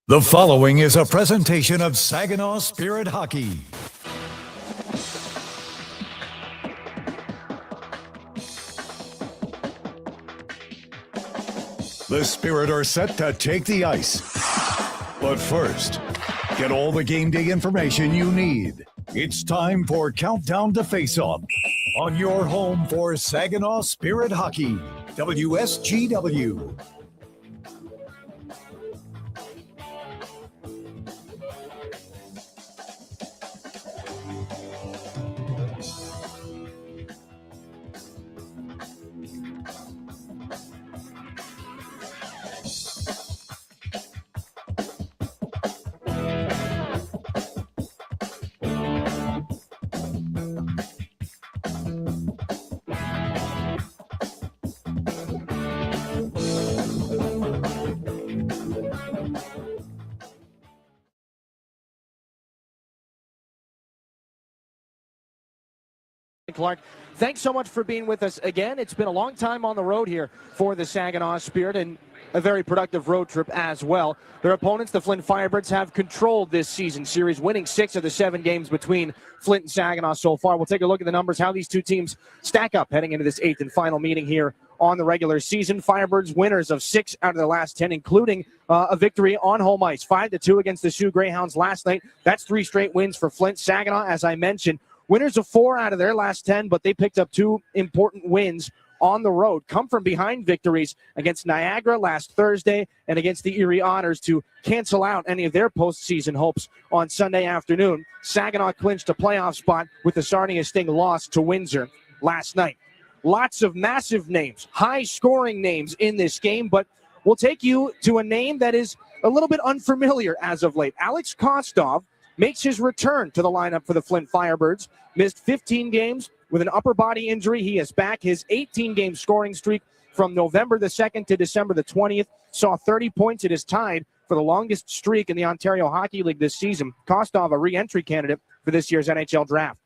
The following is a presentation of Saginaw Spirit Hockey. The Spirit are set to take the ice. But first, get all the game day information you need. It's time for Countdown to Face-Off on your home for Saginaw Spirit Hockey, WSGW. Clark, thanks so much for being with us again. It's been a long time on the road here for the Saginaw Spirit and a very productive road trip as well. Their opponents, the Flint Firebirds, have controlled this season series, winning 6 of the 7 games between Flint and Saginaw so far. We'll take a look at the numbers, how these two teams stack up heading into this 8th and final meeting here on the regular season. Firebirds winners of 6 out of their last 10, including a victory on home ice, 5-2 against the Sioux Greyhounds last night. That's 3 straight wins for Flint. Saginaw, as I mentioned, winners of 4 out of their last 10, but they picked up 2 important wins on the road. Come from behind victories against Niagara last Thursday and against the Erie Otters to cancel out any of their postseason hopes on Sunday afternoon. Saginaw clinched a playoff spot with the Sarnia Sting loss to Windsor last night. Lots of massive names, high-scoring names in this game, but we'll take you to a name that is a little bit unfamiliar as of late. Alex Kostov makes his return to the lineup for the Flint Firebirds. Missed 15 games with an upper body injury. He is back. His 18-game scoring streak from November the 2nd to December the 20th saw 30 points. It is tied for the longest streak in the Ontario Hockey League this season. Kostov, a re-entry candidate for this year's NHL draft.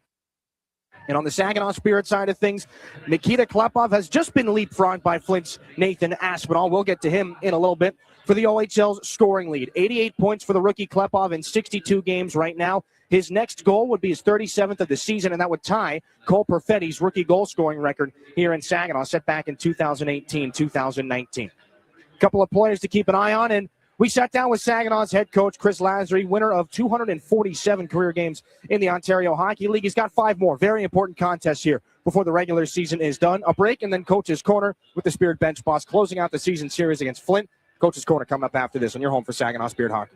And on the Saginaw Spirit side of things, Nikita Klepov has just been leapfrogged by Flint's Nathan Aspinall. We'll get to him in a little bit for the OHL's scoring lead. 88 points for the rookie Klepov in 62 games right now. His next goal would be his 37th of the season, and that would tie Cole Perfetti's rookie goal-scoring record here in Saginaw, set back in 2018-2019. A couple of players to keep an eye on, and we sat down with Saginaw's head coach, Chris Lazary, winner of 247 career games in the Ontario Hockey League. He's got 5 more very important contests here before the regular season is done. A break, and then Coach's Corner with the Spirit Bench Boss, closing out the season series against Flint. Coach's Corner coming up after this on your home for Saginaw Spirit Hockey.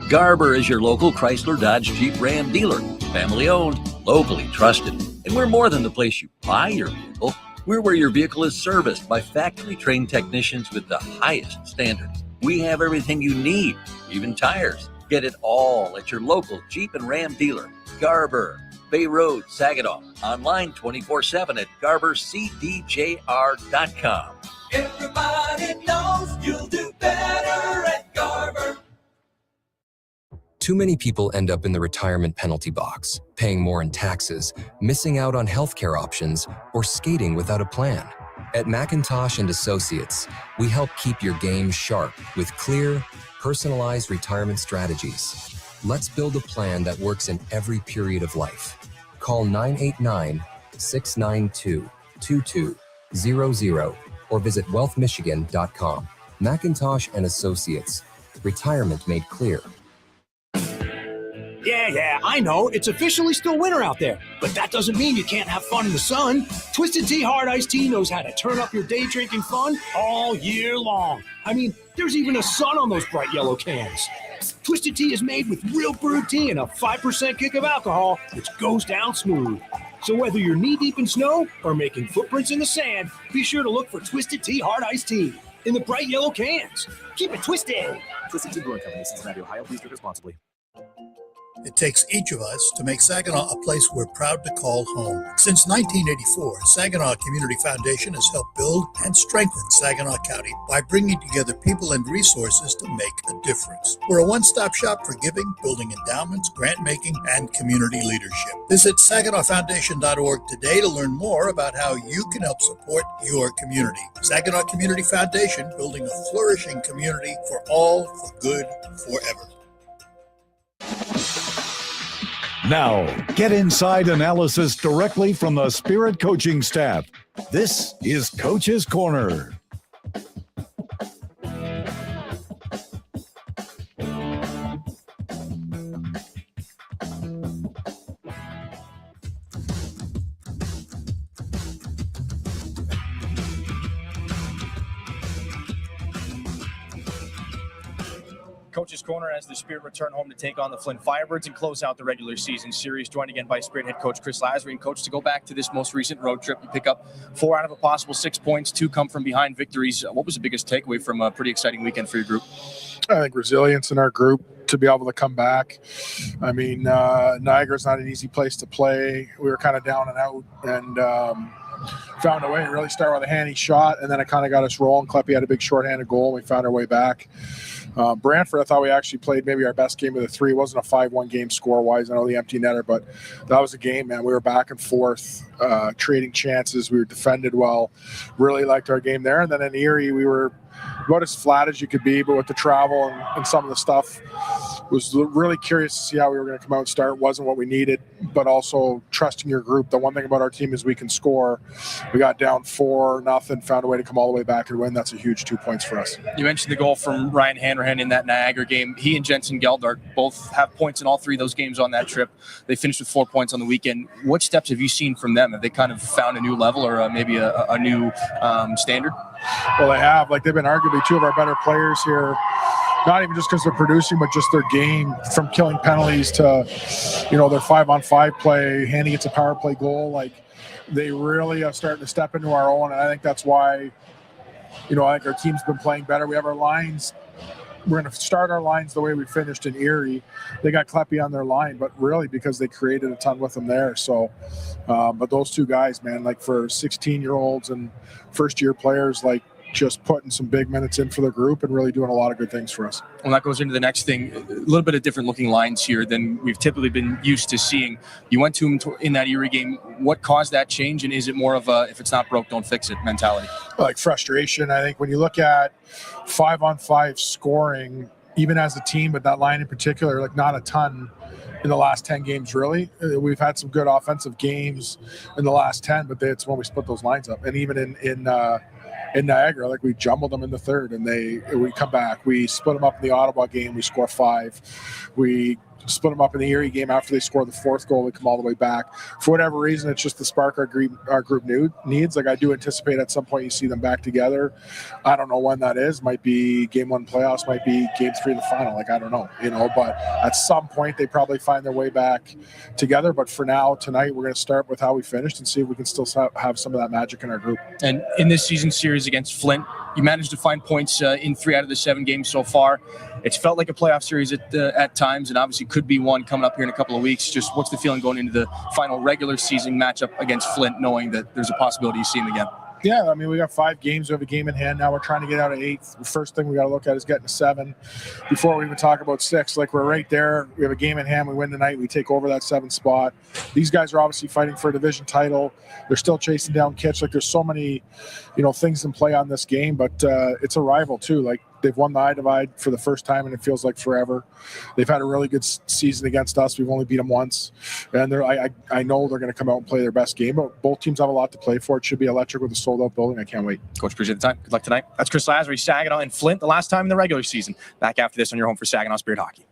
Garber is your local Chrysler Dodge Jeep Ram dealer. Family owned, locally trusted. And we're more than the place you buy your vehicle. We're where your vehicle is serviced by factory-trained technicians with the highest standards. We have everything you need, even tires. Get it all at your local Jeep and Ram dealer. Garber, Bay Road, Saginaw. Online 24/7 at garbercdjr.com. Everybody knows you'll do better at Garber. Too many people end up in the retirement penalty box, paying more in taxes, missing out on healthcare options, or skating without a plan. At McIntosh and Associates, we help keep your game sharp with clear, personalized retirement strategies. Let's build a plan that works in every period of life. Call 989-692-2200 or visit wealthmichigan.com. McIntosh and Associates. Retirement made clear. Yeah, I know. It's officially still winter out there. But that doesn't mean you can't have fun in the sun. Twisted Tea Hard Iced Tea knows how to turn up your day drinking fun all year long. I mean, there's even a sun on those bright yellow cans. Twisted Tea is made with real brewed tea and a 5% kick of alcohol, which goes down smooth. So whether you're knee-deep in snow or making footprints in the sand, be sure to look for Twisted Tea Hard Iced Tea in the bright yellow cans. Keep it twisted. Twisted Tea Brewing Company, Cincinnati, Ohio. Please drink responsibly. It takes each of us to make Saginaw a place we're proud to call home. Since 1984, Saginaw Community Foundation has helped build and strengthen Saginaw County by bringing together people and resources to make a difference. We're a one-stop shop for giving, building endowments, grant-making, and community leadership. Visit SaginawFoundation.org today to learn more about how you can help support your community. Saginaw Community Foundation, building a flourishing community for all, for good, forever. Now, get inside analysis directly from the Spirit coaching staff. This is Coach's Corner. Coach's Corner as the Spirit return home to take on the Flint Firebirds and close out the regular season series. Joined again by Spirit head coach Chris Lasry. And coach, to go back to this most recent road trip, you pick up 4 out of a possible 6 points, 2 come from behind victories. What was the biggest takeaway from a pretty exciting weekend for your group? I think resilience in our group to be able to come back. I mean, Niagara's not an easy place to play. We were kind of down and out, and found a way to really start with a handy shot, and then it kind of got us rolling. Kleppy had a big shorthanded goal, and we found our way back. Brantford, I thought we actually played maybe our best game of the 3. It wasn't a 5-1 game score-wise. I know the empty netter, but that was a game, man. We were back and forth, trading chances. We were defended well. Really liked our game there. And then in Erie, we were about as flat as you could be, but with the travel and some of the stuff, was really curious to see how we were going to come out and start. Wasn't what we needed, but also trusting your group. The one thing about our team is we can score. We got down 4-0, found a way to come all the way back and win. That's a huge 2 points for us. You mentioned the goal from Ryan Hanrahan in that Niagara game. He and Jensen Geldart both have points in all 3 of those games on that trip. They finished with 4 points on the weekend. What steps have you seen from them? Have they kind of found a new level or maybe a new standard? Well, they have. Like, they've been arguably 2 of our better players here. Not even just because they're producing, but just their game, from killing penalties to, their 5-on-5 play. Handy gets a power play goal. Like, they really are starting to step into our own, and I think that's why, I think our team's been playing better. We have our lines. We're going to start our lines the way we finished in Erie. They got Kleppy on their line, but really because they created a ton with them there. So, but those 2 guys, man, like for 16-year-olds and first-year players, like, just putting some big minutes in for the group and really doing a lot of good things for us. Well, that goes into the next thing. A little bit of different looking lines here than we've typically been used to seeing. You went to him in that Erie game. What caused that change? And is it more of a, if it's not broke, don't fix it mentality? Like frustration. I think when you look at 5-on-5 scoring, even as a team, but that line in particular, like not a ton in the last 10 games, really. We've had some good offensive games in the last 10, but it's when we split those lines up. And even in Niagara, like, we jumbled them in the third, and we come back. We split them up in the Ottawa game. We score 5. We split them up in the Erie game after they score the 4th goal. We come all the way back. For whatever reason, it's just the spark our group needs. Like, I do anticipate at some point you see them back together. I don't know when that is. Might be game 1 playoffs. Might be game 3 of the final. Like, I don't know. But at some point they probably find their way back together. But for now, tonight, we're going to start with how we finished and see if we can still have some of that magic in our group. And in this season series against Flint, you managed to find points in 3 out of the 7 games so far. It's felt like a playoff series at times, and obviously could be one coming up here in a couple of weeks. Just what's the feeling going into the final regular season matchup against Flint, knowing that there's a possibility you see them again? Yeah, I mean, we got 5 games. We have a game in hand now. We're trying to get out of 8. The first thing we got to look at is getting to 7 before we even talk about 6. Like, we're right there. We have a game in hand. We win tonight. We take over that 7th spot. These guys are obviously fighting for a division title. They're still chasing down Kitch. Like, there's so many, things in play on this game, but it's a rival too. Like, they've won the I-Divide for the first time, and it feels like forever. They've had a really good season against us. We've only beat them once, and I know they're going to come out and play their best game. But both teams have a lot to play for. It should be electric with a sold-out building. I can't wait. Coach, appreciate the time. Good luck tonight. That's Chris Lasry, Saginaw and Flint, the last time in the regular season. Back after this on your home for Saginaw Spirit Hockey.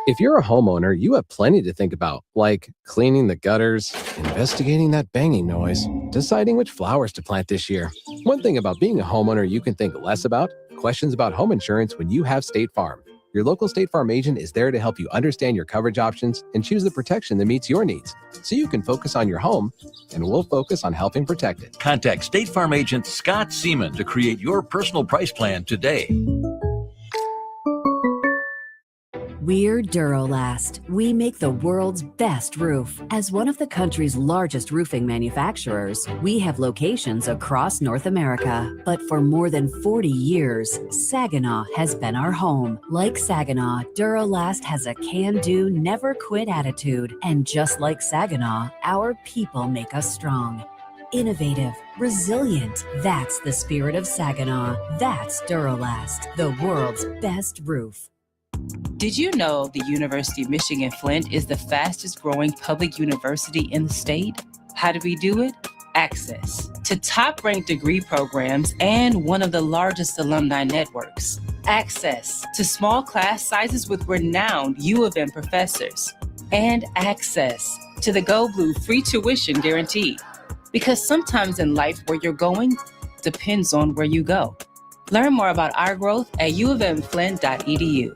If you're a homeowner, you have plenty to think about, like cleaning the gutters, investigating that banging noise, deciding which flowers to plant this year. One thing about being a homeowner you can think less about: questions about home insurance when you have State Farm. Your local State Farm agent is there to help you understand your coverage options and choose the protection that meets your needs, so you can focus on your home, and we'll focus on helping protect it. Contact State Farm agent Scott Seaman to create your personal price plan today. We're Durolast. We make the world's best roof. As one of the country's largest roofing manufacturers, we have locations across North America. But for more than 40 years, Saginaw has been our home. Like Saginaw, Durolast has a can-do, never-quit attitude. And just like Saginaw, our people make us strong. Innovative, resilient. That's the spirit of Saginaw. That's Durolast, the world's best roof. Did you know the University of Michigan Flint is the fastest growing public university in the state? How do we do it? Access to top ranked degree programs and one of the largest alumni networks. Access to small class sizes with renowned U of M professors. And access to the Go Blue free tuition guarantee. Because sometimes in life where you're going depends on where you go. Learn more about our growth at uofmflint.edu.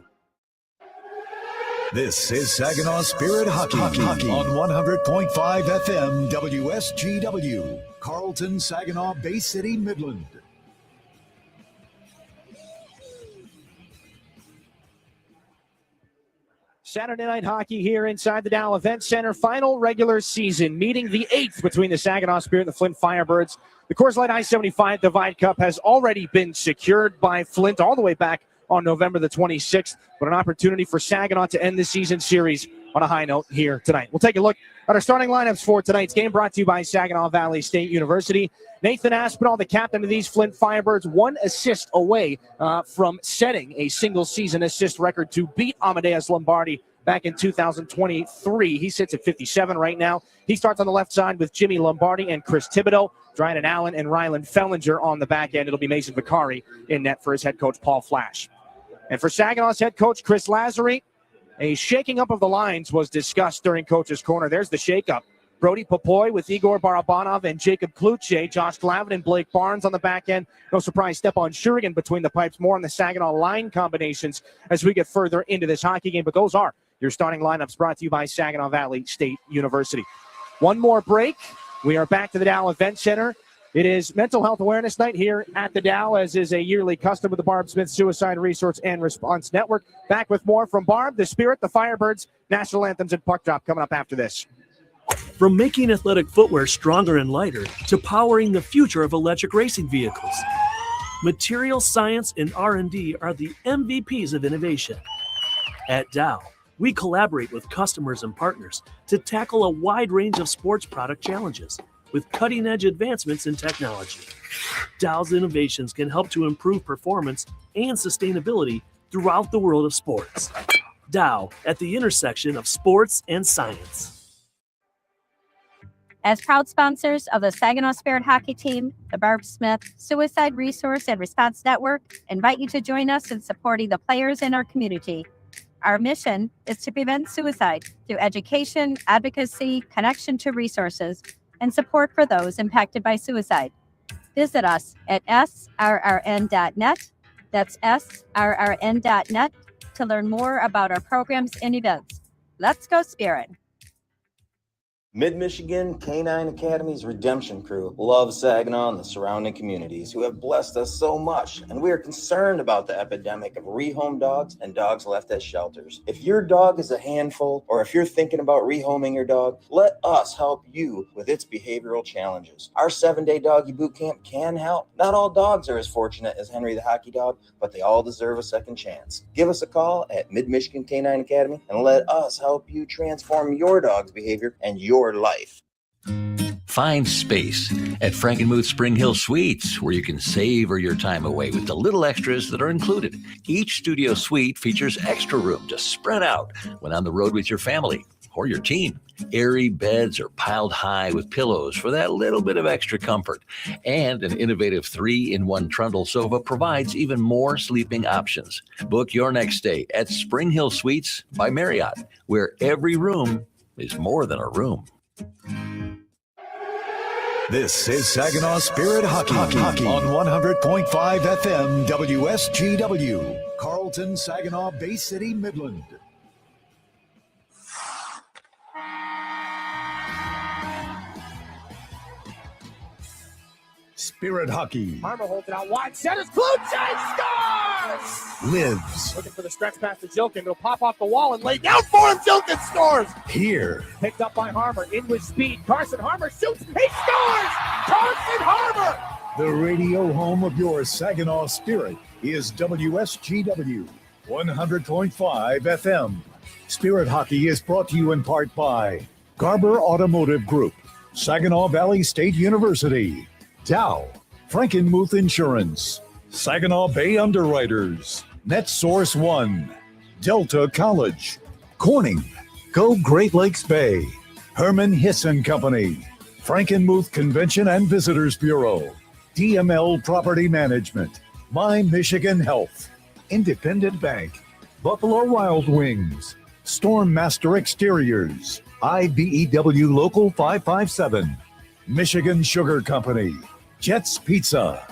This is Saginaw Spirit Hockey on 100.5 FM WSGW, Carlton, Saginaw, Bay City, Midland. Saturday night hockey here inside the Dow Event Center. Final regular season meeting, the 8th between the Saginaw Spirit and the Flint Firebirds. The Coors Light I-75 Divide Cup has already been secured by Flint all the way back on November the 26th, but an opportunity for Saginaw to end the season series on a high note here tonight. We'll take a look at our starting lineups for tonight's game, brought to you by Saginaw Valley State University. Nathan Aspinall, the captain of these Flint Firebirds, 1 assist away from setting a single-season assist record to beat Amadeus Lombardi back in 2023. He sits at 57 right now. He starts on the left side with Jimmy Lombardi and Chris Thibodeau, Dryden Allen and Ryland Fellinger on the back end. It'll be Mason Vicari in net for his head coach, Paul Flash. And for Saginaw's head coach, Chris Lazary, a shaking up of the lines was discussed during Coach's Corner. There's the shakeup. Brody Popoy with Igor Barabanov and Jacob Kluche, Josh Glavin and Blake Barnes on the back end. No surprise, Stepan Shurigan between the pipes. More on the Saginaw line combinations as we get further into this hockey game. But those are your starting lineups, brought to you by Saginaw Valley State University. One more break. We are back to the Dow Event Center. It is Mental Health Awareness Night here at the Dow, as is a yearly custom with the Barb Smith Suicide Resource and Response Network. Back with more from Barb, the Spirit, the Firebirds, National Anthems, and Puck Drop coming up after this. From making athletic footwear stronger and lighter to powering the future of electric racing vehicles, material science and R&D are the MVPs of innovation. At Dow, we collaborate with customers and partners to tackle a wide range of sports product challenges with cutting-edge advancements in technology. Dow's innovations can help to improve performance and sustainability throughout the world of sports. Dow, at the intersection of sports and science. As proud sponsors of the Saginaw Spirit Hockey Team, the Barb Smith Suicide Resource and Response Network invite you to join us in supporting the players in our community. Our mission is to prevent suicide through education, advocacy, connection to resources, and support for those impacted by suicide. Visit us at srrn.net. That's srrn.net to learn more about our programs and events. Let's go Spirit. Mid-Michigan Canine Academy's Redemption Crew loves Saginaw and the surrounding communities who have blessed us so much, and we are concerned about the epidemic of rehome dogs and dogs left at shelters. If your dog is a handful, or if you're thinking about rehoming your dog, let us help you with its behavioral challenges. Our 7-day doggy boot camp can help. Not all dogs are as fortunate as Henry the Hockey Dog, but they all deserve a second chance. Give us a call at Mid-Michigan Canine Academy and let us help you transform your dog's behavior and your life. Find space at Frankenmuth Spring Hill Suites, where you can savor your time away with the little extras that are included. Each studio suite features extra room to spread out when on the road with your family or your team. Airy beds are piled high with pillows for that little bit of extra comfort. And an innovative 3-in-1 trundle sofa provides even more sleeping options. Book your next stay at Spring Hill Suites by Marriott, where every room is more than a room. This is Saginaw Spirit Hockey on 100.5 FM WSGW, Carlton, Saginaw, Bay City, Midland. Spirit Hockey Harmer holds it out wide. Centers. Kluchek scores! lives Looking for the stretch pass to Jilkin. He'll pop off the wall and lay down for him. Jilkin scores! here. Picked up by Harmer. In with speed. Carson Harmer shoots. He scores! Carson Harmer! The radio home of your Saginaw Spirit is WSGW 100.5 FM. Spirit Hockey is brought to you in part by Garber Automotive Group, Saginaw Valley State University, Dow, Frankenmuth Insurance, Saginaw Bay Underwriters, NetSource One, Delta College, Corning, Go Great Lakes Bay, Herman Hisson Company, Frankenmuth Convention and Visitors Bureau, DML Property Management, My Michigan Health, Independent Bank, Buffalo Wild Wings, Stormmaster Exteriors, IBEW Local 557, Michigan Sugar Company, Jets Pizza,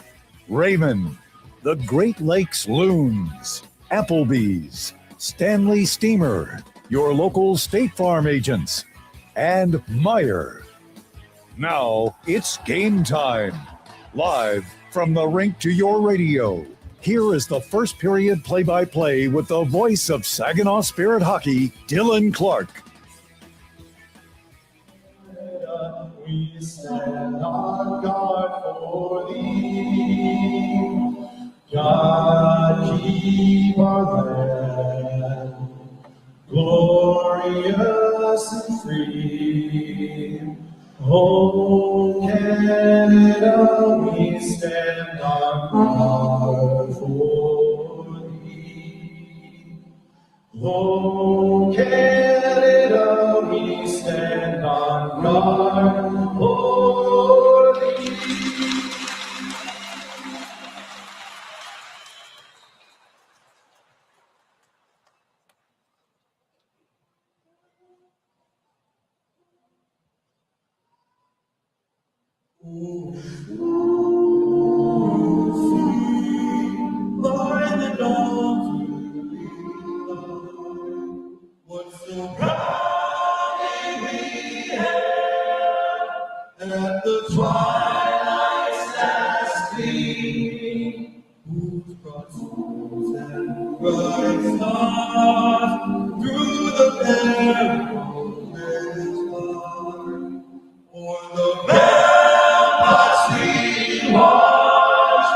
Raymond, the Great Lakes Loons, Applebee's, Stanley Steamer, your local State Farm agents, and Meyer. Now it's game time. Live from the rink to your radio. Here is the first period play-by-play with the voice of Saginaw Spirit Hockey, Dylan Clark. We stand on guard for thee. God, keep our land glorious and free. Oh, Canada, we stand on guard for thee. Oh, Canada, we stand on guard for thee. By the dawn, what so proudly we hailed, and at the twilight's last gleaming, whose broad swords and bright stars through the perilous dark, o'er the ramparts we watched,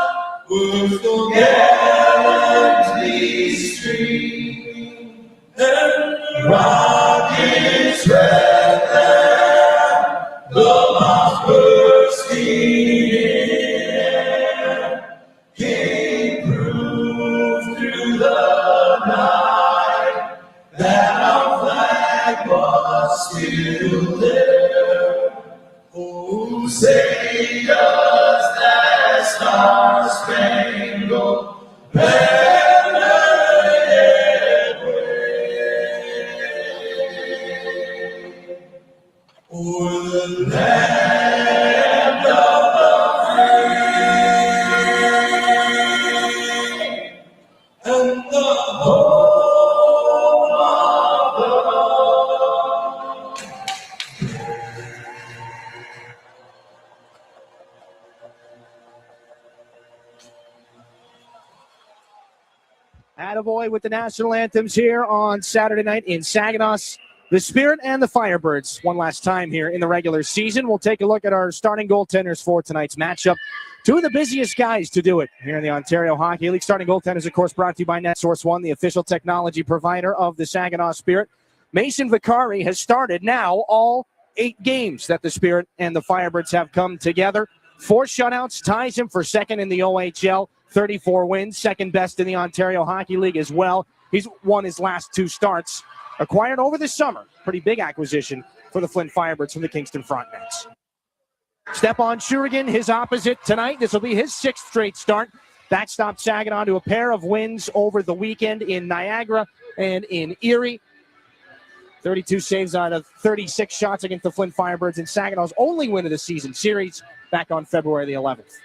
were so gallantly streaming, and the rockets red there, the bombs bursting in air, came proof through the night that our flag was still there. Oh, say does that star-spangled banner yet wave o'er the land of the free and the home of the Attaboy with the national anthems here on Saturday night in Saginaw. The Spirit and the Firebirds one last time here in the regular season. We'll take a look at our starting goaltenders for tonight's matchup. Two of the busiest guys to do it here in the Ontario Hockey League. Starting goaltenders, of course, brought to you by NetSource One, the official technology provider of the Saginaw Spirit. Mason Vicari has started now all 8 games that the Spirit and the Firebirds have come together. 4 shutouts, ties him for second in the OHL. 34 wins, second best in the Ontario Hockey League as well. He's won his last 2 starts. Acquired over the summer. Pretty big acquisition for the Flint Firebirds from the Kingston Frontenacs. Stepan Shurigan, his opposite tonight. This will be his 6th straight start. Backstopped Saginaw to a pair of wins over the weekend in Niagara and in Erie. 32 saves out of 36 shots against the Flint Firebirds in Saginaw's only win of the season series back on February the 11th.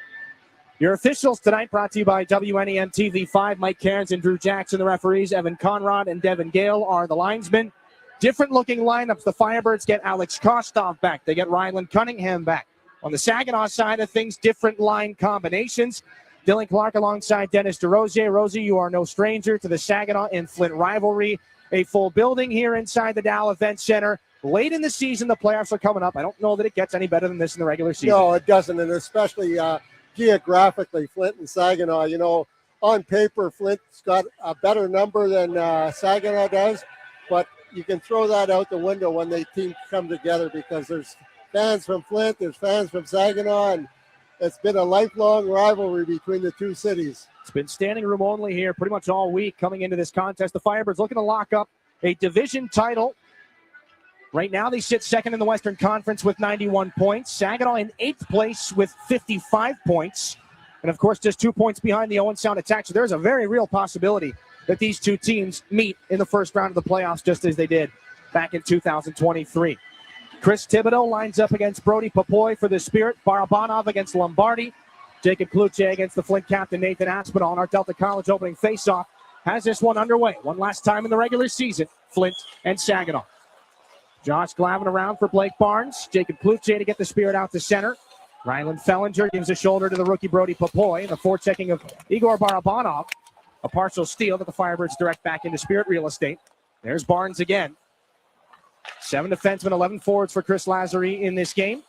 Your officials tonight brought to you by WNEM TV5. Mike Cairns and Drew Jackson, the referees. Evan Conrad and Devin Gale are the linesmen. Different looking lineups. The Firebirds get Alex Kostov back. They get Ryland Cunningham back. On the Saginaw side of things, different line combinations. Dylan Clark alongside Dennis DeRosier. Rosie, you are no stranger to the Saginaw and Flint rivalry. A full building here inside the Dow Event Center. Late in the season, the playoffs are coming up. I don't know that it gets any better than this in the regular season. No, it doesn't, and especially geographically, Flint and Saginaw. You know, on paper, Flint's got a better number than Saginaw does, but you can throw that out the window when they teams come together because there's fans from Flint, there's fans from Saginaw, and it's been a lifelong rivalry between the two cities. It's been standing room only here pretty much all week coming into this contest. The Firebirds looking to lock up a division title. Right now they sit second in the Western Conference with 91 points. Saginaw in 8th place with 55 points. And, of course, just 2 points behind the Owen Sound Attack. So there's a very real possibility that these two teams meet in the first round of the playoffs just as they did back in 2023. Chris Thibodeau lines up against Brody Popoy for the Spirit. Barabanov against Lombardi. Jacob Kluche against the Flint captain Nathan Aspinall. And our Delta College opening faceoff has this one underway. One last time in the regular season, Flint and Saginaw. Josh Glavin around for Blake Barnes. Jacob Kluche to get the Spirit out to center. Ryland Fellinger gives a shoulder to the rookie Brody Popoy. And the forechecking of Igor Barabanov. A partial steal that the Firebirds direct back into Spirit real estate. There's Barnes again. 7 defensemen, 11 forwards for Chris Lazary in this game.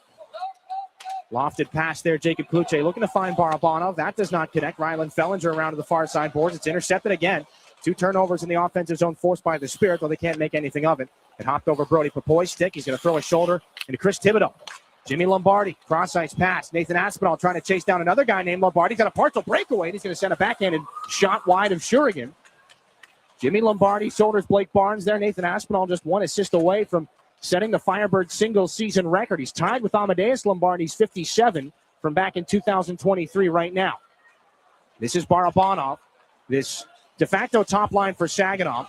Lofted pass there, Jacob Kluche looking to find Barabanov. That does not connect. Ryland Fellinger around to the far side boards. It's intercepted again. 2 turnovers in the offensive zone forced by the Spirit, though they can't make anything of it. It hopped over Brody Popoy's stick. He's going to throw a shoulder into Chris Thibodeau. Jimmy Lombardi, cross-ice pass. Nathan Aspinall trying to chase down another guy named Lombardi. He's got a partial breakaway. He's going to send a backhanded shot wide of Shurigan. Jimmy Lombardi shoulders Blake Barnes there. Nathan Aspinall just 1 assist away from setting the Firebird single-season record. He's tied with Amadeus Lombardi's 57 from back in 2023 right now. This is Barabanov. This de facto top line for Saginaw.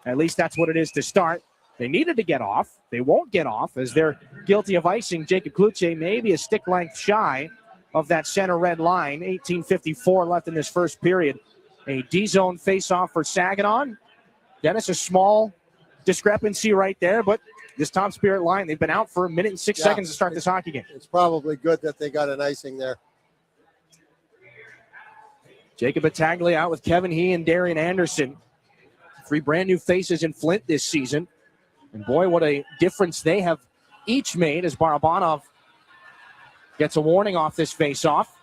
At least that's what it is to start. They needed to get off. They won't get off as they're guilty of icing. Jacob Kluche maybe a stick length shy of that center red line. 18:54 left in this first period. A D-zone face-off for Saginaw. Dennis, a small discrepancy right there, but this top Spirit line, they've been out for a minute and 6 seconds to start this hockey game. It's probably good that they got an icing there. Jacob Battaglia out with Kevin He and Darian Anderson. 3 brand new faces in Flint this season. And boy, what a difference they have each made as Barabanov gets a warning off this face-off.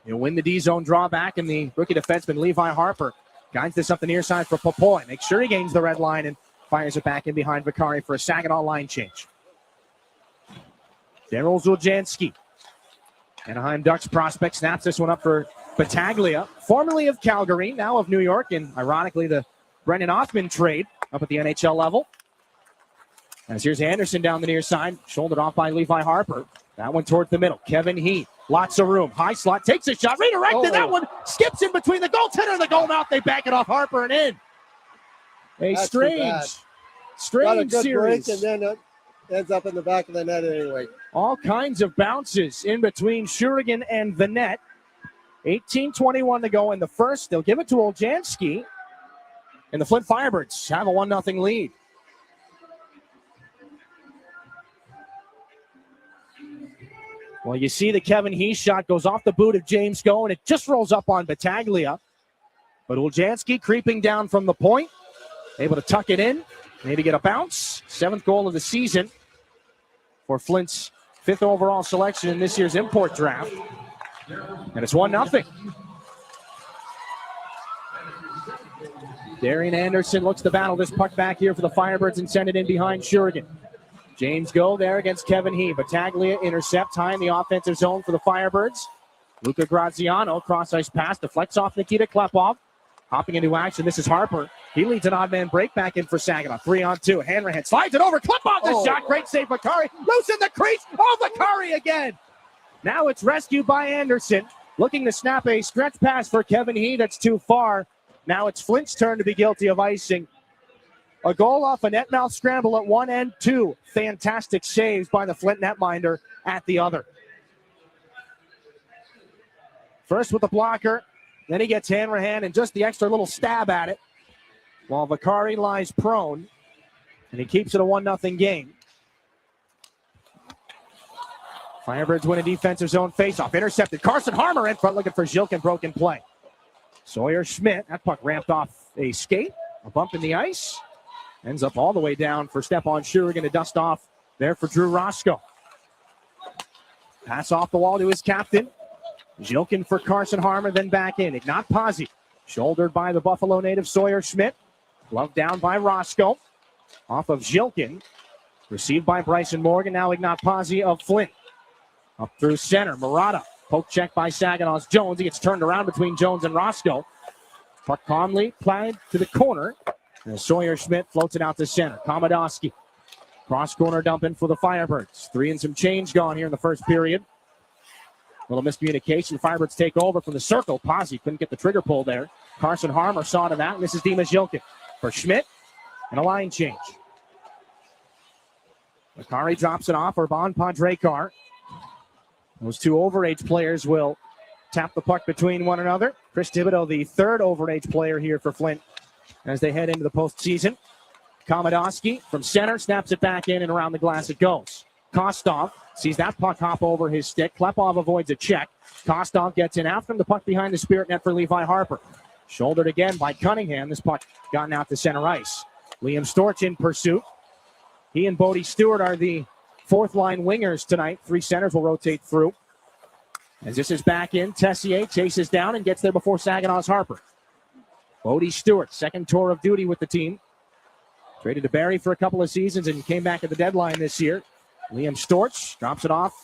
He'll win the D-zone drawback, and the rookie defenseman Levi Harper guides this up the near side for Popoy. Makes sure he gains the red line and fires it back in behind Vicari for a Saginaw line change. Daryl Zuljanski, Anaheim Ducks prospect, snaps this one up for Battaglia, formerly of Calgary, now of New York, and ironically the Brendan Othman trade up at the NHL level. As here's Anderson down the near side, shouldered off by Levi Harper. That one toward the middle. Kevin He, lots of room. High slot, takes a shot, redirected. That one skips in between the goaltender and the goal mouth. They back it off Harper and in. That's strange got a good series. Break and then it ends up in the back of the net anyway. All kinds of bounces in between Shurigan and the net. 18:21 to go in the first. They'll give it to Oljanski. And the Flint Firebirds have a 1-0 lead. Well, you see the Kevin He shot goes off the boot of James Go, and it just rolls up on Battaglia. But Oljanski creeping down from the point, able to tuck it in, maybe get a bounce. 7th goal of the season for Flint's 5th overall selection in this year's import draft. And it's 1-0. Darian Anderson looks to battle this puck back here for the Firebirds and send it in behind Shurigan. James Go there against Kevin He. Battaglia intercept high in the offensive zone for the Firebirds. Luca Graziano, cross-ice pass, deflects off Nikita Klepov. Hopping into action, this is Harper. He leads an odd man break back in for Saginaw. 3-on-2, Hanrahan slides it over. Klepov the shot, great save Vicari. Loose in the crease, Vicari again. Now it's rescued by Anderson. Looking to snap a stretch pass for Kevin He, that's too far. Now it's Flint's turn to be guilty of icing. A goal off a net mouth scramble at one end, 2 fantastic saves by the Flint netminder at the other. First with the blocker, then he gets Hanrahan and just the extra little stab at it, while Vicari lies prone, and he keeps it a 1-0 game. Firebirds win a defensive zone faceoff. Intercepted. Carson Harmer in front looking for Zilkin. Broken play. Sawyer Schmidt. That puck ramped off a skate. A bump in the ice. Ends up all the way down for Stepan Shurigan to dust off there for Drew Roscoe. Pass off the wall to his captain. Zilkin for Carson Harmer, then back in. Ignat Pazzi. Shouldered by the Buffalo native Sawyer Schmidt. Gloved down by Roscoe. Off of Zilkin. Received by Bryson Morgan. Now Ignat Pazzi of Flint. Up through center. Murata. Poke check by Saginaw's Jones. He gets turned around between Jones and Roscoe. Puck calmly applied to the corner. And Sawyer Schmidt floats it out to center. Komodowski. Cross corner dumping for the Firebirds. 3 and some change gone here in the first period. Little miscommunication. Firebirds take over from the circle. Pazzi couldn't get the trigger pull there. Carson Harmer saw to that. And this is Dima Zilkin for Schmidt. And a line change. Makari drops it off. Urban Padrekar. Those two overage players will tap the puck between one another. Chris Thibodeau, the third overage player here for Flint as they head into the postseason. Komodowski from center snaps it back in and around the glass it goes. Kostov sees that puck hop over his stick. Klepov avoids a check. Kostov gets in after him. The puck behind the Spirit net for Levi Harper. Shouldered again by Cunningham. This puck gotten out to center ice. Liam Storch in pursuit. He and Bodie Stewart are the fourth line wingers tonight. 3 centers will rotate through. As this is back in, Tessier chases down and gets there before Saginaw's Harper. Bodie Stewart, second tour of duty with the team. Traded to Barrie for a couple of seasons and came back at the deadline this year. Liam Storch drops it off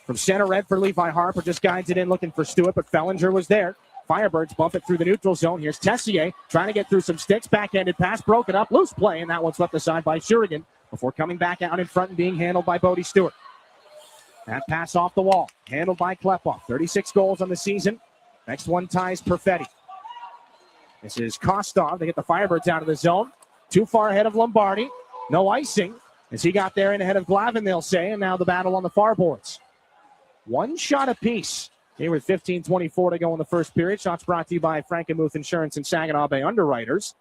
from center red for Levi Harper. Just guides it in looking for Stewart, but Fellinger was there. Firebirds bump it through the neutral zone. Here's Tessier trying to get through some sticks. Backhanded pass broken up. Loose play, and that one swept aside by Shurigan before coming back out in front and being handled by Bodie Stewart. That pass off the wall. Handled by Klepov. 36 goals on the season. Next one ties Perfetti. This is Kostov. They get the Firebirds out of the zone. Too far ahead of Lombardi. No icing as he got there in ahead of Glavin, they'll say. And now the battle on the far boards. One shot apiece. Here with 15:24 to go in the first period. Shots brought to you by Frankenmuth Insurance and Saginaw Bay Underwriters.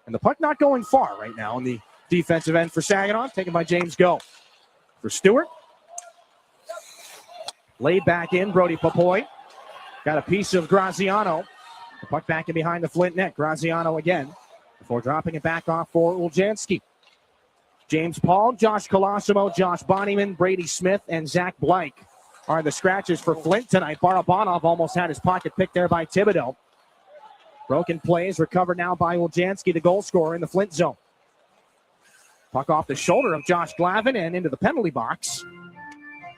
And the puck not going far right now on the defensive end for Saginaw. Taken by James Go. For Stewart. Laid back in. Brody Popoy. Got a piece of Graziano. The puck back in behind the Flint net. Graziano again. Before dropping it back off for Uljanski. James Paul, Josh Colosimo, Josh Bonnyman, Brady Smith, and Zach Blyke are the scratches for Flint tonight. Barabanov almost had his pocket picked there by Thibodeau. Broken plays recovered now by Uljanski, the goal scorer in the Flint zone. Puck off the shoulder of Josh Glavin and into the penalty box.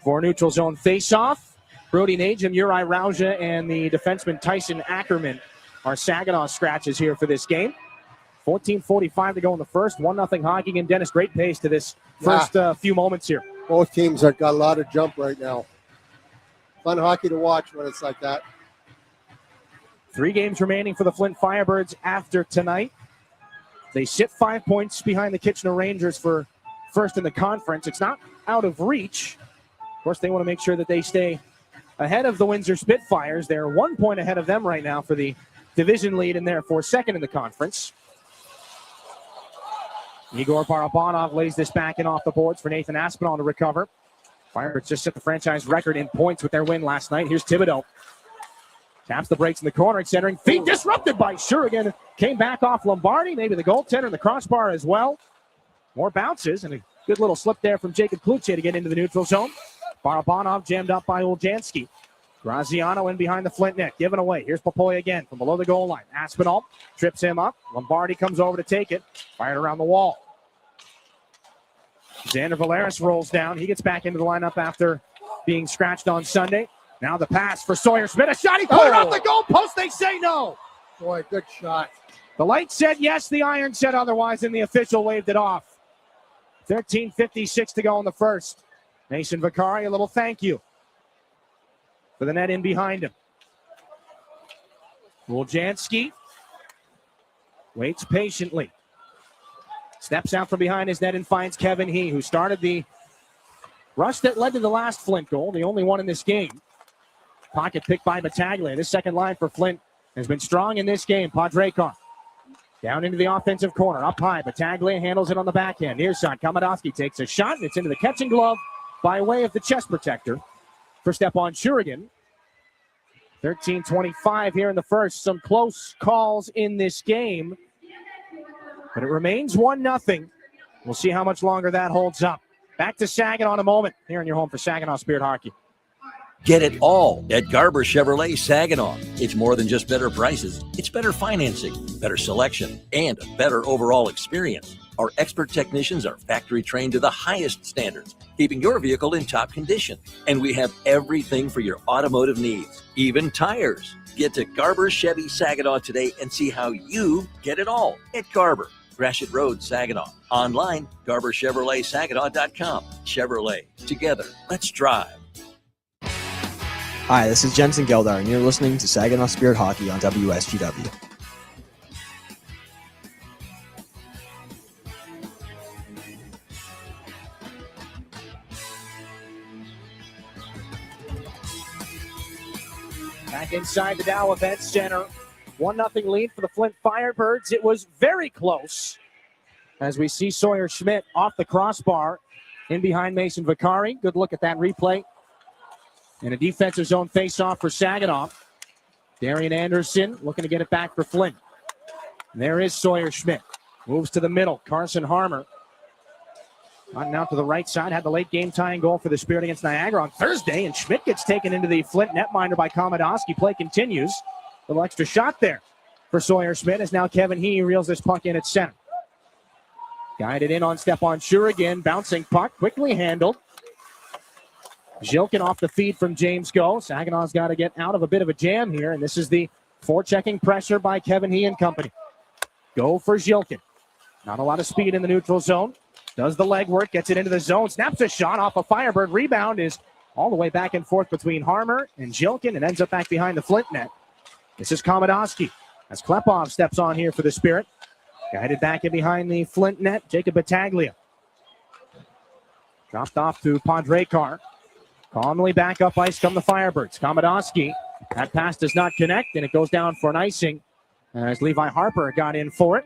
For neutral zone faceoff. Brody Najim, Uri Rauja, and the defenseman Tyson Ackerman are Saginaw scratches here for this game. 14:45 to go in the first. 1-0 hockey. And Dennis, great pace to this first few moments here. Both teams have got a lot of jump right now. Fun hockey to watch when it's like that. 3 games remaining for the Flint Firebirds after tonight. They sit 5 points behind the Kitchener Rangers for first in the conference. It's not out of reach. Of course, they want to make sure that they stay ahead of the Windsor Spitfires. They're 1 point ahead of them right now for the division lead and therefore second in the conference. Igor Barabanov lays this back in off the boards for Nathan Aspinall to recover. Firebirds just set the franchise record in points with their win last night. Here's Thibodeau. Taps the brakes in the corner, centering. Feet disrupted by Shurigan. Came back off Lombardi. Maybe the goaltender and the crossbar as well. More bounces and a good little slip there from Jacob Kluche to get into the neutral zone. Barabanov jammed up by Uljanski. Graziano in behind the Flint net. Given away. Here's Popoy again from below the goal line. Aspinall trips him up. Lombardi comes over to take it. Fired around the wall. Xander Valeris rolls down. He gets back into the lineup after being scratched on Sunday. Now the pass for Sawyer Smith. A shot. He put it off the goal post. They say no. Boy, good shot. The light said yes. The iron said otherwise, and the official waved it off. 13:56 to go in the first. Mason Vicari, a little thank you for the net in behind him. Woljanski waits patiently. Steps out from behind his net and finds Kevin He, who started the rush that led to the last Flint goal, the only one in this game. Pocket picked by Battaglia. This second line for Flint has been strong in this game. Padrekar down into the offensive corner. Up high, Battaglia handles it on the backhand. Near side, Komodowski takes a shot, and it's into the catching glove by way of the chest protector for Stepan Shurigan. 13:25 here in the first. Some close calls in this game, but it remains 1-0. We'll see how much longer that holds up. Back to Saginaw in a moment here in your home for Saginaw Spirit Hockey. Get it all at Garber Chevrolet Saginaw. It's more than just better prices. It's better financing, better selection, and a better overall experience. Our expert technicians are factory trained to the highest standards, keeping your vehicle in top condition. And we have everything for your automotive needs, even tires. Get to Garber Chevy Saginaw today and see how you get it all at Garber. Gratiot Road, Saginaw. Online, GarberChevroletSaginaw.com. Chevrolet. Together, let's drive. Hi, this is Jensen Geldar, and you're listening to Saginaw Spirit Hockey on WSGW. Back inside the Dow Event Center. 1-0 lead for the Flint Firebirds. It was very close as we see Sawyer Schmidt off the crossbar in behind Mason Vicari. Good look at that replay. And a defensive zone face-off for Saginaw. Darian Anderson looking to get it back for Flint. And there is Sawyer Schmidt. Moves to the middle. Carson Harmer. Gotten out to the right side. Had the late game tying goal for the Spirit against Niagara on Thursday. And Schmidt gets taken into the Flint netminder by Komodowski. Play continues. A little extra shot there for Sawyer Schmidt as now Kevin He reels this puck in at center. Guided in on Stepan Shurigan. Bouncing puck. Quickly handled. Zhilkin off the feed from James Go. Saginaw's got to get out of a bit of a jam here, and this is the forechecking pressure by Kevin He and company. Go for Zhilkin. Not a lot of speed in the neutral zone. Does the legwork, gets it into the zone, snaps a shot off a Firebird. Rebound is all the way back and forth between Harmer and Zhilkin and ends up back behind the Flint net. This is Komodowski as Klepov steps on here for the Spirit. Guided back in behind the Flint net, Jacob Battaglia. Dropped off to Padrekar. Calmly back up ice come the Firebirds. Komodowski, that pass does not connect, and it goes down for an icing as Levi Harper got in for it.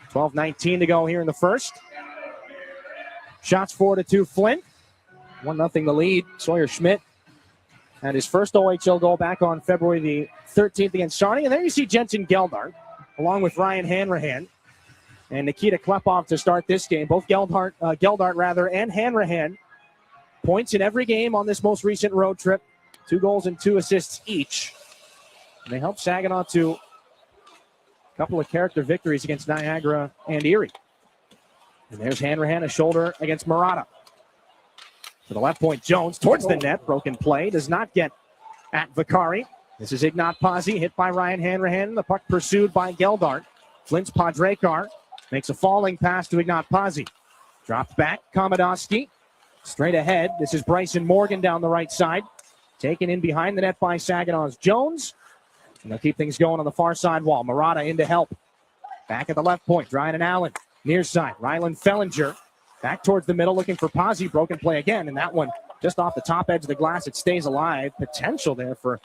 12:19 to go here in the first. Shots 4-2 Flint. 1-0 the lead. Sawyer Schmidt had his first OHL goal back on February the 13th against Sarnia. And there you see Jensen Geldart along with Ryan Hanrahan and Nikita Klepov to start this game. Both Geldart and Hanrahan points in every game on this most recent road trip. 2 goals and 2 assists each. And they helped Saginaw to a couple of character victories against Niagara and Erie. And there's Hanrahan, a shoulder against Murata. To the left point, Jones towards the net. Broken play. Does not get at Vicari. This is Ignat Pazzi, hit by Ryan Hanrahan. The puck pursued by Geldart. Flint's Padrekar makes a falling pass to Ignat Pazzi. Dropped back, Komodowski. Straight ahead, this is Bryson Morgan down the right side. Taken in behind the net by Saginaw's Jones. And they'll keep things going on the far side wall. Murata in to help. Back at the left point, Ryan and Allen. Near side, Rylan Fellinger. Back towards the middle, looking for Pazzi. Broken play again, and that one just off the top edge of the glass. It stays alive. Potential there for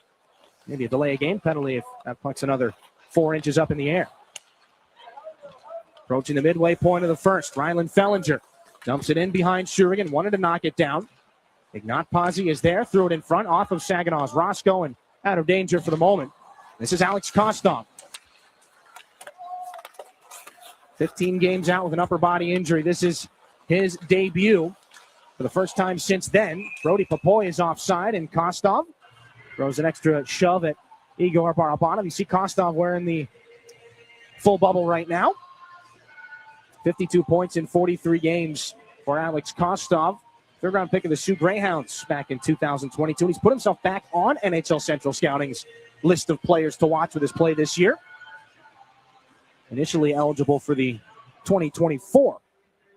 maybe a delay of game penalty if that puck's another 4 inches up in the air. Approaching the midway point of the first, Rylan Fellinger dumps it in behind Shurigan. Wanted to knock it down. Ignat Pazzi is there. Threw it in front off of Saginaw's Roscoe and out of danger for the moment. This is Alex Kostov. 15 games out with an upper body injury. This is his debut for the first time since then. Brody Popoy is offside, and Kostov throws an extra shove at Igor Barabanov. You see Kostov wearing the full bubble right now. 52 points in 43 games for Alex Kostov. Third-round pick of the Sioux Greyhounds back in 2022. He's put himself back on NHL Central Scouting's list of players to watch with his play this year. Initially eligible for the 2024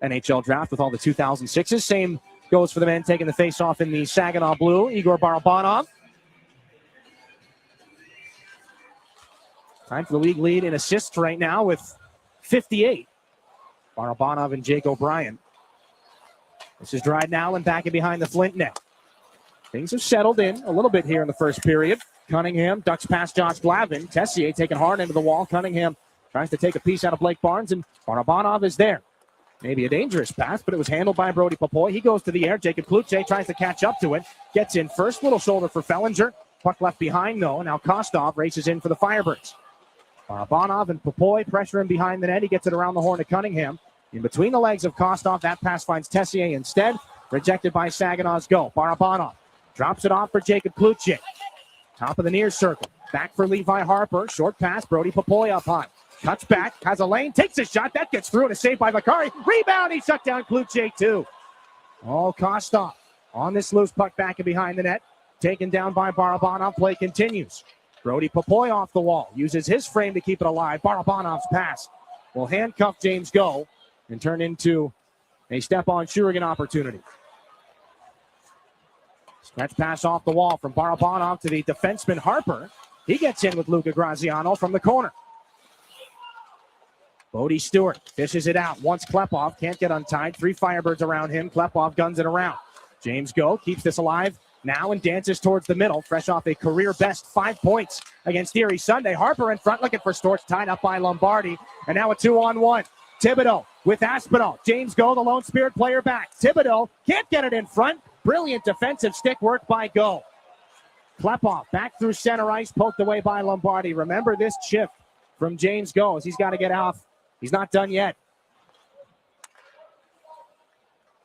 NHL draft with all the 2006s. Same goes for the men taking the face-off in the Saginaw blue, Igor Barabanov. Time for the league lead in assists right now with 58. Barabanov and Jake O'Brien. This is Dryden Allen back in behind the Flint net. Things have settled in a little bit here in the first period. Cunningham ducks past Josh Glavin. Tessier taking hard into the wall. Cunningham tries to take a piece out of Blake Barnes, and Barabanov is there. Maybe a dangerous pass, but it was handled by Brody Popoy. He goes to the air. Jacob Kluche tries to catch up to it. Gets in first. Little shoulder for Fellinger. Puck left behind, though. Now Kostov races in for the Firebirds. Barabanov and Popoy pressure him behind the net. He gets it around the horn to Cunningham. In between the legs of Kostov, that pass finds Tessier instead. Rejected by Saginaw's goal. Barabanov drops it off for Jacob Kluche. Top of the near circle. Back for Levi Harper. Short pass. Brody Popoy up high. Cuts back. Has a lane. Takes a shot. That gets through and a save by Vakari. Rebound. He shut down Kluche too. Oh, Kostov on this loose puck back and behind the net. Taken down by Barabanov. Play continues. Brody Popoy off the wall. Uses his frame to keep it alive. Barabanov's pass will handcuff James Go and turn into a step-on Shurigan opportunity. Scratch pass off the wall from Barabanov to the defenseman Harper. He gets in with Luca Graziano from the corner. Bodie Stewart fishes it out. Wants Klepov. Can't get untied. 3 Firebirds around him. Klepov guns it around. James Go keeps this alive now and dances towards the middle. Fresh off a career-best 5 points against Erie Sunday. Harper in front looking for Storch. Tied up by Lombardi. And now a 2-on-1. Thibodeau with Aspinall. James Go, the lone Spirit player back. Thibodeau can't get it in front. Brilliant defensive stick work by Go. Klepov back through center ice. Poked away by Lombardi. Remember this shift from James Go as he's got to get off. He's not done yet.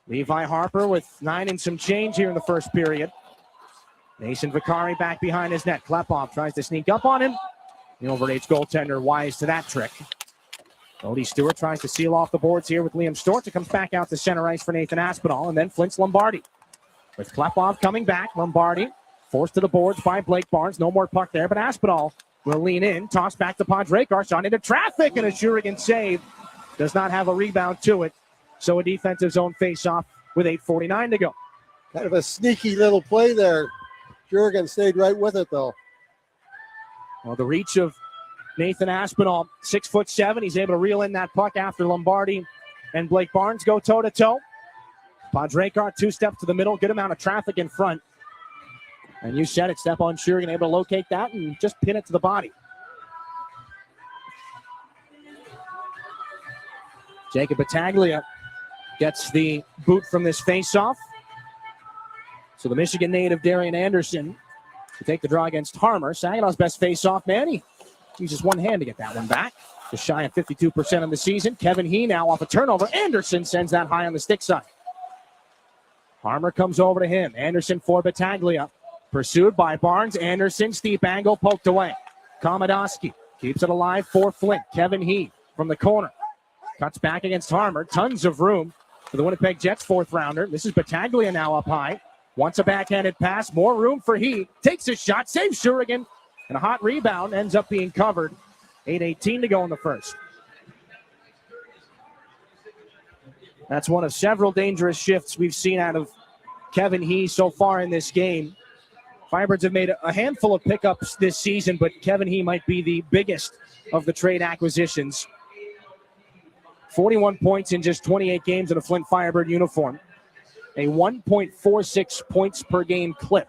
Levi Harper with 9 and some change here in the first period. Mason Vakari back behind his net. Klepov tries to sneak up on him. The overage goaltender wise to that trick. Bodie Stewart tries to seal off the boards here with Liam Storch. It comes back out to center ice for Nathan Aspinall, and then Flint's Lombardi. With Klepov coming back, Lombardi forced to the boards by Blake Barnes. No more puck there, but Aspinall will lean in. Toss back to Podrekar. Shot into traffic, and a Shurigan save. Does not have a rebound to it. So a defensive zone face-off with 8:49 to go. Kind of a sneaky little play there. Shurigan stayed right with it, though. Well, the reach of Nathan Aspinall, 6'7". He's able to reel in that puck after Lombardi and Blake Barnes go toe-to-toe. Podrekar 2 steps to the middle. Good amount of traffic in front. And you said it, Stepan Shurigan able to locate that and just pin it to the body. Jacob Battaglia gets the boot from this faceoff. So the Michigan native Darian Anderson to take the draw against Harmer. Saginaw's best faceoff man. He uses one hand to get that one back. Just shy of 52% of the season. Kevin He now off a turnover. Anderson sends that high on the stick side. Harmer comes over to him. Anderson for Battaglia. Pursued by Barnes. Anderson, steep angle, poked away. Komodowski keeps it alive for Flint. Kevin He from the corner. Cuts back against Harmer. Tons of room for the Winnipeg Jets 4th rounder. This is Battaglia now up high. Wants a backhanded pass. More room for He. Takes a shot. Saves Shurigan. And a hot rebound ends up being covered. 8:18 to go in the first. That's one of several dangerous shifts we've seen out of Kevin He so far in this game. Firebirds have made a handful of pickups this season, but Kevin He might be the biggest of the trade acquisitions. 41 points in just 28 games in a Flint Firebird uniform. A 1.46 points per game clip.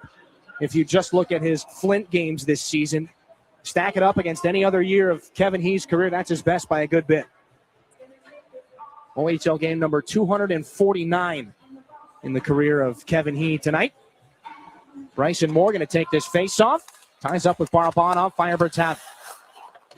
If you just look at his Flint games this season, stack it up against any other year of Kevin He's career, that's his best by a good bit. OHL game number 249 in the career of Kevin He tonight. Bryson Moore going to take this face-off. Ties up with Barabanov. Firebirds have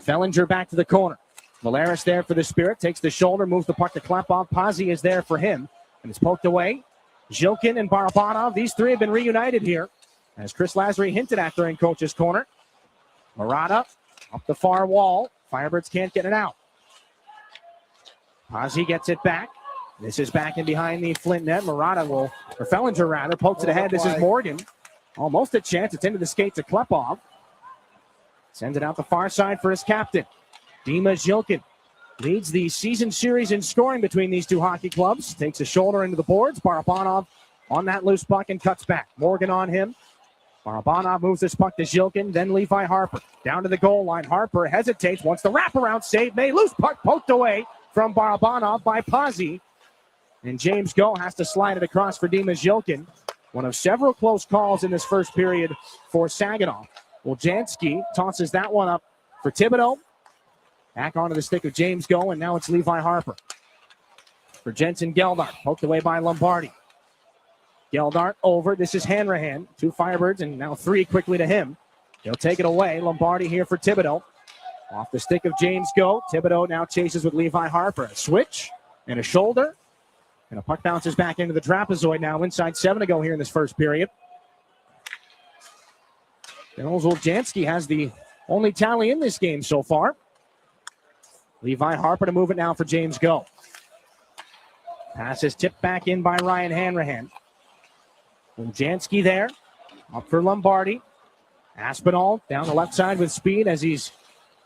Fellinger back to the corner. Malaris there for the Spirit. Takes the shoulder, moves the puck to Klepov. Pazzi is there for him. And it's poked away. Zhilkin and Barabanov, these 3 have been reunited here. As Chris Lazary hinted at during Coach's Corner. Murata up the far wall. Firebirds can't get it out. Pazzi gets it back. This is back in behind the Flint net. Murata will, or Fellinger rather, pokes it ahead. This is Morgan. Almost a chance. It's into the skate to Klepov. Sends it out the far side for his captain. Dima Zhilkin leads the season series in scoring between these 2 hockey clubs. Takes a shoulder into the boards. Barabanov on that loose puck and cuts back. Morgan on him. Barabanov moves this puck to Zhilkin, then Levi Harper. Down to the goal line. Harper hesitates, wants the wraparound save. May loose puck poked away from Barabanov by Pazzi. And James Go has to slide it across for Dima Zhilkin. One of several close calls in this first period for Saginaw. Woljanski tosses that one up for Thibodeau. Back onto the stick of James Go, and now it's Levi Harper. for Jensen Geldart. Poked away by Lombardi. Geldart over. This is Hanrahan. 2 Firebirds and now 3 quickly to him. He'll take it away. Lombardi here for Thibodeau. Off the stick of James Go. Thibodeau now chases with Levi Harper. A switch and a shoulder. And a puck bounces back into the trapezoid now. Inside 7 to go here in this first period. Dennis Oljanski has the only tally in this game so far. Levi Harper to move it now for James Go. Pass is tipped back in by Ryan Hanrahan. Oljanski there. Up for Lombardi. Aspinall down the left side with speed as he's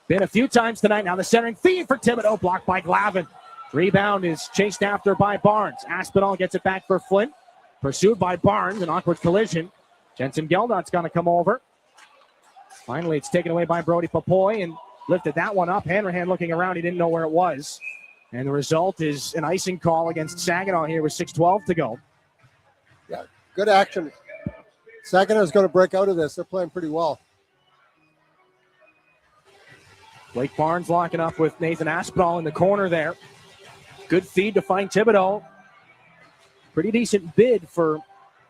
been a few times tonight. Now the centering feed for Thibodeau. Blocked by Glavin. Rebound is chased after by Barnes. Aspinall gets it back for Flint. Pursued by Barnes. An awkward collision. Jensen Geldart's going to come over. Finally, it's taken away by Brody Papoy and lifted that one up. Hanrahan looking around. He didn't know where it was. And the result is an icing call against Saginaw here with 6:12 to go. Yeah, good action. Saginaw is going to break out of this. They're playing pretty well. Blake Barnes locking up with Nathan Aspinall in the corner there. Good feed to find Thibodeau. Pretty decent bid for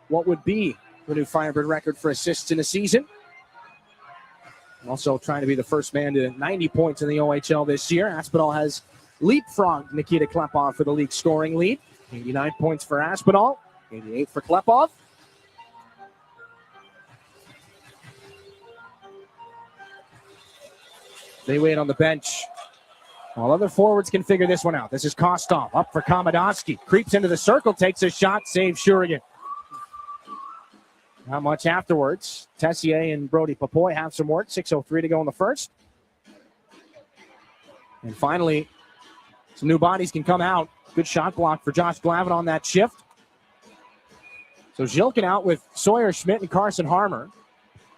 what would be the new Firebird record for assists in a season. Also trying to be the first man to 90 points in the OHL this year. Aspinall has leapfrogged Nikita Klepov for the league scoring lead. 89 points for Aspinall, 88 for Klepov. They wait on the bench while other forwards can figure this one out. This is Kostov up for Komodowski. Creeps into the circle, takes a shot, saves Shurigan. Not much afterwards. Tessier and Brody Papoy have some work. 6:03 to go in the first. And finally, some new bodies can come out. Good shot block for Josh Glavin on that shift. So Zhilkin out with Sawyer Schmidt and Carson Harmer.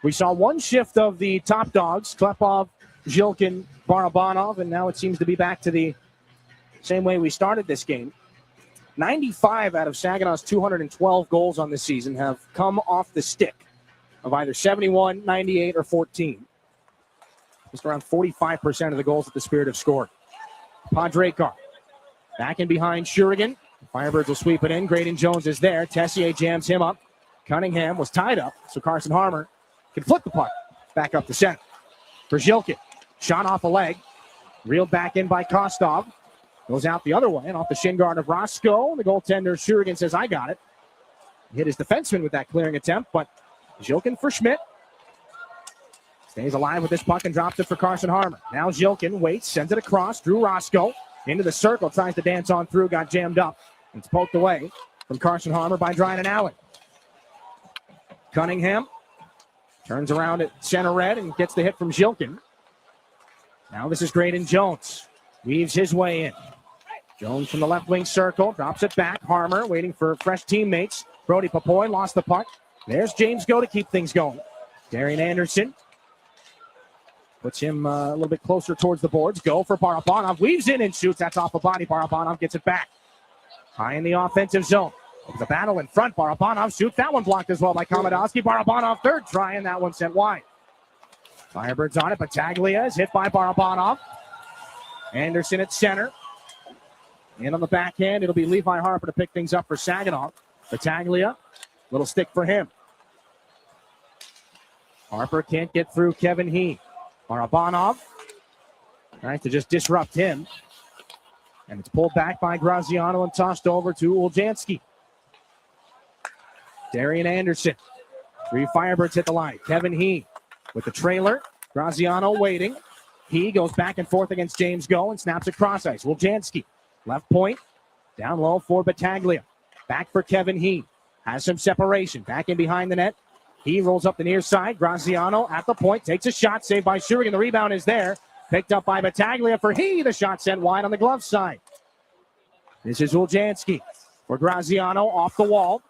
We saw one shift of the top dogs, Klepov, Zhilkin, Barabanov, and now it seems to be back to the same way we started this game. 95 out of Saginaw's 212 goals on this season have come off the stick of either 71, 98, or 14. Just around 45% of the goals that the Spirit have scored. Podrekar back in behind Shurigan. Firebirds will sweep it in. Graydon Jones is there. Tessier jams him up. Cunningham was tied up, so Carson Harmer can flip the puck back up the center. For Zhilkin, shot off a leg. Reeled back in by Kostov. Goes out the other way and off the shin guard of Roscoe. The goaltender, Shurigan, says, I got it. He hit his defenseman with that clearing attempt, but Zhilkin for Schmidt. Stays alive with this puck and drops it for Carson Harmer. Now Zhilkin waits, sends it across. Drew Roscoe into the circle, tries to dance on through, got jammed up. It's poked away from Carson Harmer by Dryden Allen. Cunningham turns around at center red and gets the hit from Zhilkin. Now this is Graydon Jones. Weaves his way in. Jones from the left wing circle, drops it back. Harmer waiting for fresh teammates. Brody Papoy lost the puck. There's James Go to keep things going. Darian Anderson puts him a little bit closer towards the boards. Go for Barabanov. Weaves in and shoots. That's off the body. Barabanov gets it back. High in the offensive zone. The battle in front. Barabanov shoots. That one blocked as well by Komodowski. Barabanov third try, and that one sent wide. Firebirds on it. Battaglia is hit by Barabanov. Anderson at center. In on the backhand, it'll be Levi Harper to pick things up for Saginaw. Battaglia, little stick for him. Harper can't get through Kevin He. Barabanov trying to just disrupt him. And it's pulled back by Graziano and tossed over to Oljanski. Darian Anderson. 3 Firebirds hit the line. Kevin He with the trailer. Graziano waiting. He goes back and forth against James Go and snaps across ice. Oljanski. Left point, down low for Battaglia. Back for Kevin He. Has some separation. Back in behind the net. He rolls up the near side. Graziano at the point. Takes a shot. Saved by Shurigan. The rebound is there. Picked up by Battaglia for He. The shot sent wide on the glove side. This is Oljanski for Graziano off the wall.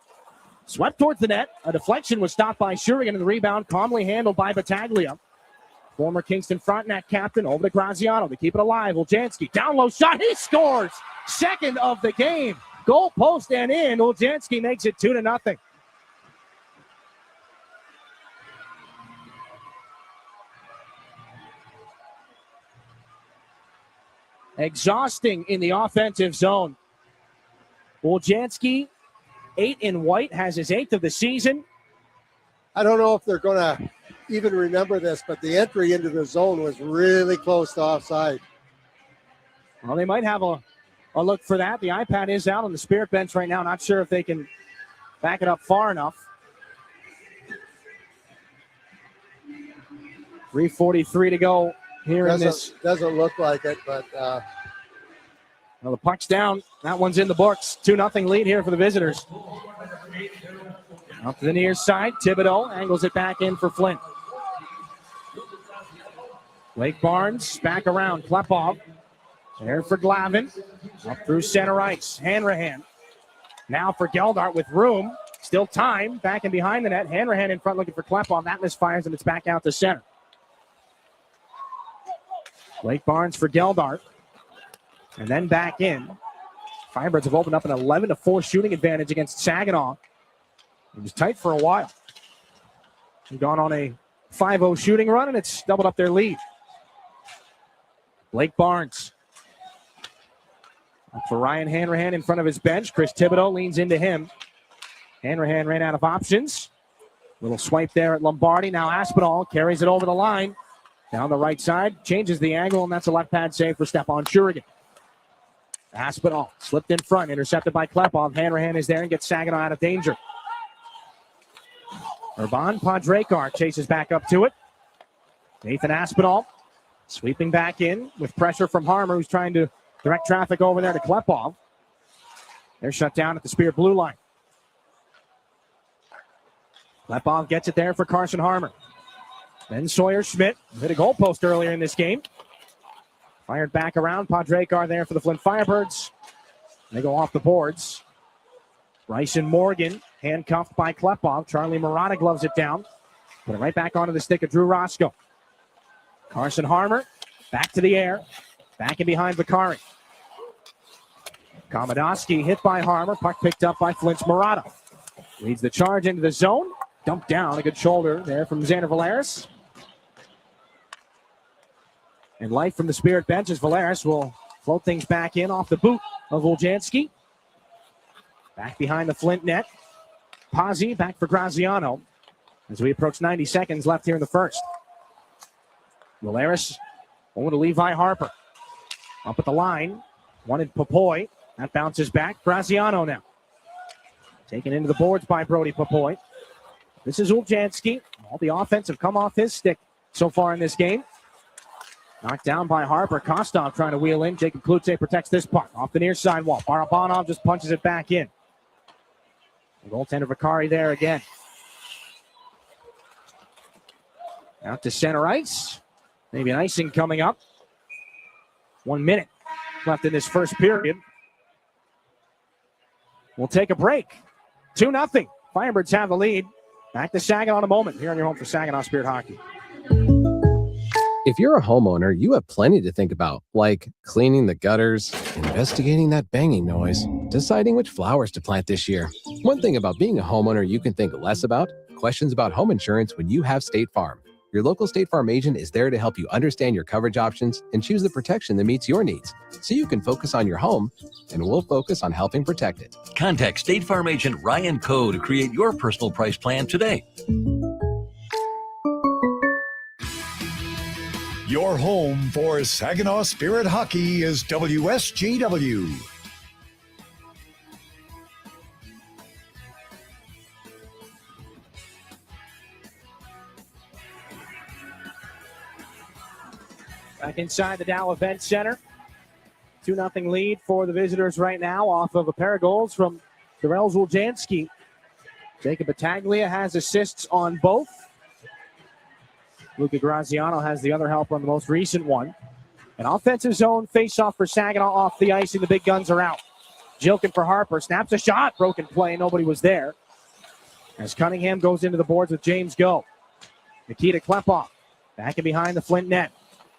Swept towards the net. A deflection was stopped by Shurigan, and the rebound calmly handled by Battaglia. Former Kingston Frontenac captain over to Graziano to keep it alive. Oljanski, down low shot. He scores. Second of the game. Goal post and in. Oljanski makes it 2-0. Exhausting in the offensive zone Woljanski, 8 in white, has his 8th of the season. I don't know if they're going to even remember this, but the entry into the zone was really close to offside. Well, they might have a look for that. The iPad is out on the Spirit bench right now. Not sure if they can back it up far enough. 3:43 to go here in this. Doesn't look like it, but well, the puck's down. That one's in the books. 2-0 lead here for the visitors. Up to the near side. Thibodeau angles it back in for Flint. Blake Barnes back around. Klepov. There for Glavin. Up through center ice. Hanrahan. Now for Geldart with room. Still time. Back and behind the net. Hanrahan in front looking for Klepov. That misfires and it's back out to center. Blake Barnes for Geldart. And then back in. Firebirds have opened up an 11-4 shooting advantage against Saginaw. It was tight for a while. They've gone on a 5-0 shooting run, and it's doubled up their lead. Blake Barnes. Up for Ryan Hanrahan in front of his bench. Chris Thibodeau leans into him. Hanrahan ran out of options. Little swipe there at Lombardi. Now Aspinall carries it over the line. Down the right side. Changes the angle, and that's a left pad save for Stepan Shurigan. Aspinall slipped in front. Intercepted by Klepov. Hanrahan is there and gets Saginaw out of danger. Urban Podrekar chases back up to it. Nathan Aspinall sweeping back in with pressure from Harmer, who's trying to direct traffic over there to Klepov. They're shut down at the Spear blue line. Klepov gets it there for Carson Harmer. Then Sawyer Schmidt hit a goalpost earlier in this game. Fired back around. Podrekar there for the Flint Firebirds. They go off the boards. Bryson Morgan handcuffed by Klepov. Charlie Murata gloves it down. Put it right back onto the stick of Drew Roscoe. Carson Harmer back to the air. Back in behind Vakari. Komodowski hit by Harmer. Puck picked up by Flint's Murata. Leads the charge into the zone. Dumped down. A good shoulder there from Xander Valeris. And light from the Spirit bench as Valeris will float things back in off the boot of Woljanski. Back behind the Flint net. Pazzi back for Graziano as we approach 90 seconds left here in the first. Valeris over to Levi Harper. Up at the line. Wanted Popoy. That bounces back. Graziano now. Taken into the boards by Brody Popoy. This is Woljanski. All the offense have come off his stick so far in this game. Knocked down by Harper. Kostov trying to wheel in. Jacob Klutze protects this puck. Off the near side wall. Barabanov just punches it back in. The goaltender Vakari there again. Out to center ice. Maybe an icing coming up. 1 minute left in this first period. We'll take a break. 2-0. Firebirds have the lead. Back to Saginaw in a moment. Here on your home for Saginaw Spirit Hockey. If you're a homeowner, you have plenty to think about, like cleaning the gutters, investigating that banging noise, deciding which flowers to plant this year. One thing about being a homeowner you can think less about, questions about home insurance when you have State Farm. Your local State Farm agent is there to help you understand your coverage options and choose the protection that meets your needs, so you can focus on your home, and we'll focus on helping protect it. Contact State Farm agent Ryan Coe to create your personal price plan today. Your home for Saginaw Spirit Hockey is WSGW. Back inside the Dow Event Center. 2-0 lead for the visitors right now off of a pair of goals from Darrell Woljanski. Jacob Battaglia has assists on both. Luca Graziano has the other helper on the most recent one. An offensive zone face-off for Saginaw off the ice, and the big guns are out. Jilkin for Harper. Snaps a shot. Broken play. Nobody was there. As Cunningham goes into the boards with James Go. Nikita Klepov back and behind the Flint net.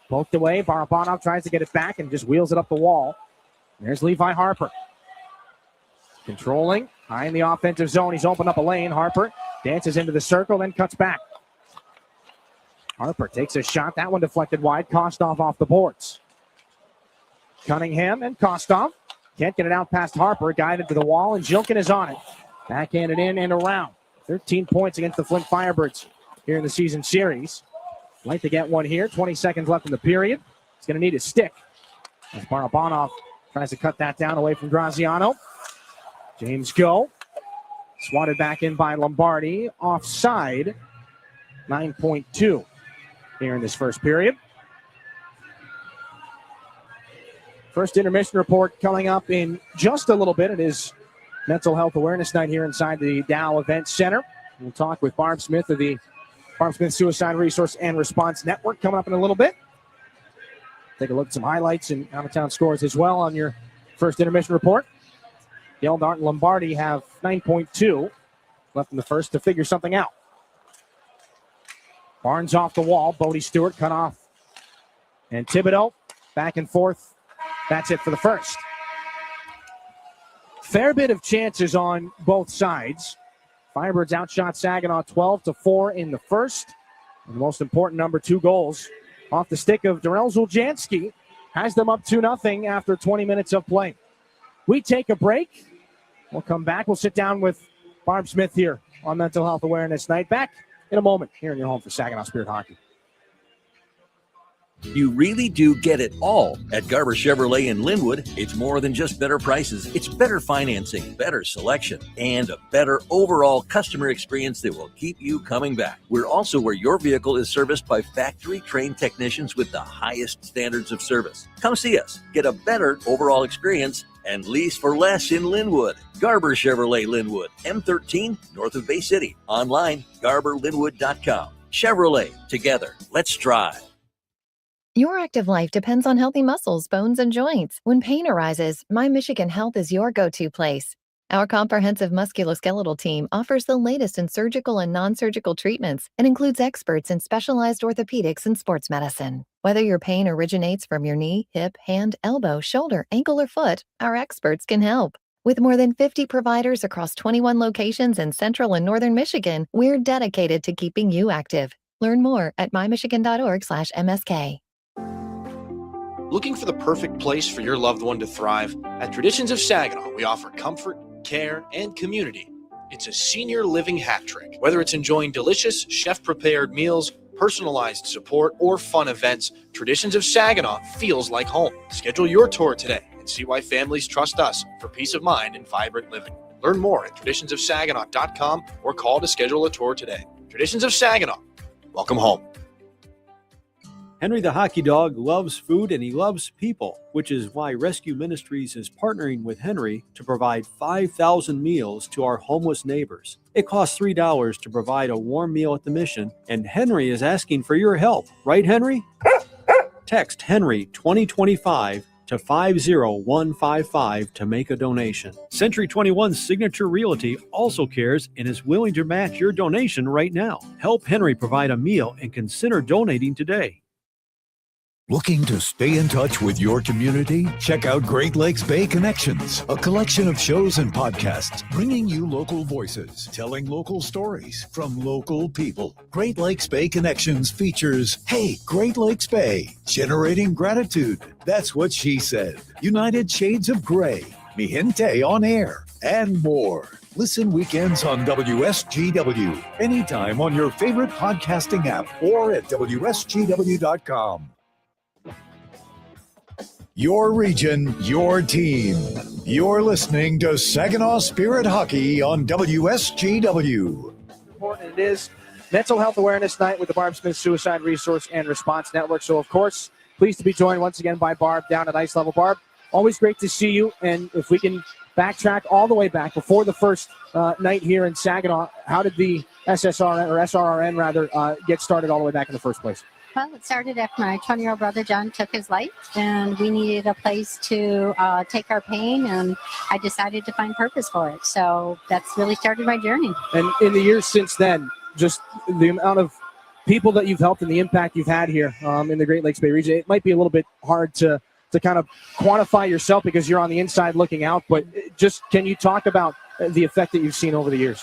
Poked away. Barabanov tries to get it back and just wheels it up the wall. There's Levi Harper. Controlling. High in the offensive zone. He's opened up a lane. Harper dances into the circle, then cuts back. Harper takes a shot. That one deflected wide. Kostov off the boards. Cunningham and Kostov Can't get it out past Harper. Guided to the wall, and Jilkin is on it. Backhanded in and around. 13 points against the Flint Firebirds here in the season series. Like to get one here. 20 seconds left in the period. He's going to need a stick. As Barabanov tries to cut that down away from Graziano. James Go. Swatted back in by Lombardi. Offside. 9.2 here in this first period. First intermission report coming up in just a little bit. It is Mental Health Awareness Night here inside the Dow Event Center. We'll talk with Barb Smith of the Barb Smith Suicide Resource and Response Network coming up in a little bit. Take a look at some highlights and out-of-town scores as well on your first intermission report. Geldart and Lombardi have 9.2 left in the first to figure something out. Barnes off the wall. Bodie Stewart cut off. And Thibodeau back and forth. That's it for the first. Fair bit of chances on both sides. Firebirds outshot Saginaw 12-4 in the first. And the most important number, 2 goals off the stick of Darrell Zuljanski has them up 2-0 after 20 minutes of play. We take a break. We'll come back. We'll sit down with Barb Smith here on Mental Health Awareness Night. Back in a moment here in your home for Saginaw Spirit Hockey. You really do get it all at Garber Chevrolet in Linwood. It's more than just better prices. It's better financing, better selection, and a better overall customer experience that will keep you coming back. We're also where your vehicle is serviced by factory-trained technicians with the highest standards of service. Come see us. Get a better overall experience and lease for less in Linwood. Garber Chevrolet Linwood, M13, north of Bay City. Online, garberlinwood.com. Chevrolet, together, let's drive. Your active life depends on healthy muscles, bones, and joints. When pain arises, My Michigan Health is your go-to place. Our comprehensive musculoskeletal team offers the latest in surgical and non-surgical treatments and includes experts in specialized orthopedics and sports medicine. Whether your pain originates from your knee, hip, hand, elbow, shoulder, ankle, or foot, our experts can help. With more than 50 providers across 21 locations in central and northern Michigan, we're dedicated to keeping you active. Learn more at mymichigan.org/MSK. Looking for the perfect place for your loved one to thrive? At Traditions of Saginaw, we offer comfort, care, and community. It's a senior living hat trick. Whether it's enjoying delicious, chef-prepared meals, personalized support, or fun events, Traditions of Saginaw feels like home. Schedule your tour today and see why families trust us for peace of mind and vibrant living. Learn more at traditionsofsaginaw.com or call to schedule a tour today. Traditions of Saginaw. Welcome home. Henry the Hockey Dog loves food and he loves people, which is why Rescue Ministries is partnering with Henry to provide 5,000 meals to our homeless neighbors. It costs $3 to provide a warm meal at the mission, and Henry is asking for your help. Right, Henry? Text Henry 2025 to 50155 to make a donation. Century 21 Signature Realty also cares and is willing to match your donation right now. Help Henry provide a meal and consider donating today. Looking to stay in touch with your community? Check out Great Lakes Bay Connections, a collection of shows and podcasts bringing you local voices, telling local stories from local people. Great Lakes Bay Connections features Hey, Great Lakes Bay, Generating Gratitude, That's What She Said, United Shades of Gray, Mi Gente on Air, and more. Listen weekends on WSGW, anytime on your favorite podcasting app or at WSGW.com. Your region, your team. You're listening to Saginaw Spirit Hockey on WSGW. Important it is Mental Health Awareness Night with the Barb Smith Suicide Resource and Response Network. So, of course, pleased to be joined once again by Barb down at ice level. Barb, always great to see you. And if we can backtrack all the way back before the first night here in Saginaw, how did the SRRN get started all the way back in the first place? Well, it started after my 20-year-old brother John took his life, and we needed a place to take our pain, and I decided to find purpose for it. So that's really started my journey. And in the years since then, just the amount of people that you've helped and the impact you've had here in the Great Lakes Bay region, it might be a little bit hard to kind of quantify yourself because you're on the inside looking out, but just can you talk about the effect that you've seen over the years?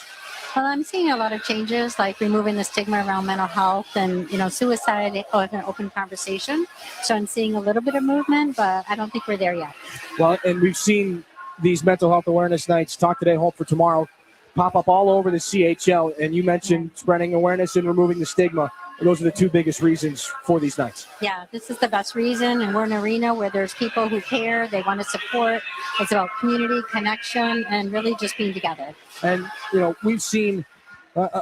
Well, I'm seeing a lot of changes, like removing the stigma around mental health and, suicide, an open conversation. So I'm seeing a little bit of movement, but I don't think we're there yet. Well, and we've seen these mental health awareness nights, Talk Today, Hope for Tomorrow, pop up all over the CHL. And you mentioned spreading awareness and removing the stigma. Those are the two biggest reasons for these nights. Yeah, this is the best reason. And we're an arena where there's people who care, they want to support. It's about community, connection, and really just being together. And, we've seen,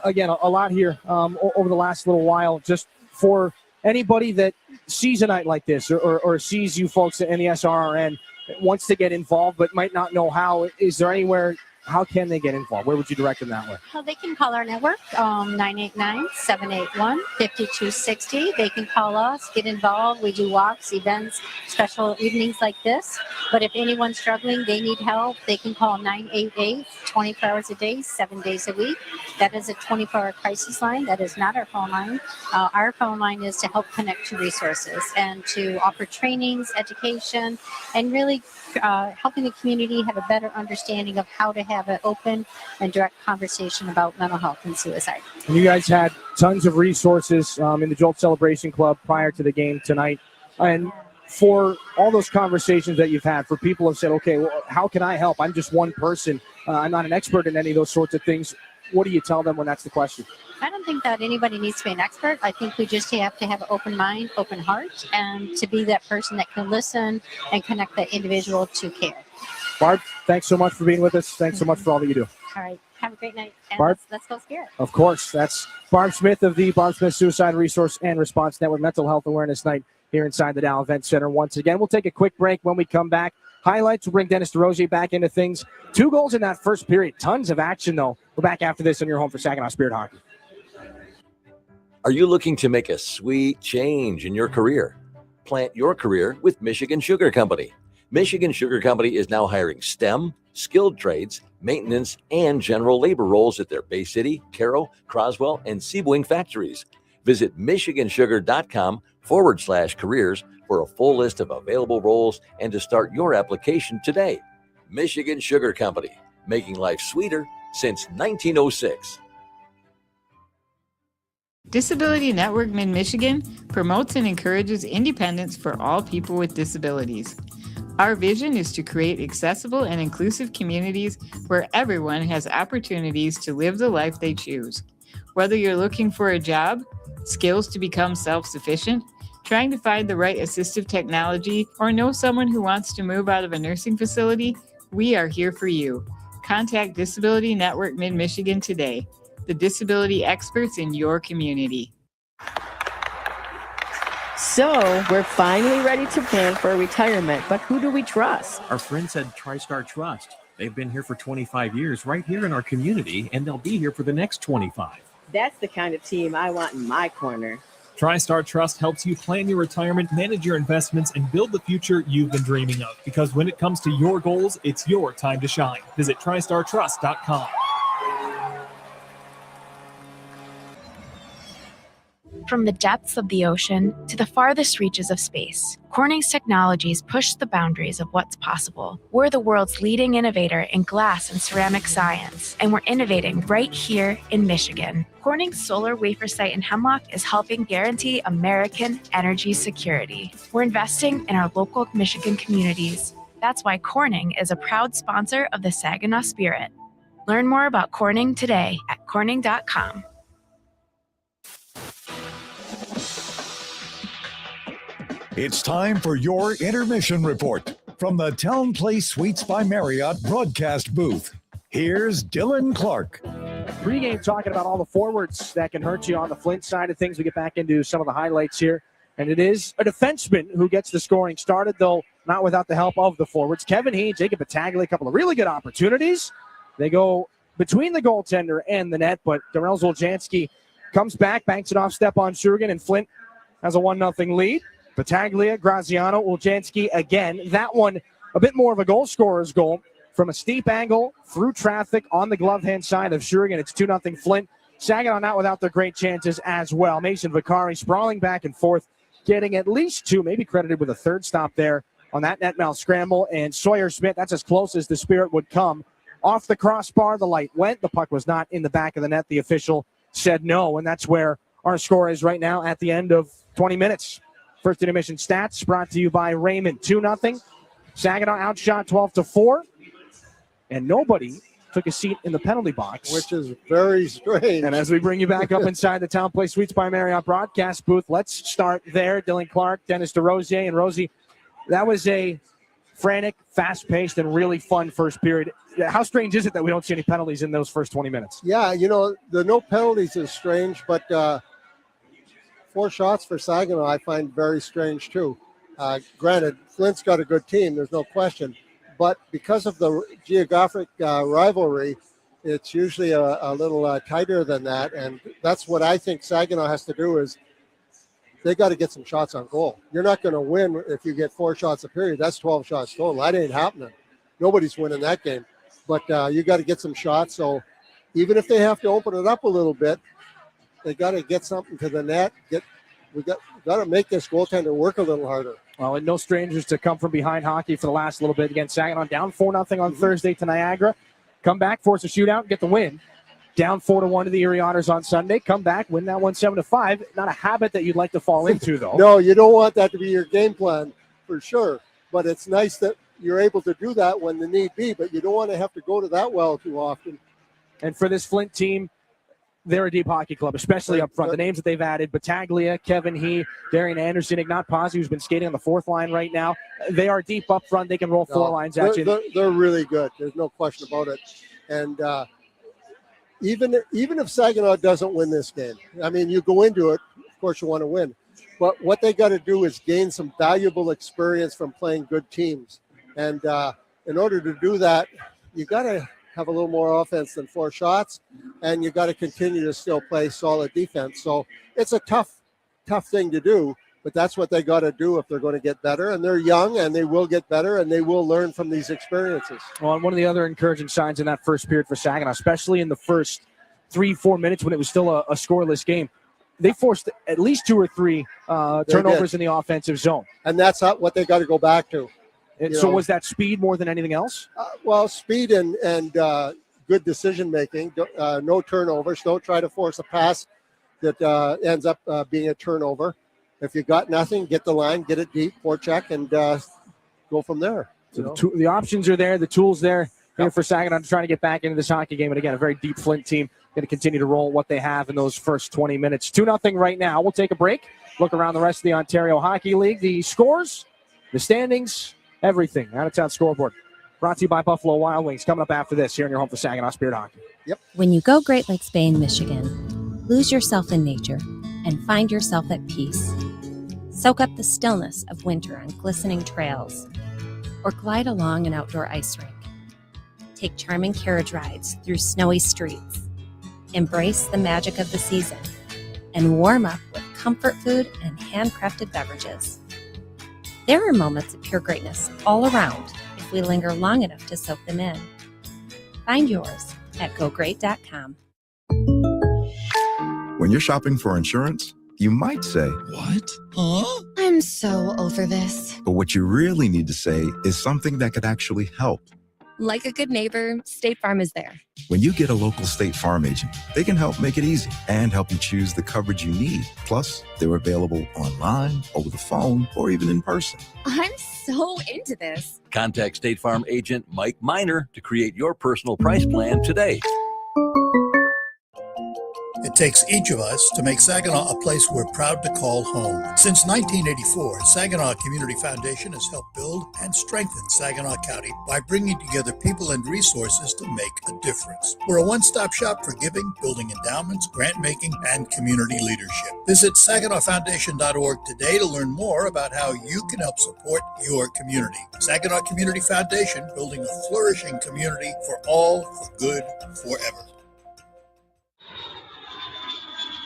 again, a lot here over the last little while, just for anybody that sees a night like this or sees you folks in the SRRN, wants to get involved but might not know how. Is there anywhere? How can they get involved? Where would you direct them that way? Well, they can call our network, 989-781-5260. They can call us, get involved. We do walks, events, special evenings like this. But if anyone's struggling, they need help, they can call 988, 24 hours a day, 7 days a week. That is a 24-hour crisis line. That is not our phone line. Our phone line is to help connect to resources and to offer trainings, education, and really helping the community have a better understanding of how to have an open and direct conversation about mental health and suicide. And you guys had tons of resources in the Jolt Celebration Club prior to the game tonight. And for all those conversations that you've had, for people who have said, okay, well, how can I help? I'm just one person. I'm not an expert in any of those sorts of things. What do you tell them when that's the question? I don't think that anybody needs to be an expert. I think we just have to have an open mind, open heart, and to be that person that can listen and connect that individual to care. Barb, thanks so much for being with us. Thanks so much for all that you do. All right. Have a great night. And Barb? let's go Spirit. Of course. That's Barb Smith of the Barb Smith Suicide Resource and Response Network Mental Health Awareness Night here inside the Dow Event Center. Once again, we'll take a quick break. When we come back, highlights will bring Dennis DeRosier back into things. 2 goals in that first period. Tons of action, though. We're back after this on your home for Saginaw Spirit Hockey. Are you looking to make a sweet change in your career? Plant your career with Michigan Sugar Company. Michigan Sugar Company is now hiring STEM, skilled trades, maintenance, and general labor roles at their Bay City, Caro, Croswell, and Seaboing factories. Visit michigansugar.com/careers for a full list of available roles and to start your application today. Michigan Sugar Company, making life sweeter since 1906. Disability Network Mid-Michigan promotes and encourages independence for all people with disabilities. Our vision is to create accessible and inclusive communities where everyone has opportunities to live the life they choose. Whether you're looking for a job, skills to become self-sufficient, trying to find the right assistive technology, or know someone who wants to move out of a nursing facility, we are here for you. Contact Disability Network Mid-Michigan today, the disability experts in your community. So, we're finally ready to plan for retirement, but who do we trust? Our friends at TriStar Trust. They've been here for 25 years right here in our community, and they'll be here for the next 25. That's the kind of team I want in my corner. TriStar Trust helps you plan your retirement, manage your investments, and build the future you've been dreaming of. Because when it comes to your goals, it's your time to shine. Visit TriStarTrust.com. From the depths of the ocean to the farthest reaches of space, Corning's technologies push the boundaries of what's possible. We're the world's leading innovator in glass and ceramic science, and we're innovating right here in Michigan. Corning's solar wafer site in Hemlock is helping guarantee American energy security. We're investing in our local Michigan communities. That's why Corning is a proud sponsor of the Saginaw Spirit. Learn more about Corning today at corning.com. It's time for your intermission report from the Town Place Suites by Marriott broadcast booth. Here's Dylan Clark. Pre-game talking about all the forwards that can hurt you on the Flint side of things. We get back into some of the highlights here. And it is a defenseman who gets the scoring started, though not without the help of the forwards. Kevin Haynes, Jacob Battaglia, a couple of really good opportunities. They go between the goaltender and the net, but Darrell Zoljanski comes back, banks it off Stepan Shurigan, and Flint has a 1-0 lead. Battaglia, Graziano, Woljanski again. That one a bit more of a goal scorer's goal from a steep angle through traffic on the glove hand side of Shurigan. It's 2-0 Flint. Saginaw not without their great chances as well. Mason Vicari sprawling back and forth, getting at least 2, maybe credited with a third stop there on that net mouth scramble. And Sawyer Smith, that's as close as the Spirit would come off the crossbar. The light went. The puck was not in the back of the net. The official said no, and that's where our score is right now at the end of 20 minutes. First intermission stats brought to you by Raymond. 2-0. Saginaw outshot 12-4, and nobody took a seat in the penalty box, which is very strange. And as we bring you back up inside the Town Place Suites by Marriott broadcast booth, let's start there. Dylan Clark, Dennis DeRosier, and Rosie. That was a frantic, fast-paced, and really fun first period. How strange is it that we don't see any penalties in those first 20 minutes? Yeah, the no penalties is strange, but 4 shots for Saginaw I find very strange too. Granted, Flint's got a good team, there's no question. But because of the geographic rivalry, it's usually a little tighter than that. And that's what I think Saginaw has to do is they got to get some shots on goal. You're not going to win if you get 4 shots a period. That's 12 shots total. That ain't happening. Nobody's winning that game. But you got to get some shots. So even if they have to open it up a little bit, they got to get something to the net. We got to make this goaltender work a little harder. Well, and no strangers to come from behind hockey for the last little bit. Again, Saginaw down 4-0 on Thursday to Niagara. Come back, force a shootout, get the win. Down 4-1 to the Erie Otters on Sunday. Come back, win that one 7-5. Not a habit that you'd like to fall into, though. No, you don't want that to be your game plan for sure. But it's nice that you're able to do that when the need be. But you don't want to have to go to that well too often. And for this Flint team, they're a deep hockey club, especially up front. The names that they've added, Battaglia, Kevin He, Darian Anderson, Ignat Pazzi, who's been skating on the 4th line right now. They are deep up front. They can roll 4 lines at you. They're really good. There's no question about it. And even if Saginaw doesn't win this game, I mean, you go into it, of course you want to win. But what they got to do is gain some valuable experience from playing good teams. And in order to do that, you got to have a little more offense than 4 shots, and you got to continue to still play solid defense. So it's a tough thing to do, but that's what they got to do if they're going to get better. And they're young, and they will get better, and they will learn from these experiences. Well, and one of the other encouraging signs in that first period for Saginaw, especially in the first 3-4 minutes when it was still a scoreless game, they forced at least 2 or 3 turnovers in the offensive zone. And that's what they got to go back to. And so was that speed more than anything else? Well, speed and good decision-making, no turnovers. Don't try to force a pass that ends up being a turnover. If you got nothing, get the line, get it deep, forecheck, and go from there. So the options are there, the tools there here for Saginaw to try to get back into this hockey game. And again, a very deep Flint team going to continue to roll what they have in those first 20 minutes. 2-0 right now. We'll take a break, look around the rest of the Ontario Hockey League. The scores, the standings, everything. Out-of-town scoreboard. Brought to you by Buffalo Wild Wings. Coming up after this here in your home for Saginaw Spirit Hockey. Yep. When you go Great Lakes Bay in Michigan, lose yourself in nature and find yourself at peace. Soak up the stillness of winter on glistening trails or glide along an outdoor ice rink. Take charming carriage rides through snowy streets. Embrace the magic of the season and warm up with comfort food and handcrafted beverages. There are moments of pure greatness all around if we linger long enough to soak them in. Find yours at gogreat.com. When you're shopping for insurance, you might say, "What? Huh?" I'm so over this. But what you really need to say is something that could actually help. Like a good neighbor, State Farm is there. When you get a local State Farm agent, they can help make it easy and help you choose the coverage you need. Plus, they're available online, over the phone, or even in person. I'm so into this. Contact State Farm agent Mike Miner to create your personal price plan today. It takes each of us to make Saginaw a place we're proud to call home. Since 1984, Saginaw Community Foundation has helped build and strengthen Saginaw County by bringing together people and resources to make a difference. We're a one-stop shop for giving, building endowments, grant-making, and community leadership. Visit SaginawFoundation.org today to learn more about how you can help support your community. Saginaw Community Foundation, building a flourishing community for all, for good, forever.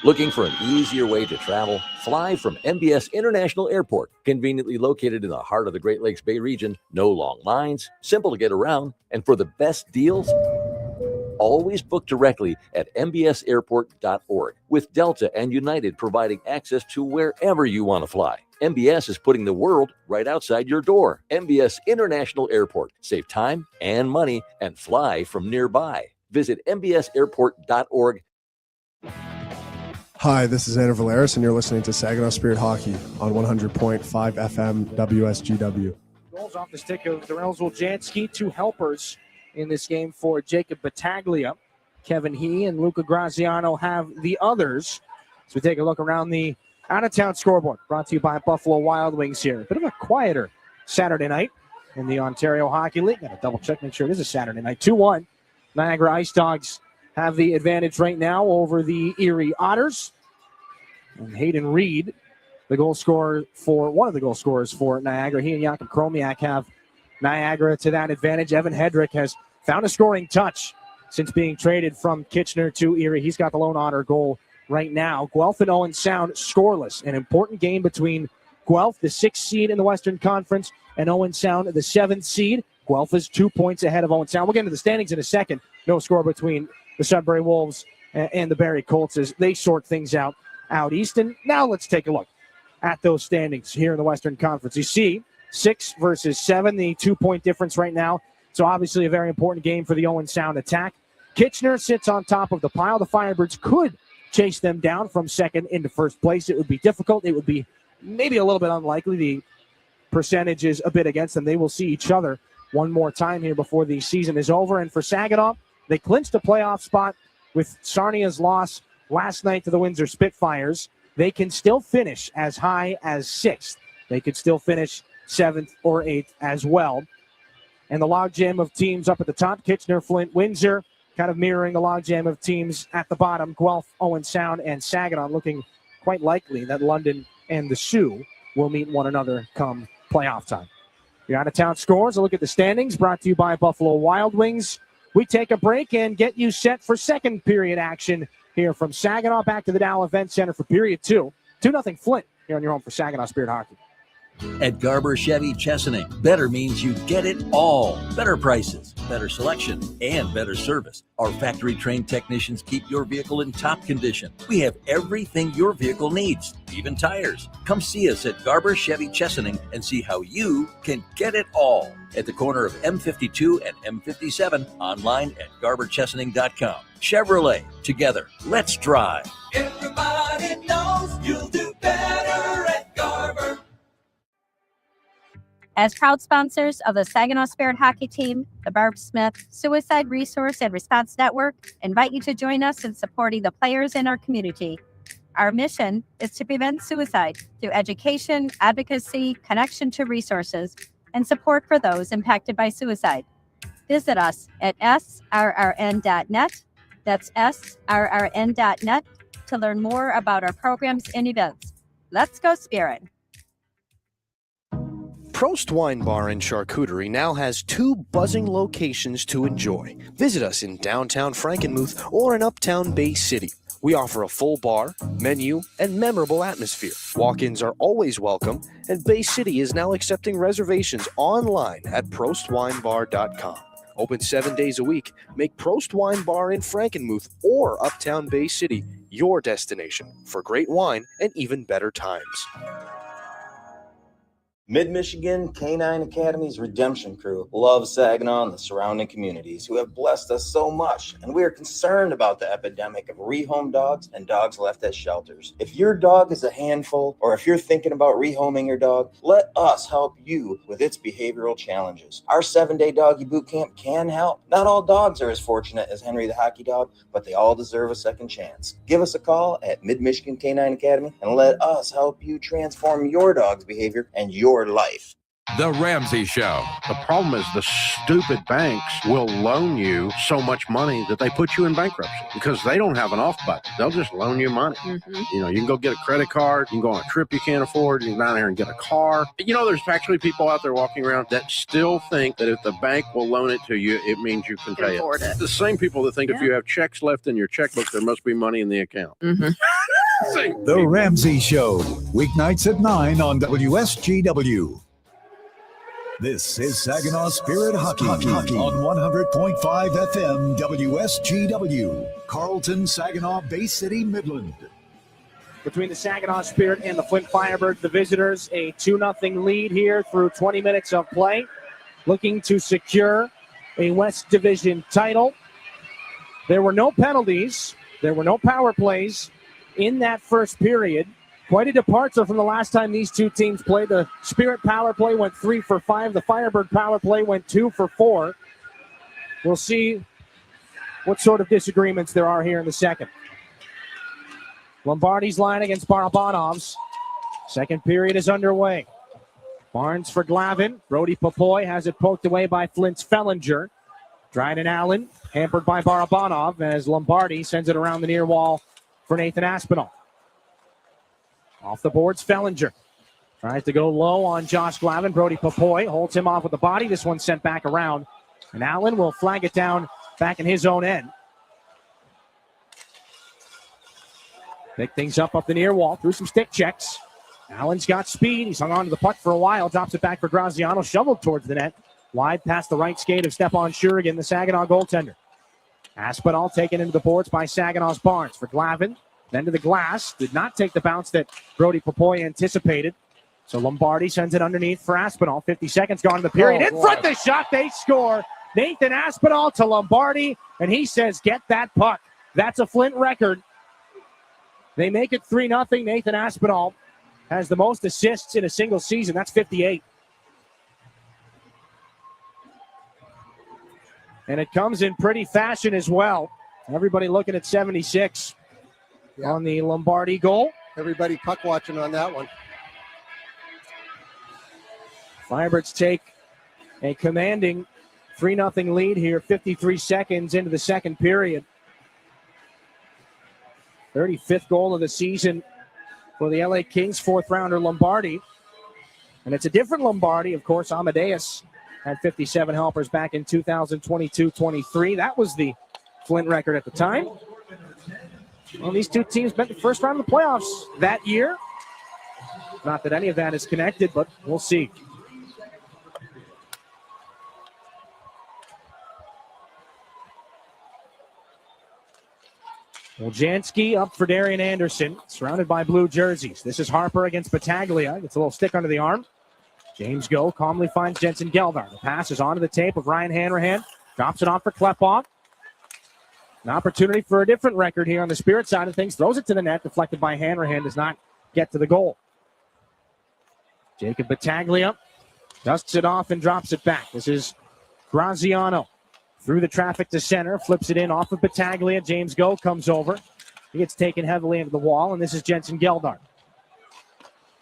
Looking for an easier way to travel? Fly from MBS International Airport, conveniently located in the heart of the Great Lakes Bay region. No long lines, simple to get around, and for the best deals, Always book directly at mbsairport.org, with Delta and United providing access to wherever you want to fly. MBS is putting the world right outside your door. MBS International Airport. Save time and money and fly from nearby. Visit mbsairport.org. Hi, this is Andrew Valeris, and you're listening to Saginaw Spirit Hockey on 100.5 FM WSGW. Goals off the stick of Darrell Janski, 2 helpers in this game for Jacob Battaglia. Kevin He and Luca Graziano have the others. So we take a look around the out-of-town scoreboard, brought to you by Buffalo Wild Wings here. A bit of a quieter Saturday night in the Ontario Hockey League. Got to double-check, make sure it is a Saturday night. 2-1. Niagara Ice Dogs have the advantage right now over the Erie Otters. And Hayden Reed, the goal scorer for one of the goal scorers for Niagara. He and Jakob Kromiak have Niagara to that advantage. Evan Hedrick has found a scoring touch since being traded from Kitchener to Erie. He's got the lone Otter goal right now. Guelph and Owen Sound scoreless. An important game between Guelph, the 6th seed in the Western Conference, and Owen Sound, the 7th seed. Guelph is 2 points ahead of Owen Sound. We'll get into the standings in a second. No score between the Sudbury Wolves and the Barrie Colts as they sort things out east. And now let's take a look at those standings here in the Western Conference. You see 6 versus 7, the 2-point difference right now. So obviously a very important game for the Owen Sound attack. Kitchener sits on top of the pile. The Firebirds could chase them down from second into first place. It would be difficult. It would be maybe a little bit unlikely. The percentage is a bit against them. They will see each other one more time here before the season is over. And for Saginaw, they clinched a playoff spot with Sarnia's loss last night to the Windsor Spitfires. They can still finish as high as 6th. They could still finish 7th or 8th as well. And the logjam of teams up at the top, Kitchener, Flint, Windsor, kind of mirroring the logjam of teams at the bottom, Guelph, Owen Sound, and Saginaw, looking quite likely that London and the Sioux will meet one another come playoff time. Your out-of-town scores, a look at the standings, brought to you by Buffalo Wild Wings. We take a break and get you set for second period action here from Saginaw. Back to the Dow Event Center for period 2. 2-0 Flint here on your home for Saginaw Spirit Hockey. At Garber Chevy Chesaning, better means you get it all. Better prices, better selection, and better service. Our factory-trained technicians keep your vehicle in top condition. We have everything your vehicle needs, even tires. Come see us at Garber Chevy Chesaning and see how you can get it all. At the corner of M52 and M57, online at garberchesaning.com. Chevrolet, together, let's drive. Everybody knows you'll do better at Garber. As proud sponsors of the Saginaw Spirit Hockey Team, the Barb Smith Suicide Resource and Response Network invite you to join us in supporting the players in our community. Our mission is to prevent suicide through education, advocacy, connection to resources, and support for those impacted by suicide. Visit us at srrn.net. That's srrn.net to learn more about our programs and events. Let's go Spirit! Prost Wine Bar and Charcuterie now has 2 buzzing locations to enjoy. Visit us in downtown Frankenmuth or in uptown Bay City. We offer a full bar, menu, and memorable atmosphere. Walk-ins are always welcome, and Bay City is now accepting reservations online at prostwinebar.com. Open 7 days a week. Make Prost Wine Bar in Frankenmuth or uptown Bay City your destination for great wine and even better times. Mid-Michigan Canine Academy's Redemption Crew loves Saginaw and the surrounding communities who have blessed us so much, and we are concerned about the epidemic of rehome dogs and dogs left at shelters. If your dog is a handful, or if you're thinking about rehoming your dog, let us help you with its behavioral challenges. Our 7-day doggy boot camp can help. Not all dogs are as fortunate as Henry the Hockey Dog, but they all deserve a second chance. Give us a call at Mid-Michigan Canine Academy and let us help you transform your dog's behavior and your life. The Ramsey Show. The problem is the stupid banks will loan you so much money that they put you in bankruptcy because they don't have an off button. They'll just loan you money. Mm-hmm. You know, you can go get a credit card. You can go on a trip you can't afford. You can go down there and get a car. You know, there's actually people out there walking around that still think that if the bank will loan it to you, it means you can pay it. The same people that think if you have checks left in your checkbook, there must be money in the account. Mm-hmm. The Ramsey Show, weeknights at 9 on WSGW. This is Saginaw Spirit Hockey on 100.5 FM WSGW, Carlton, Saginaw, Bay City, Midland. Between the Saginaw Spirit and the Flint Firebirds, the visitors, a 2-0 lead here through 20 minutes of play, looking to secure a West Division title. There were no penalties. There were no power plays in that first period. Quite a departure from the last time these two teams played. The Spirit power play went 3 for 5. The Firebird power play went 2 for 4. We'll see what sort of disagreements there are here in the second. Lombardi's line against Barabanov's. Second period is underway. Barnes for Glavin. Brody Popoy has it poked away by Flint's Fellinger. Dryden Allen hampered by Barabanov as Lombardi sends it around the near wall for Nathan Aspinall. Off the boards, Fellinger tries to go low on Josh Glavin. Brody Popoy holds him off with the body. This one sent back around. And Allen will flag it down back in his own end. Pick things up the near wall through some stick checks. Allen's got speed. He's hung on to the puck for a while. Drops it back for Graziano. Shoveled towards the net. Wide past the right skate of Stepan Shurigan, the Saginaw goaltender. Aspinall taken into the boards by Saginaw's Barnes for Glavin. Then to the glass. Did not take the bounce that Brody Popoy anticipated. So Lombardi sends it underneath for Aspinall. 50 seconds gone in the period. In front, the shot. They score. Nathan Aspinall to Lombardi. And he says, get that puck. That's a Flint record. They make it 3-0. Nathan Aspinall has the most assists in a single season. That's 58. And it comes in pretty fashion as well. Everybody looking at 76 on the Lombardi goal. Everybody puck watching on that one. Firebirds take a commanding 3-0 lead here, 53 seconds into the second period. 35th goal of the season for the LA Kings, fourth-rounder Lombardi. And it's a different Lombardi, of course. Amadeus had 57 helpers back in 2022-23. That was the Flint record at the time. Well, these two teams met the first round of the playoffs that year. Not that any of that is connected, but we'll see. Woljanski up for Darian Anderson, surrounded by blue jerseys. This is Harper against Battaglia. Gets a little stick under the arm. James Go calmly finds Jensen Geldar. The pass is onto the tape of Ryan Hanrahan. Drops it off for Klepov. An opportunity for a different record here on the Spirit side of things. Throws it to the net, deflected by Hanrahan. Does not get to the goal. Jacob Battaglia dusts it off and drops it back. This is Graziano. Through the traffic to center, flips it in off of Battaglia. James Go comes over. He gets taken heavily into the wall, and this is Jensen Geldar.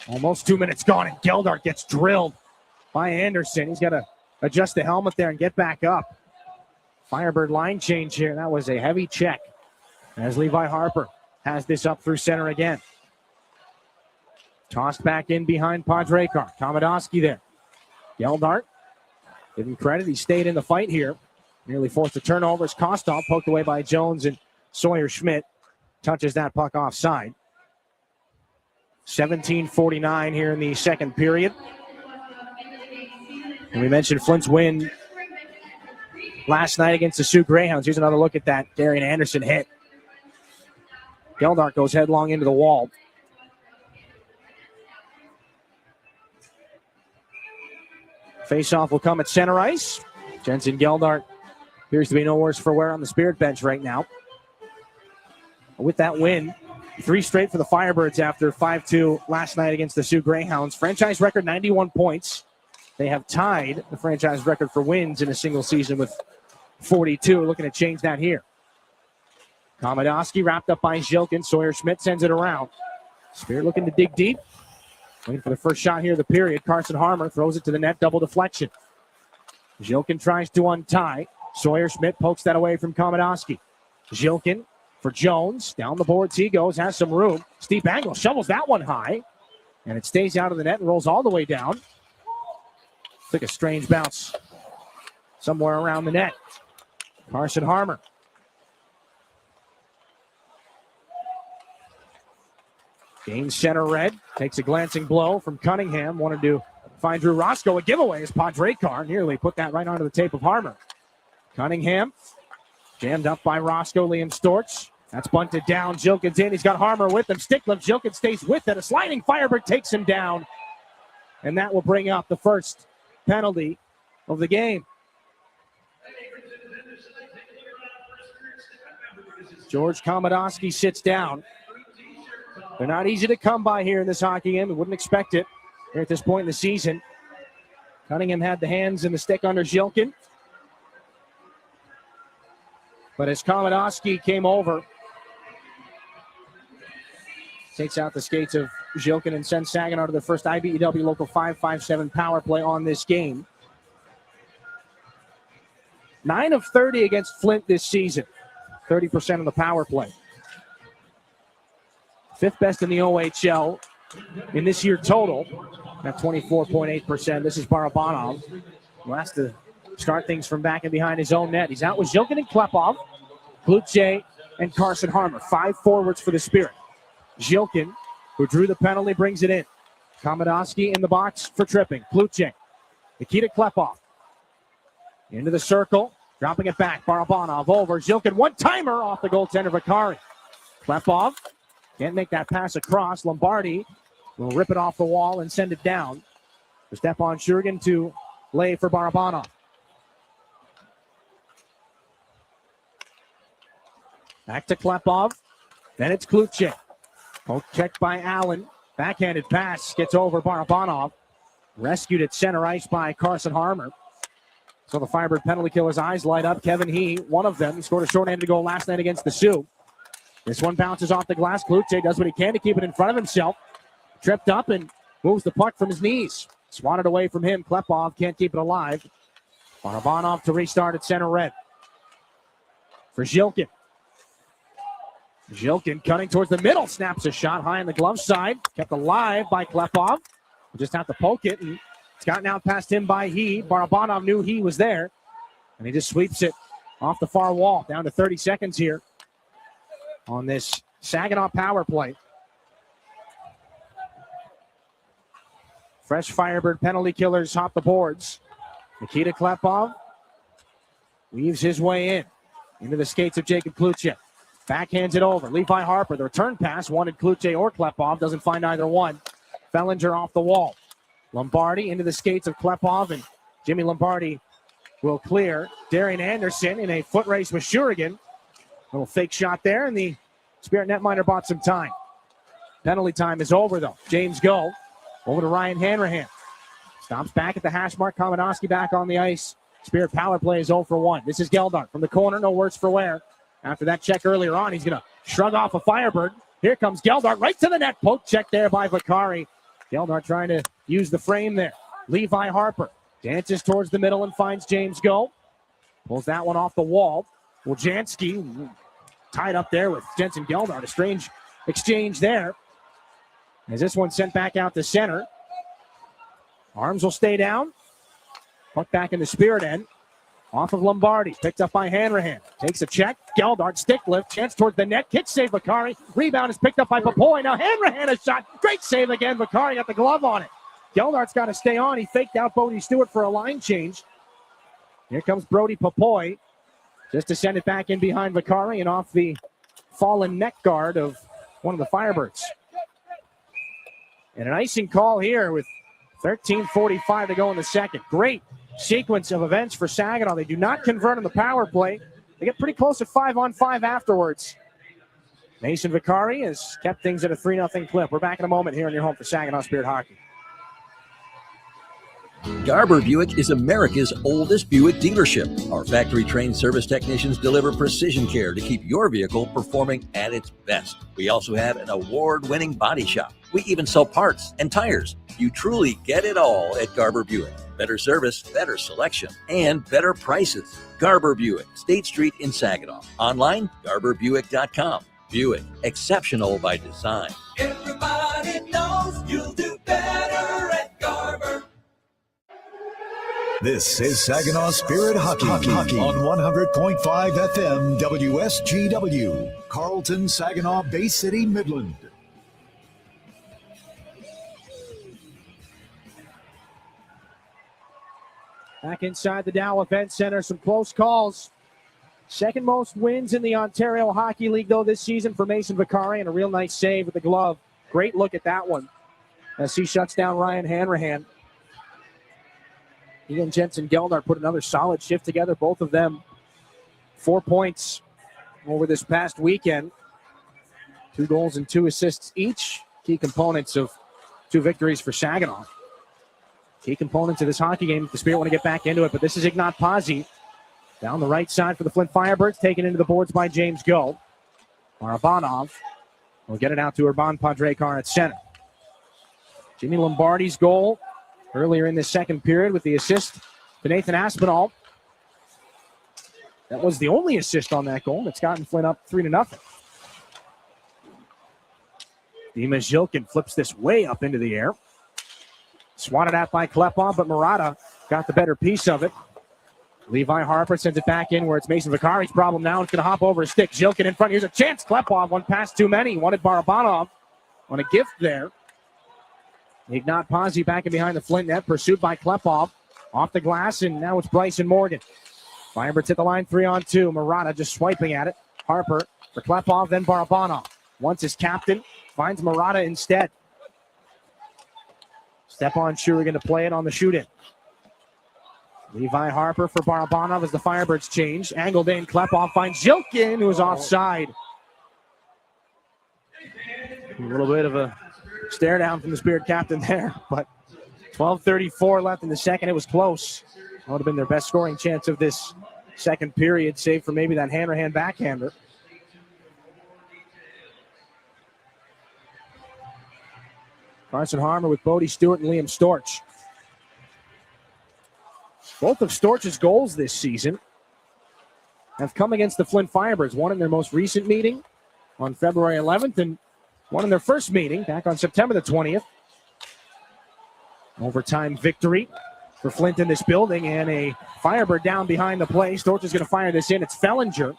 Almost 2 minutes gone, and Geldar gets drilled by Anderson. He's got to adjust the helmet there and get back up. Firebird line change here. That was a heavy check as Levi Harper has this up through center again. Tossed back in behind Podrekar. Komodowski there. Geldar, give him credit. He stayed in the fight here. Nearly forced a turnover as Kostov poked away by Jones, and Sawyer Schmidt touches that puck offside. 17:49 here in the second period. And we mentioned Flint's win last night against the Sioux Greyhounds. Here's another look at that Darian Anderson hit. Geldar goes headlong into the wall. Face-off will come at center ice. Jensen Geldar appears to be no worse for wear on the Spirit bench right now. With that win, 3 straight for the Firebirds after 5-2 last night against the Sioux Greyhounds. Franchise record 91 points. They have tied the franchise record for wins in a single season with 42. Looking to change that here. Komodowski wrapped up by Zhilkin. Sawyer Schmidt sends it around. Spirit looking to dig deep. Waiting for the first shot here of the period. Carson Harmer throws it to the net. Double deflection. Zhilkin tries to untie. Sawyer Schmidt pokes that away from Komodowski. Zhilkin for Jones. Down the boards he goes. Has some room. Steve Angle shovels that one high. And it stays out of the net and rolls all the way down. Took a strange bounce somewhere around the net. Carson Harmer. Gains center red. Takes a glancing blow from Cunningham. Wanted to find Drew Roscoe. A giveaway as Padrekar nearly put that right onto the tape of Harmer. Cunningham jammed up by Roscoe. Liam Storch. That's bunted down. Jilkin's in. He's got Harmer with him. Stick lift. Jilkin stays with it. A sliding Firebird takes him down. And that will bring up the first penalty of the game. George Komodowski sits down. They're not easy to come by here in this hockey game. We wouldn't expect it here at this point in the season. Cunningham had the hands and the stick under Jilkin. But as Komodowski came over, takes out the skates of Jilkin and sends Saginaw to the first IBEW Local 557 power play on this game. 9 of 30 against Flint this season. 30% of the power play. 5th best in the OHL in this year total at 24.8%. This is Barabanov, who has to start things from back and behind his own net. He's out with Jilkin and Klepov, Klutche, and Carson Harmer. 5 forwards for the Spirit. Jilkin, who drew the penalty, brings it in. Komodowski in the box for tripping. Klutche. Nikita Klepov. Into the circle. Dropping it back. Barabanov over. Jilkin, one-timer off the goaltender Vakari. Klepov can't make that pass across. Lombardi will rip it off the wall and send it down. For Stepan Shurgin to lay for Barabanov. Back to Klepov. Then it's Klutche. Poke checked by Allen. Backhanded pass gets over Barabanov. Rescued at center ice by Carson Harmer. So the Firebird penalty killer's eyes light up. Kevin He, one of them. He scored a short-handed goal last night against the Sioux. This one bounces off the glass. Klutche does what he can to keep it in front of himself. Tripped up and moves the puck from his knees. Swatted away from him. Klepov can't keep it alive. Barabanov to restart at center red. For Jilkin. Jilkin cutting towards the middle. Snaps a shot high on the glove side. Kept alive by Klepov. We'll just have to poke it. And it's gotten out past him by He. Barabanov knew he was there. And he just sweeps it off the far wall. Down to 30 seconds here on this Saginaw power play. Fresh Firebird penalty killers hop the boards. Nikita Klepov weaves his way in. Into the skates of Jacob Klutche. Backhands it over. Levi Harper, the return pass, wanted Klutche or Klepov. Doesn't find either one. Fellinger off the wall. Lombardi into the skates of Klepov, and Jimmy Lombardi will clear. Darian Anderson in a foot race with Shurigan. Little fake shot there, and the Spirit netminder bought some time. Penalty time is over, though. James Go over to Ryan Hanrahan. Stops back at the hash mark. Komodowski back on the ice. Spirit power play is 0 for 1. This is Geldart from the corner. No worse for wear. After that check earlier on, he's going to shrug off a Firebird. Here comes Geldart right to the net. Poke check there by Vakari. Geldart trying to use the frame there. Levi Harper dances towards the middle and finds James Go. Pulls that one off the wall. Wojnarowski tied up there with Jensen Geldart. A strange exchange there. As this one sent back out to center. Arms will stay down. Puck back in the Spirit end. Off of Lombardi. Picked up by Hanrahan. Takes a check. Geldart stick lift. Chance towards the net. Kick save Vakari. Rebound is picked up by Papoy. Now Hanrahan a shot. Great save again. Vakari got the glove on it. Geldart's got to stay on. He faked out Bodie Stewart for a line change. Here comes Brody Papoy. Just to send it back in behind Vakari and off the fallen neck guard of one of the Firebirds. And an icing call here with 13:45 to go in the second. Great sequence of events for Saginaw. They do not convert on the power play. They get pretty close at 5-on-5 afterwards. Mason Vakari has kept things at a 3-0 clip. We're back in a moment here on your home for Saginaw Spirit Hockey. Garber Buick is America's oldest Buick dealership. Our factory-trained service technicians deliver precision care to keep your vehicle performing at its best. We also have an award-winning body shop. We even sell parts and tires. You truly get it all at Garber Buick. Better service, better selection, and better prices. Garber Buick, State Street in Saginaw. Online, garberbuick.com. Buick, exceptional by design. Everybody knows you'll do better at Garber. This is Saginaw Spirit Hockey on 100.5 FM WSGW. Carlton, Saginaw, Bay City, Midland. Back inside the Dow Event Center, some close calls. Second most wins in the Ontario Hockey League, though, this season for Mason Vicari, and a real nice save with the glove. Great look at that one as he shuts down Ryan Hanrahan. He and Jensen Geldart put another solid shift together, both of them 4 points over this past weekend. 2 goals and 2 assists each. Key components of 2 victories for Saginaw. Key components of this hockey game. The Spirit want to get back into it, but this is Ignat Pazzi. Down the right side for the Flint Firebirds, taken into the boards by James Go. Barabanov will get it out to Urban Padrekar at center. Jimmy Lombardi's goal earlier in the second period with the assist to Nathan Aspinall. That was the only assist on that goal. It's gotten Flint up 3-0. Dima Zhilkin flips this way up into the air. Swatted at by Klepov, but Murata got the better piece of it. Levi Harper sends it back in where it's Mason Vicari's problem now. It's going to hop over a stick. Zhilkin in front. Here's a chance. Klepov, one pass too many. Wanted Barabanov on a gift there. Ignat Pazzi back in behind the Flint net, pursued by Klepov. Off the glass, and now it's Bryson Morgan. Firebirds hit the line 3-on-2. Murata just swiping at it. Harper for Klepov, then Barabanov. Once his captain, finds Murata instead. Stepan Shurin going to play it on the shoot-in. Levi Harper for Barabanov as the Firebirds change. Angled in, Klepov finds Zhilkin, who is offside. A little bit of a stare down from the Spirit captain there, but 12:34 left in the second. It was close. That would have been their best scoring chance of this second period, save for maybe that Hanrahan backhander. Carson Harmer with Bodie Stewart and Liam Storch. Both of Storch's goals this season have come against the Flint Firebirds. One in their most recent meeting on February 11th and one in their first meeting back on September the 20th. Overtime victory for Flint in this building, and a Firebird down behind the play. Storch is going to fire this in. It's Fellinger.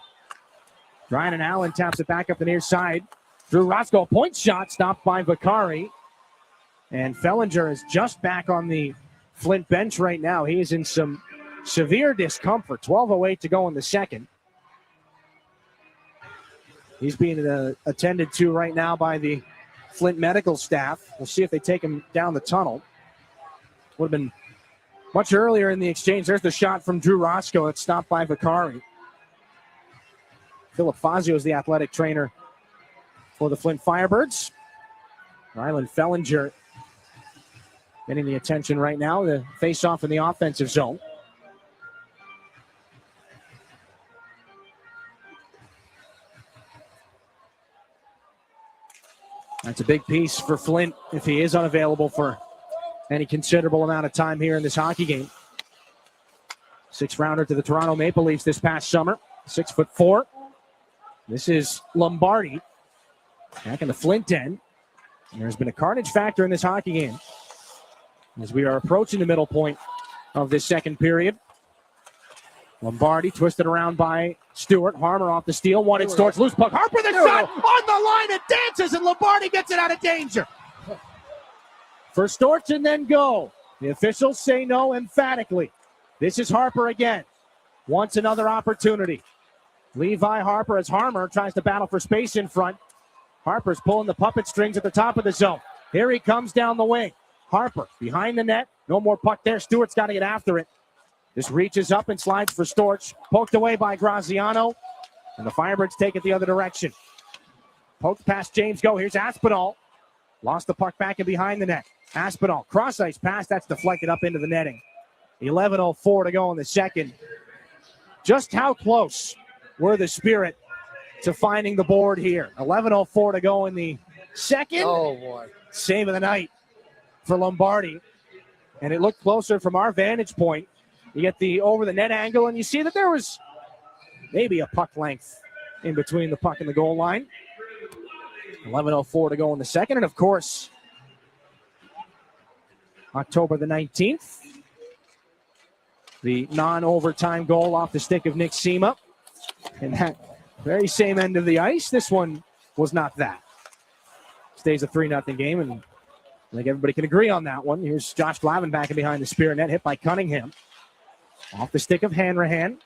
Ryan and Allen taps it back up the near side. Drew Roscoe, point shot, stopped by Vicari. And Fellinger is just back on the Flint bench right now. He is in some severe discomfort. 12:08 to go in the second. He's being attended to right now by the Flint medical staff. We'll see if they take him down the tunnel. Would have been much earlier in the exchange. There's the shot from Drew Roscoe. It's stopped by Vicari. Philip Fazio is the athletic trainer for the Flint Firebirds. Rylan Fellinger getting the attention right now. The face-off in the offensive zone. That's a big piece for Flint if he is unavailable for any considerable amount of time here in this hockey game. 6th-rounder to the Toronto Maple Leafs this past summer. 6'4". This is Lombardi back in the Flint end. And there's been a carnage factor in this hockey game as we are approaching the middle point of this second period. Lombardi twisted around by Stewart. Harmer off the steal. Wanted Storch. Loose puck. Harper the shot on the line. It dances, and Lombardi gets it out of danger. For Storch and then go. The officials say no emphatically. This is Harper again. Wants another opportunity. Levi Harper as Harmer tries to battle for space in front. Harper's pulling the puppet strings at the top of the zone. Here he comes down the wing. Harper behind the net. No more puck there. Stewart's got to get after it. This reaches up and slides for Storch. Poked away by Graziano. And the Firebirds take it the other direction. Poked past James Go. Here's Aspinall. Lost the puck back and behind the net. Aspinall. Cross-ice pass. That's deflected up into the netting. 11:04 to go in the second. Just how close were the Spirit to finding the board here? 11:04 to go in the second. Oh, boy. Save of the night for Lombardi. And it looked closer from our vantage point. You get the over-the-net angle, and you see that there was maybe a puck length in between the puck and the goal line. 11:04 to go in the second. And, of course, October the 19th, the non-overtime goal off the stick of Nick Sema. And that very same end of the ice, this one was not that. Stays a 3-0 game, and I think everybody can agree on that one. Here's Josh Glavin back in behind the Spirit net, hit by Cunningham. Off the stick of Hanrahan.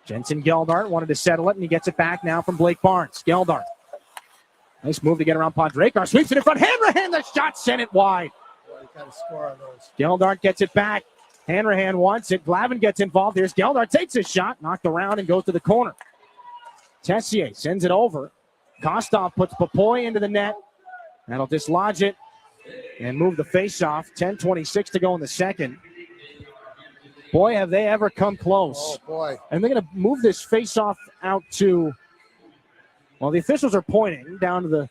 Jensen Geldart wanted to settle it, and he gets it back now from Blake Barnes. Geldart. Nice move to get around Podrakar. Sweeps it in front. Hanrahan, the shot sent it wide. Got to score on those. Geldart gets it back. Hanrahan wants it. Glavin gets involved. Here's Geldart. Takes his shot. Knocked around and goes to the corner. Tessier sends it over. Kostov puts Popoy into the net. That'll dislodge it and move the face-off. 10:26 to go in the second. Boy, have they ever come close. Oh, boy. And they're going to move this face-off out to, well, the officials are pointing down to the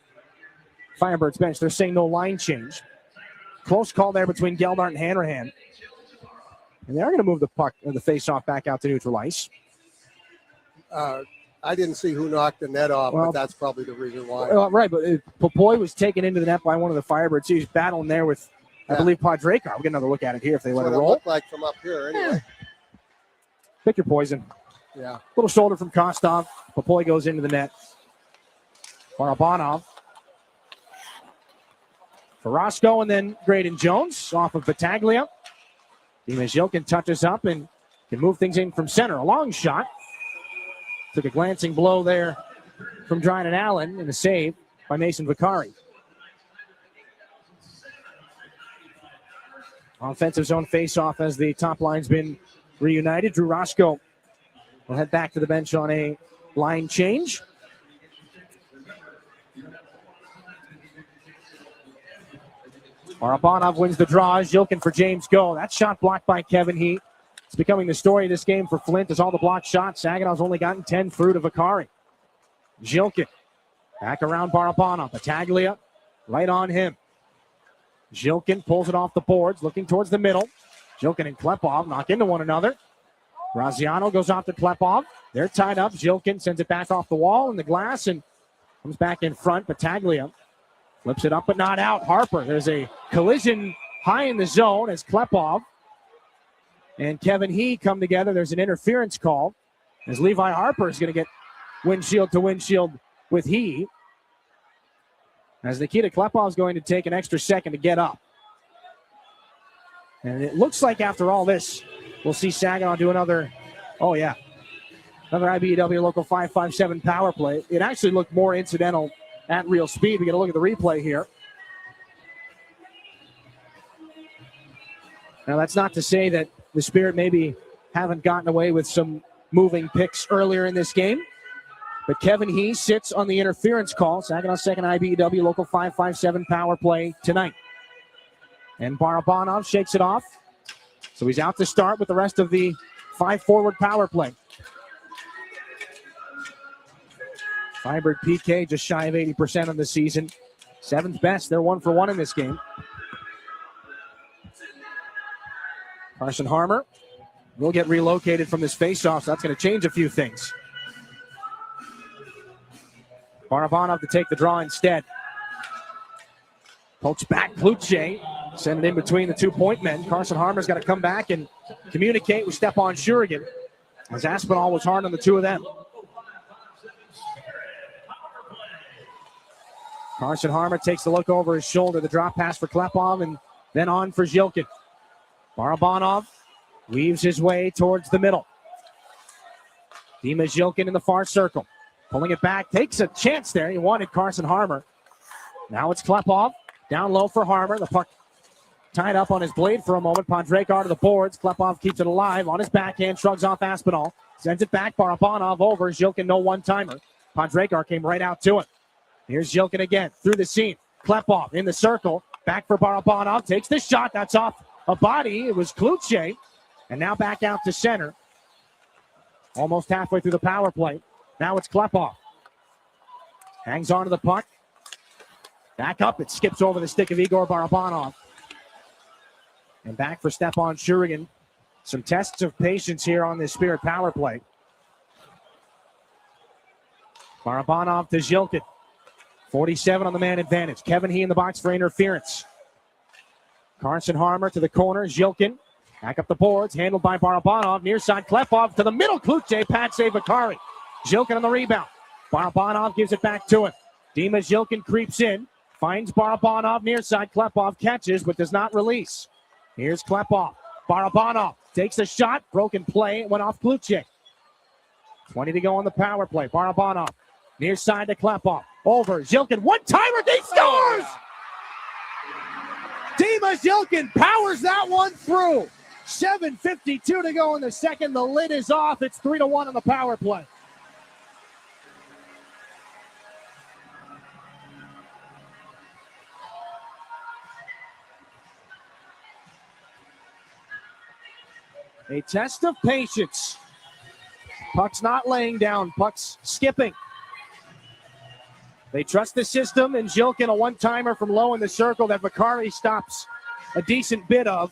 Firebirds bench. They're saying no line change. Close call there between Geldart and Hanrahan. And they are going to move the puck, or the face-off, back out to neutral ice. I didn't see who knocked the net off, Well, but that's probably the reason why. Right, but Popoy was taken into the net by one of the Firebirds. He was battling there with, I believe, Podrakar. We'll get another look at it here if they let it roll. Looked like from up here anyway. Pick your poison. Yeah. Little shoulder from Kostov. Popoy goes into the net. Barabanov. For Roscoe, and then Graydon Jones off of Battaglia. Dimashilkin touches up and can move things in from center. A long shot. Took a glancing blow there from Dryden Allen and a save by Mason Vicari. Offensive zone face-off as the top line's been reunited. Drew Roscoe will head back to the bench on a line change. Barabanov wins the draw. Zhilkin for James Go. That shot blocked by Kevin Heat. It's becoming the story of this game for Flint as all the blocked shots. Saginaw's only gotten 10 through to Vicari. Zhilkin back around Barabanov. Battaglia right on him. Zhilkin pulls it off the boards, looking towards the middle. Zhilkin and Klepov knock into one another. Graziano goes off to Klepov. They're tied up. Zhilkin sends it back off the wall and the glass and comes back in front. Battaglia flips it up but not out. Harper, there's a collision high in the zone as Klepov and Kevin He come together. There's an interference call as Levi Harper is going to get windshield to windshield with He. As Nikita Klepov is going to take an extra second to get up. And it looks like after all this, we'll see Saginaw do another IBEW Local 557 power play. It actually looked more incidental at real speed. We get a look at the replay here. Now, that's not to say that the Spirit maybe haven't gotten away with some moving picks earlier in this game. But Kevin He sits on the interference call. Saginaw's second IBEW Local 557 power play tonight. And Barabanov shakes it off. So he's out to start with the rest of the 5-forward power play. Firebird PK just shy of 80% on the season. 7th best. They're 1 for 1 in this game. Carson Harmer will get relocated from this faceoff, so that's going to change a few things. Barabanov to take the draw instead. Pokes back, Kluche. Send it in between the 2-point men. Carson Harmer's got to come back and communicate with Stepan Shurigan, as Aspinall was hard on the two of them. Carson Harmer takes a look over his shoulder. The drop pass for Klepov and then on for Zhilkin. Barabanov weaves his way towards the middle. Dima Zhilkin in the far circle. Pulling it back, takes a chance there. He wanted Carson Harmer. Now it's Klepov. Down low for Harmer. The puck tied up on his blade for a moment. Podrakar to the boards. Klepov keeps it alive. On his backhand, shrugs off Aspinall. Sends it back. Barabanov over. Zhilkin, no one-timer. Podrakar came right out to it. Here's Zhilkin again. Through the seam. Klepov in the circle. Back for Barabanov. Takes the shot. That's off a body. It was Kluche. And now back out to center. Almost halfway through the power play. Now it's Klepov. Hangs on to the puck. Back up. It skips over the stick of Igor Barabanov. And back for Stepan Shurigan. Some tests of patience here on this Spirit power play. Barabanov to Zhilkin. 47 on the man advantage. Kevin He in the box for interference. Carson Harmer to the corner. Zhilkin back up the boards. Handled by Barabanov. Near side Klepov to the middle. Kluche. Pad save Vicari. Zhilkin on the rebound. Barabanov gives it back to him. Dima Zhilkin creeps in. Finds Barabanov near side. Klepov catches but does not release. Here's Klepov. Barabanov takes a shot, broken play, it went off Kluchik. 20 to go on the power play. Barabanov near side to Klepov. Over, Zhilkin, one-timer, he scores! Dima Zhilkin powers that one through. 7:52 to go in the second. The lid is off. It's 3-1 on the power play. A test of patience. Puck's not laying down. Puck's skipping. They trust the system, and Zhilkin, a one-timer from low in the circle that Vakari stops a decent bit of,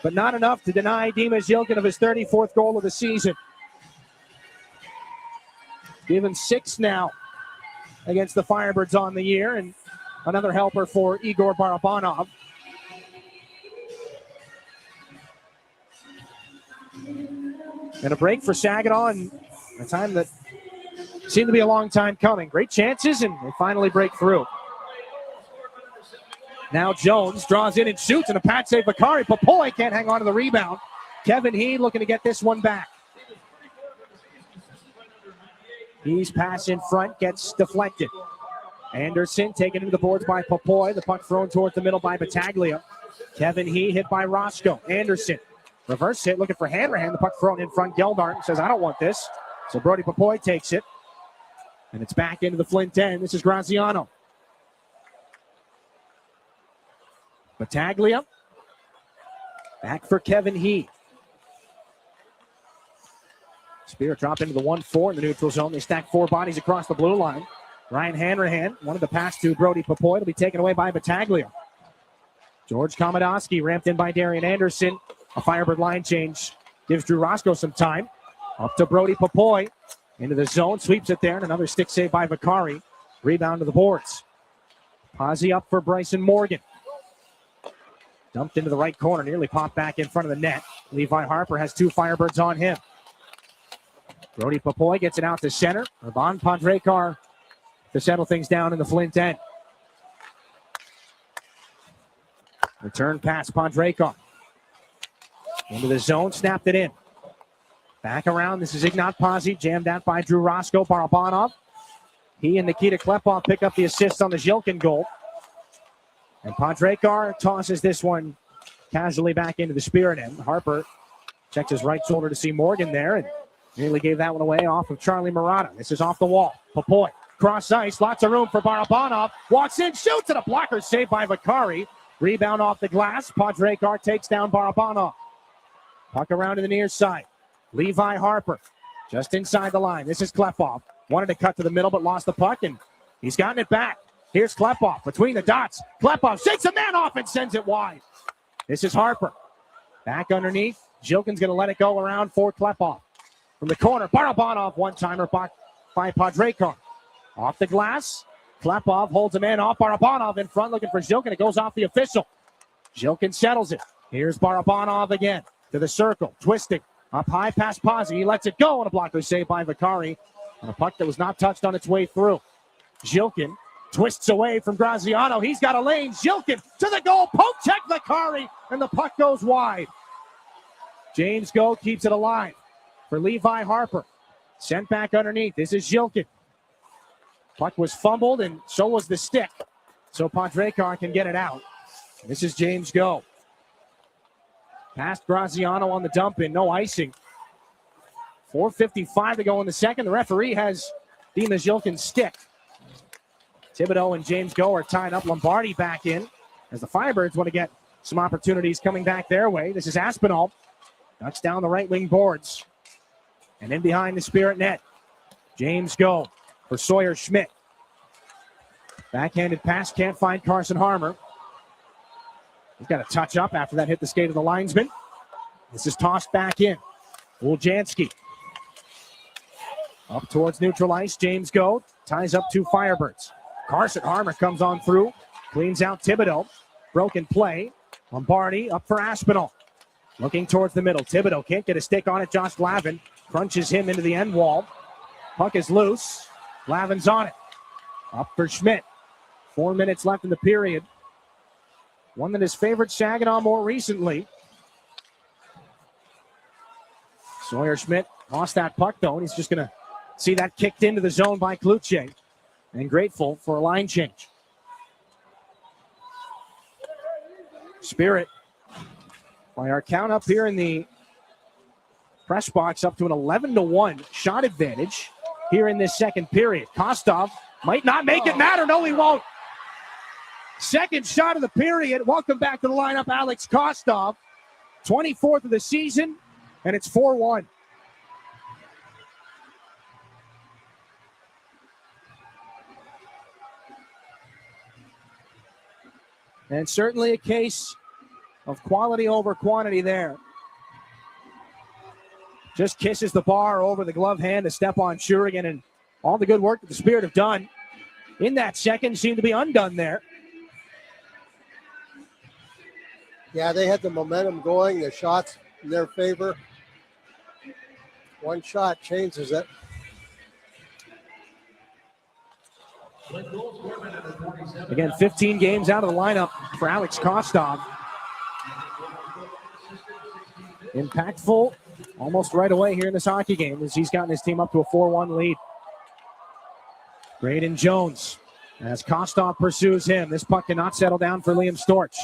but not enough to deny Dima Zhilkin of his 34th goal of the season. Given 6 now against the Firebirds on the year, and another helper for Igor Barabanov. And a break for Saginaw, and a time that seemed to be a long time coming. Great chances, and they finally break through. Now Jones draws in and shoots, and a pad save Vakari. Popoy can't hang on to the rebound. Kevin Heed looking to get this one back. He's pass in front, gets deflected. Anderson taken into the boards by Popoy. The puck thrown towards the middle by Battaglia. Kevin Heed hit by Roscoe. Anderson, reverse hit, looking for Hanrahan. The puck thrown in front. Geldart says, I don't want this. So Brody Popoy takes it. And it's back into the Flint end. This is Graziano. Battaglia. Back for Kevin Heed. Spear drop into the 1-4 in the neutral zone. They stack 4 bodies across the blue line. Ryan Hanrahan wanted the pass to Brody Popoy. It'll be taken away by Battaglia. George Komodowski ramped in by Darian Anderson. A Firebird line change gives Drew Roscoe some time. Up to Brody Popoy. Into the zone, sweeps it there, and another stick save by Vakari. Rebound to the boards. Posey up for Bryson Morgan. Dumped into the right corner, nearly popped back in front of the net. Levi Harper has 2 Firebirds on him. Brody Popoy gets it out to center. Ivan Podrekar to settle things down in the Flint end. Return pass, Podrekar. Into the zone, snapped it in. Back around, this is Ignat Pazzi, jammed out by Drew Roscoe. Barabanov. He and Nikita Klepov pick up the assist on the Zhilkin goal. And Podrekar tosses this one casually back into the Spirit end. Harper checks his right shoulder to see Morgan there and nearly gave that one away off of Charlie Murata. This is off the wall. Popoy, cross ice, lots of room for Barabanov. Walks in, shoots, and a blocker saved by Vakari. Rebound off the glass. Podrekar takes down Barabanov. Puck around to the near side. Levi Harper just inside the line. This is Klepov. Wanted to cut to the middle, but lost the puck, and he's gotten it back. Here's Klepov between the dots. Klepov shakes a man off and sends it wide. This is Harper. Back underneath. Zhilkin's going to let it go around for Klepov. From the corner, Barabanov, one-timer by Podrekar. Off the glass. Klepov holds a man off. Barabanov in front looking for Zhilkin. It goes off the official. Zhilkin settles it. Here's Barabanov again to the circle. Twisting. Up high past Pazzi. He lets it go, and a blocker saved by Vakari. And a puck that was not touched on its way through. Zhilkin twists away from Graziano. He's got a lane. Zhilkin to the goal. Poke check Vakari, and the puck goes wide. James Go keeps it alive for Levi Harper. Sent back underneath. This is Zhilkin. Puck was fumbled, and so was the stick. So Podrekar can get it out. This is James Go. Past Graziano on the dump in, no icing. 4:55 to go in the second. The referee has Dima Zhilkin's stick. Thibodeau and James Go are tied up. Lombardi back in as the Firebirds want to get some opportunities coming back their way. This is Aspinall. Ducks down the right wing boards. And in behind the Spirit net. James Go for Sawyer Schmidt. Backhanded pass, can't find Carson Harmer. He's got a touch up after that hit the skate of the linesman. This is tossed back in. Woljanski. Up towards neutral ice. James Go ties up 2 Firebirds. Carson Harmer comes on through. Cleans out Thibodeau. Broken play. Lombardi up for Aspinall. Looking towards the middle. Thibodeau can't get a stick on it. Josh Glavin crunches him into the end wall. Puck is loose. Glavin's on it. Up for Schmidt. 4 minutes left in the period. One that has favored Saginaw more recently. Sawyer Schmidt lost that puck, though, and he's just going to see that kicked into the zone by Kluche. And grateful for a line change. Spirit, by our count up here in the press box, up to an 11-1 shot advantage here in this second period. Kostov might not make it matter. No, he won't. Second shot of the period. Welcome back to the lineup, Alex Kostov. 24th of the season, and it's 4-1. And certainly a case of quality over quantity there. Just kisses the bar over the glove hand to Stepan Shurigan, and all the good work that the Spirit have done in that second seemed to be undone there. Yeah, they had the momentum going, the shots in their favor. One shot changes it. Again, 15 games out of the lineup for Alex Kostov. Impactful almost right away here in this hockey game as he's gotten his team up to a 4-1 lead. Braden Jones as Kostov pursues him. This puck cannot settle down for Liam Storch.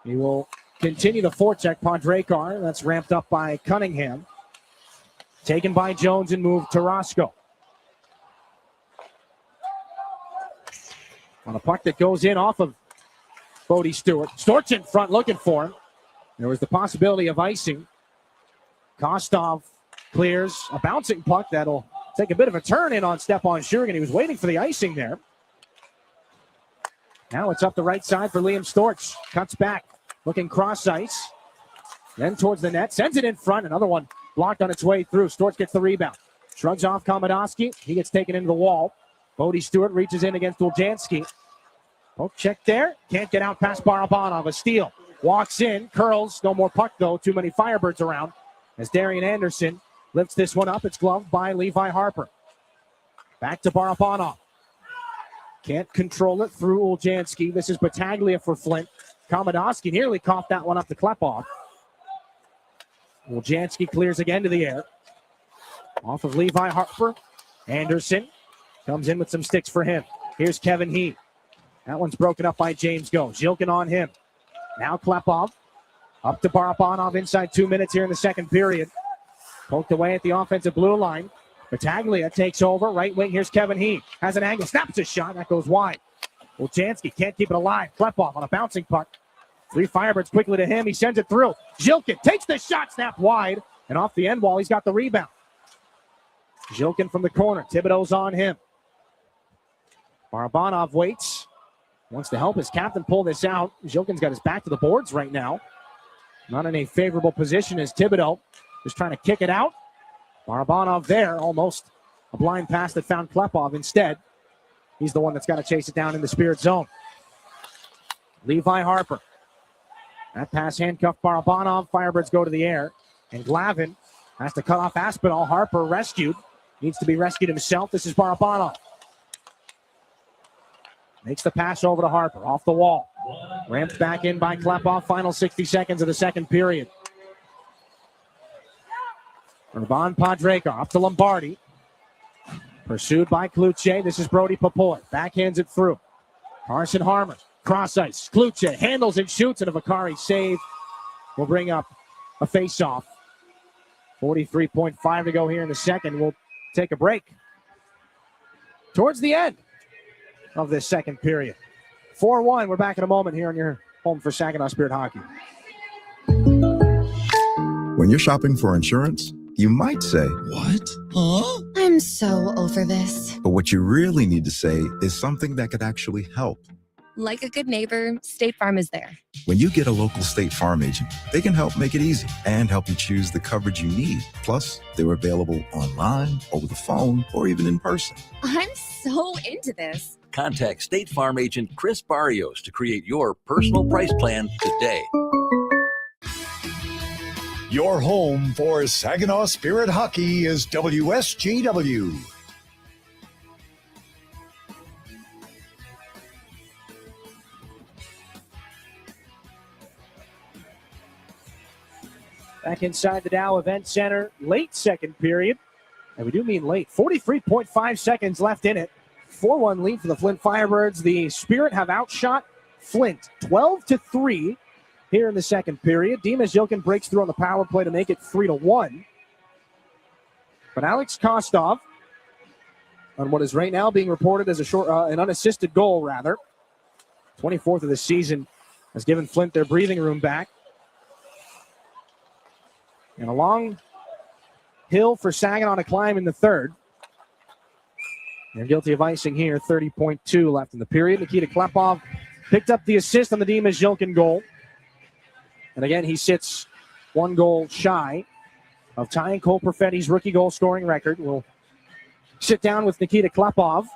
He will continue to forecheck Podrekar. That's ramped up by Cunningham. Taken by Jones and moved to Roscoe. On a puck that goes in off of Bodie Stewart. Storch in front looking for him. There was the possibility of icing. Kostov clears a bouncing puck that'll take a bit of a turn in on Stepan Shurigan. He was waiting for the icing there. Now it's up the right side for Liam Storch. Cuts back, looking cross ice. Then towards the net, sends it in front. Another one blocked on its way through. Storch gets the rebound. Shrugs off Komodowski. He gets taken into the wall. Bodie Stewart reaches in against Woljanski. Poke check there. Can't get out past Barabanov. A steal. Walks in. Curls. No more puck, though. Too many Firebirds around. As Darian Anderson lifts this one up. It's gloved by Levi Harper. Back to Barabanov. Can't control it through Woljanski. This is Battaglia for Flint. Komodowski nearly coughed that one up to Klepov. Woljanski clears again to the air. Off of Levi Harper. Anderson comes in with some sticks for him. Here's Kevin Heat. That one's broken up by James Go. Zhilkin on him. Now Klepov. Up to Barabanov inside 2 minutes here in the second period. Poked away at the offensive blue line. Battaglia takes over. Right wing, here's Kevin Heat. Has an angle, snaps a shot. That goes wide. Woljanski can't keep it alive. Klepov on a bouncing puck. 3 Firebirds quickly to him. He sends it through. Zhilkin takes the shot, snapped wide. And off the end wall, he's got the rebound. Zhilkin from the corner. Thibodeau's on him. Barabanov waits. Wants to help his captain pull this out. Zhilkin's got his back to the boards right now. Not in a favorable position as Thibodeau just trying to kick it out. Barabanov there, almost a blind pass that found Klepov instead. He's the one that's got to chase it down in the Spirit zone. Levi Harper. That pass handcuffed Barabanov. Firebirds go to the air. And Glavin has to cut off Aspinall. Harper rescued. Needs to be rescued himself. This is Barabanov. Makes the pass over to Harper. Off the wall. Ramped back in by Klepov. Final 60 seconds of the second period. Urban Podrekar up to Lombardi. Pursued by Kluche. This is Brody Papoy. Backhands it through. Carson Harmer. Cross ice. Kluche handles and shoots, and a Vakari save will bring up a face-off. 43.5 to go here in the second. We'll take a break. Towards the end of this second period. 4-1. We're back in a moment here on your home for Saginaw Spirit Hockey. When you're shopping for insurance, you might say, "What? Huh?" I'm so over this. But what you really need to say is something that could actually help. Like a good neighbor, State Farm is there. When you get a local State Farm agent, they can help make it easy and help you choose the coverage you need. Plus, they're available online, over the phone, or even in person. I'm so into this. Contact State Farm agent Chris Barrios to create your personal price plan today. Your home for Saginaw Spirit Hockey is WSGW. Back inside the Dow Event Center, late second period. And we do mean late. 43.5 seconds left in it. 4-1 lead for the Flint Firebirds. The Spirit have outshot Flint 12-3 here in the second period. Dimas Yilkin breaks through on the power play to make it 3-1. But Alex Kostov, on what is right now being reported as an unassisted goal, 24th of the season, has given Flint their breathing room back. And a long hill for Saginaw to climb in the third. They're guilty of icing here. 30.2 left in the period. Nikita Klepov picked up the assist on the Dimas Yilkin goal. And again, he sits one goal shy of tying Cole Perfetti's rookie goal scoring record. We'll sit down with Nikita Klepov,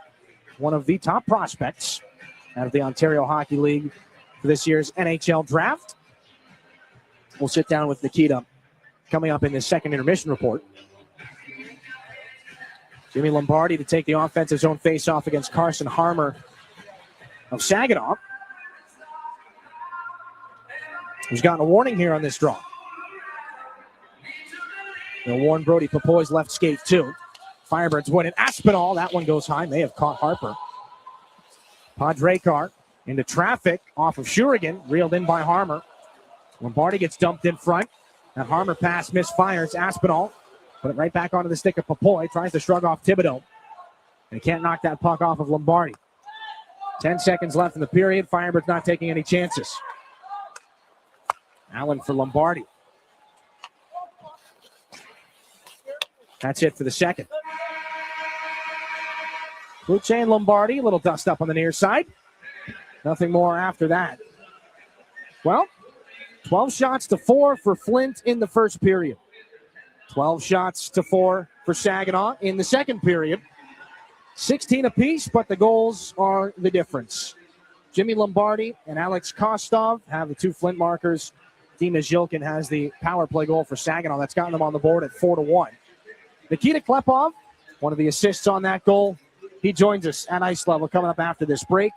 one of the top prospects out of the Ontario Hockey League for this year's NHL draft. We'll sit down with Nikita coming up in this second intermission report. Jimmy Lombardi to take the offensive zone face-off against Carson Harmer of Saginaw, who's gotten a warning here on this draw. They'll warn Brody Popoy's left skate too. Firebirds win it. Aspinall, that one goes high. May have caught Harper. Podrekar into traffic off of Shurigan, reeled in by Harmer. Lombardi gets dumped in front. That Harmer pass misfires. Aspinall put it right back onto the stick of Popoy. Tries to shrug off Thibodeau. And he can't knock that puck off of Lombardi. 10 seconds left in the period. Firebirds not taking any chances. Allen for Lombardi. That's it for the second. Luce and Lombardi, a little dust up on the near side. Nothing more after that. Well, 12 shots to 4 for Flint in the first period. 12 shots to 4 for Saginaw in the second period. 16 apiece, but the goals are the difference. Jimmy Lombardi and Alex Kostov have the two Flint markers. Dimas Yilkin has the power play goal for Saginaw. That's gotten them on the board at 4-1. Nikita Klepov, one of the assists on that goal. He joins us at ice level coming up after this break.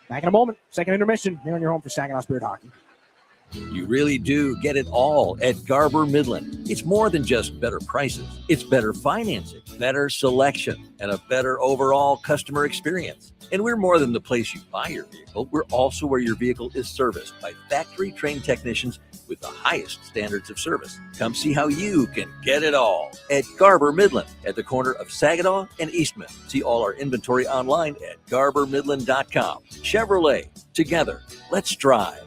Back in a moment. Second intermission here on your home for Saginaw Spirit Hockey. You really do get it all at Garber Midland. It's more than just better prices. It's better financing, better selection, and a better overall customer experience. And we're more than the place you buy your vehicle. We're also where your vehicle is serviced by factory-trained technicians with the highest standards of service. Come see how you can get it all at Garber Midland at the corner of Saginaw and Eastman. See all our inventory online at garbermidland.com. Chevrolet, together, let's drive.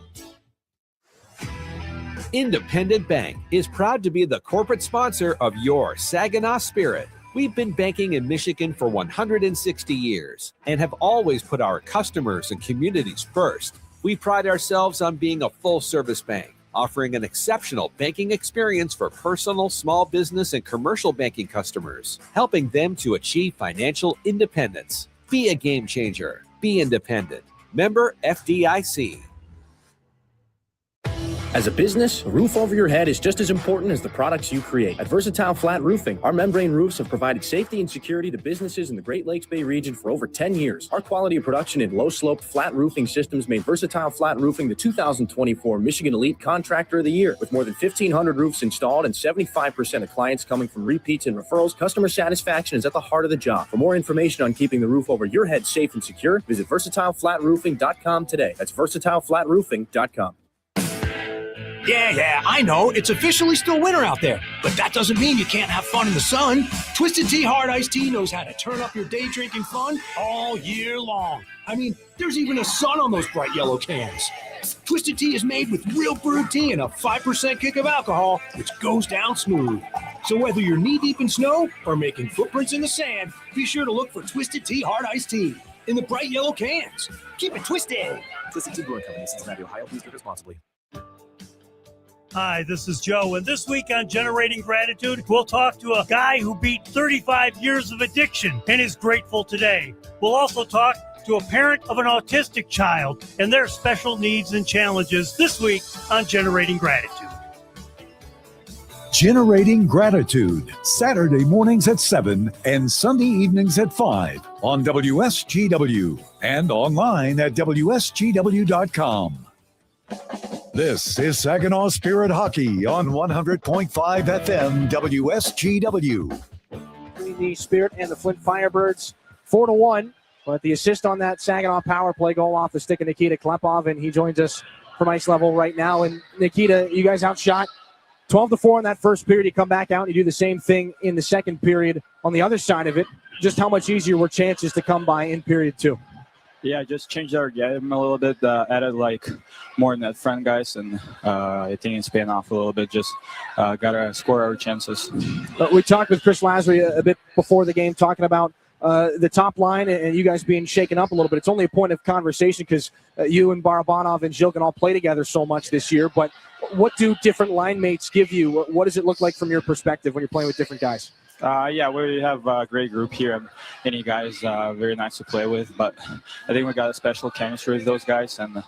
Independent Bank is proud to be the corporate sponsor of your Saginaw Spirit. We've been banking in Michigan for 160 years and have always put our customers and communities first. We pride ourselves on being a full-service bank, offering an exceptional banking experience for personal, small business, and commercial banking customers, helping them to achieve financial independence. Be a game changer. Be independent. Member FDIC. As a business, a roof over your head is just as important as the products you create. At Versatile Flat Roofing, our membrane roofs have provided safety and security to businesses in the Great Lakes Bay region for over 10 years. Our quality of production in low-sloped flat roofing systems made Versatile Flat Roofing the 2024 Michigan Elite Contractor of the Year. With more than 1,500 roofs installed and 75% of clients coming from repeats and referrals, customer satisfaction is at the heart of the job. For more information on keeping the roof over your head safe and secure, visit VersatileFlatRoofing.com today. That's VersatileFlatRoofing.com. Yeah, I know. It's officially still winter out there, but that doesn't mean you can't have fun in the sun. Twisted Tea Hard Iced Tea knows how to turn up your day drinking fun all year long. I mean, there's even a sun on those bright yellow cans. Twisted Tea is made with real brewed tea and a 5% kick of alcohol, which goes down smooth. So whether you're knee-deep in snow or making footprints in the sand, be sure to look for Twisted Tea Hard Iced Tea in the bright yellow cans. Keep it twisted. Twisted Tea Brewing Company, Cincinnati, Ohio. Please drink responsibly. Hi, this is Joe, and this week on Generating Gratitude, we'll talk to a guy who beat 35 years of addiction and is grateful today. We'll also talk to a parent of an autistic child and their special needs and challenges this week on Generating Gratitude. Generating Gratitude, Saturday mornings at 7 and Sunday evenings at 5 on WSGW and online at WSGW.com. This is Saginaw Spirit Hockey on 100.5 FM WSGW. Between the Spirit and the Flint Firebirds, 4-1. But the assist on that Saginaw power play goal off the stick of Nikita Klepov, and he joins us from ice level right now. And Nikita, you guys outshot 12-4 in that first period. You come back out and you do the same thing in the second period. On the other side of it, just how much easier were chances to come by in period two? Yeah, just changed our game a little bit, added like more in that front, guys, and I think it's paying off a little bit. Just got to score our chances. We talked with Chris Lasry a bit before the game, talking about the top line and you guys being shaken up a little bit. It's only a point of conversation because you and Barabanov and Zhilkin all play together so much this year. But what do different line mates give you? What does it look like from your perspective when you're playing with different guys? Yeah, we have a great group here, and any guys very nice to play with. But I think we got a special chemistry with those guys, and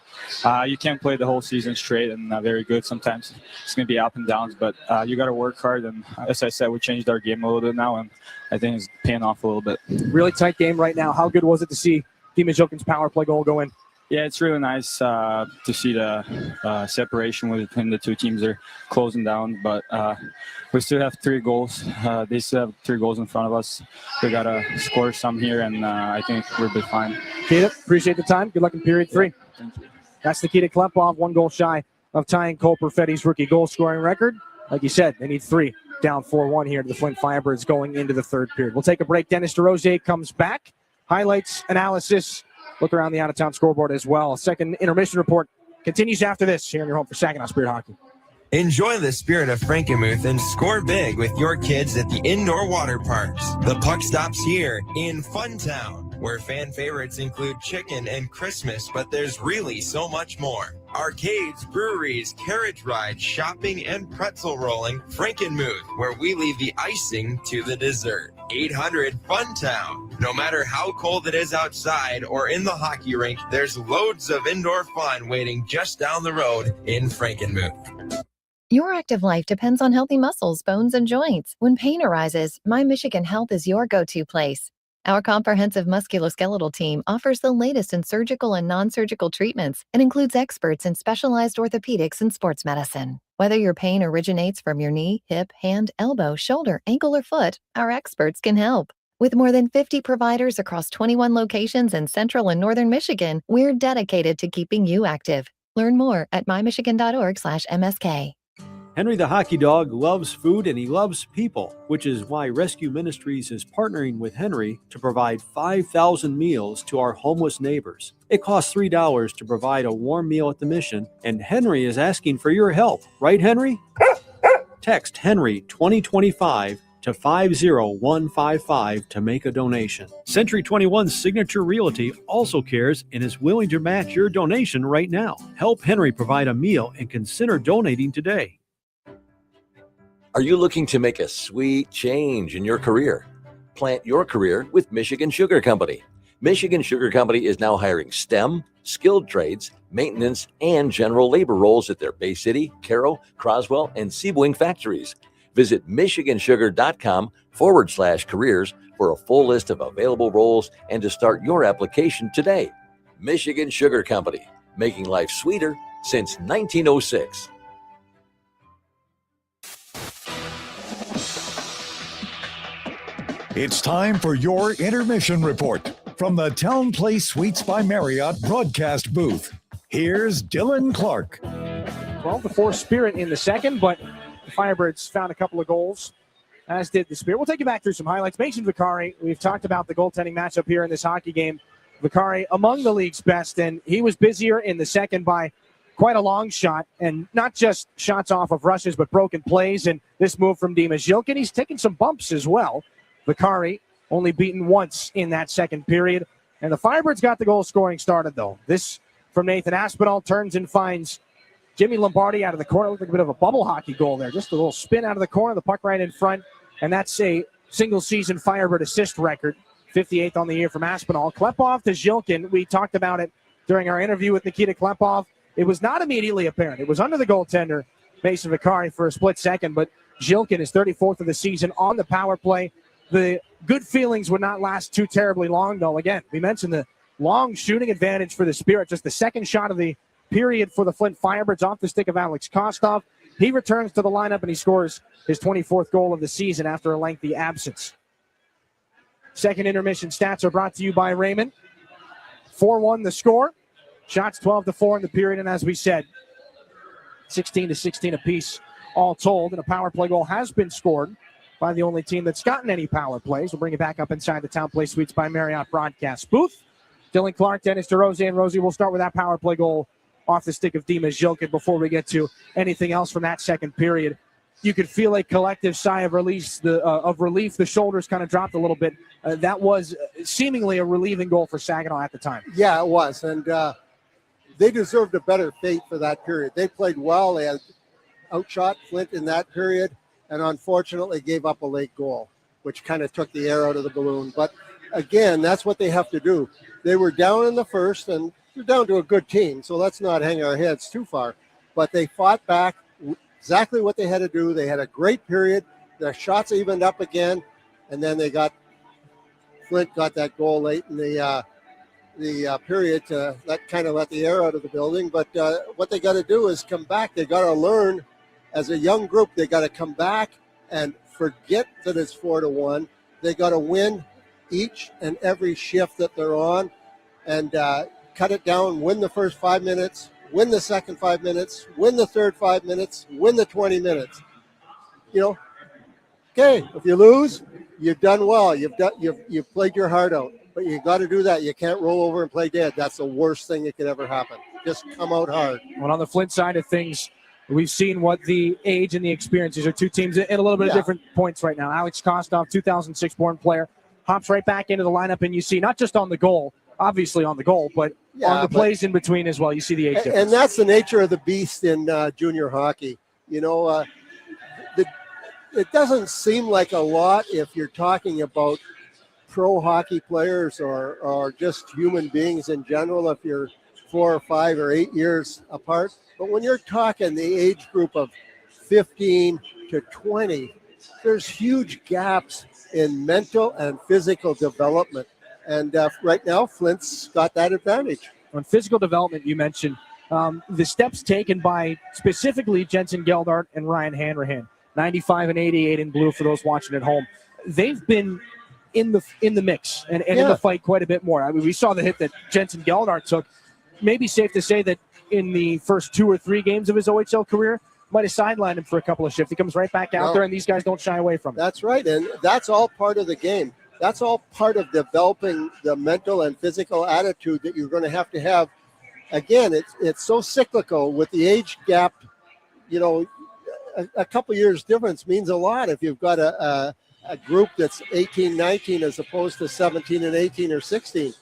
you can't play the whole season straight and very good. Sometimes it's going to be up and downs, but you got to work hard. And as I said, we changed our game a little bit now, and I think it's paying off a little bit. Really tight game right now. How good was it to see Dima Zhilkin's power play goal go in? Yeah, it's really nice to see the separation between the two teams. They're closing down, but we still have 3 goals. They still have 3 goals in front of us. We got to score some here, and I think we'll be fine. Nikita, appreciate the time. Good luck in period 3. Thank you. That's Nikita Klepov, 1 goal shy of tying Cole Perfetti's rookie goal-scoring record. Like you said, they need 3. Down 4-1 here to the Flint Firebirds going into the third period. We'll take a break. Dennis DeRosier comes back. Highlights, analysis, look around the out-of-town scoreboard as well. Second intermission report continues after this here in your home for Saginaw Spirit Hockey. Enjoy the spirit of Frankenmuth and score big with your kids at the indoor water parks. The puck stops here in Funtown, where fan favorites include chicken and Christmas, but there's really so much more. Arcades, breweries, carriage rides, shopping, and pretzel rolling. Frankenmuth, where we leave the icing to the dessert. 800 Funtown. No matter how cold it is outside or in the hockey rink, there's loads of indoor fun waiting just down the road in Frankenmuth. Your active life depends on healthy muscles, bones, and joints. When pain arises, My Michigan Health is your go-to place. Our comprehensive musculoskeletal team offers the latest in surgical and non-surgical treatments and includes experts in specialized orthopedics and sports medicine. Whether your pain originates from your knee, hip, hand, elbow, shoulder, ankle, or foot, our experts can help. With more than 50 providers across 21 locations in central and northern Michigan, we're dedicated to keeping you active. Learn more at mymichigan.org/MSK. Henry the Hockey Dog loves food and he loves people, which is why Rescue Ministries is partnering with Henry to provide 5,000 meals to our homeless neighbors. It costs $3 to provide a warm meal at the mission, and Henry is asking for your help. Right, Henry? Text Henry 2025 to 50155 to make a donation. Century 21 Signature Realty also cares and is willing to match your donation right now. Help Henry provide a meal and consider donating today. Are you looking to make a sweet change in your career? Plant your career with Michigan Sugar Company. Michigan Sugar Company is now hiring STEM, skilled trades, maintenance, and general labor roles at their Bay City, Carroll, Croswell, and Seaboing factories. Visit michigansugar.com/careers for a full list of available roles and to start your application today. Michigan Sugar Company, making life sweeter since 1906. It's time for your intermission report from the Town Place Suites by Marriott broadcast booth. Here's Dylan Clark. 12-4 Spirit in the second, but the Firebirds found a couple of goals, as did the Spirit. We'll take you back through some highlights. Mason Vicari, we've talked about the goaltending matchup here in this hockey game. Vicari among the league's best, and he was busier in the second by quite a long shot, and not just shots off of rushes, but broken plays, and this move from Dima Zhilkin. He's taken some bumps as well. Vicari only beaten once in that second period. And the Firebirds got the goal scoring started, though. This from Nathan Aspinall turns and finds Jimmy Lombardi out of the corner. Looked like a bit of a bubble hockey goal there. Just a little spin out of the corner, the puck right in front. And that's a single-season Firebird assist record. 58th on the year from Aspinall. Klepov to Zhilkin. We talked about it during our interview with Nikita Klepov. It was not immediately apparent. It was under the goaltender, Mason Vicari, for a split second. But Zhilkin is 34th of the season on the power play. The good feelings would not last too terribly long, though. Again, we mentioned the long shooting advantage for the Spirit. Just the second shot of the period for the Flint Firebirds off the stick of Alex Kostov. He returns to the lineup and he scores his 24th goal of the season after a lengthy absence. Second intermission stats are brought to you by Raymond. 4-1 the score. Shots 12-4 in the period, and as we said, 16-16 apiece all told. And a power play goal has been scored by the only team that's gotten any power plays. We'll bring it back up inside the Town Place Suites by Marriott broadcast booth. Dylan Clark, Dennis DeRose, and Rosie will start with that power play goal off the stick of Dima Zhilkin before we get to anything else from that second period. You could feel a collective sigh of relief. The shoulders kind of dropped a little bit. That was seemingly a relieving goal for Saginaw at the time. Yeah, it was. And they deserved a better fate for that period. They played well. They had outshot Flint in that period and unfortunately gave up a late goal, which kind of took the air out of the balloon. But again, that's what they have to do. They were down in the first, and they're down to a good team, so let's not hang our heads too far. But they fought back, exactly what they had to do. They had a great period. Their shots evened up again, and then Flint got that goal late in the period to let the air out of the building. But what they got to do is come back. They got to learn as a young group. They got to come back and forget that it's 4-1. They got to win each and every shift that they're on, and cut it down, win the first 5 minutes, win the second 5 minutes, win the third 5 minutes, win the 20 minutes. Okay, if you lose, you've done well. You've played your heart out, but you got to do that. You can't roll over and play dead. That's the worst thing that could ever happen. Just come out hard. Well, on the Flint side of things, we've seen what the age and the experiences are. Two teams in a little bit of different points right now. Alex Kostov, 2006 born player, hops right back into the lineup, and you see not just on the goal, obviously on the goal, but on the plays in between as well. You see the age difference. And that's the nature of the beast in junior hockey. It doesn't seem like a lot if you're talking about pro hockey players or just human beings in general, if you're 4 or 5 or 8 years apart. But when you're talking the age group of 15 to 20, there's huge gaps in mental and physical development. And right now, Flint's got that advantage. On physical development, you mentioned the steps taken by specifically Jensen Geldart and Ryan Hanrahan, 95 and 88 in blue for those watching at home. They've been in the mix and in the fight quite a bit more. I mean, we saw the hit that Jensen Geldart took. Maybe safe to say that in the first 2 or 3 games of his OHL career, might have sidelined him for a couple of shifts. He comes right back out there, and these guys don't shy away from it. That's right, and that's all part of the game. That's all part of developing the mental and physical attitude that you're going to have. Again, it's so cyclical with the age gap. A couple years difference means a lot if you've got a group that's 18, 19 as opposed to 17 and 18 or 16.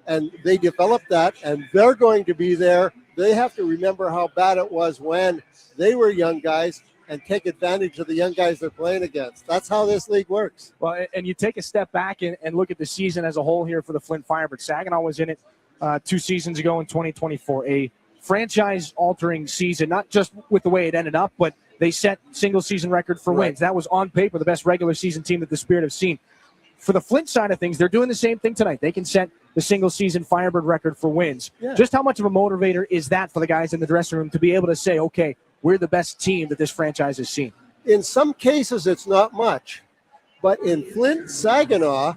And they develop that, and they're going to be there. They have to remember how bad it was when they were young guys and take advantage of the young guys they're playing against. That's how this league works. Well, and you take a step back and look at the season as a whole here for the Flint Firebirds. Saginaw was in it 2 seasons ago in 2024, a franchise-altering season, not just with the way it ended up, but they set single-season record for wins. That was on paper the best regular season team that the Spirit have seen. For the Flint side of things, they're doing the same thing tonight. They can set the single-season Firebird record for wins. Yeah. Just how much of a motivator is that for the guys in the dressing room to be able to say, okay, we're the best team that this franchise has seen? In some cases, it's not much. But in Flint, Saginaw,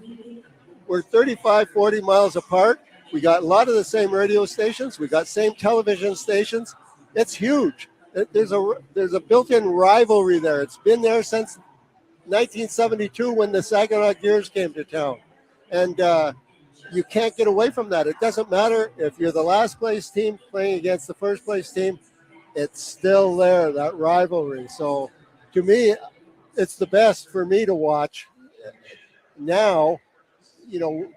we're 35, 40 miles apart. We got a lot of the same radio stations. We got same television stations. It's huge. There's a built-in rivalry there. It's been there since 1972 when the Saginaw Gears came to town. And you can't get away from that. It doesn't matter if you're the last place team playing against the first place team. It's still there, that rivalry. So to me, it's the best for me to watch now,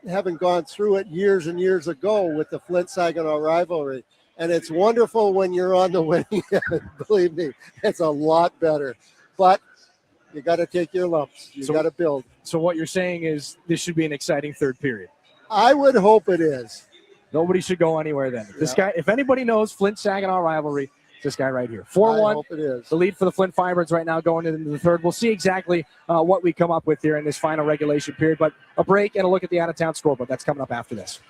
having gone through it years and years ago with the Flint-Saginaw rivalry. And it's wonderful when you're on the winning end. Believe me, it's a lot better. But you got to take your lumps. You got to build. So what you're saying is this should be an exciting third period. I would hope it is. Nobody should go anywhere then. This guy, if anybody knows Flint-Saginaw rivalry, this guy right here. 4-1. I hope it is. The lead for the Flint Firebirds right now going into the third. We'll see exactly what we come up with here in this final regulation period. But a break and a look at the out-of-town scoreboard. That's coming up after this.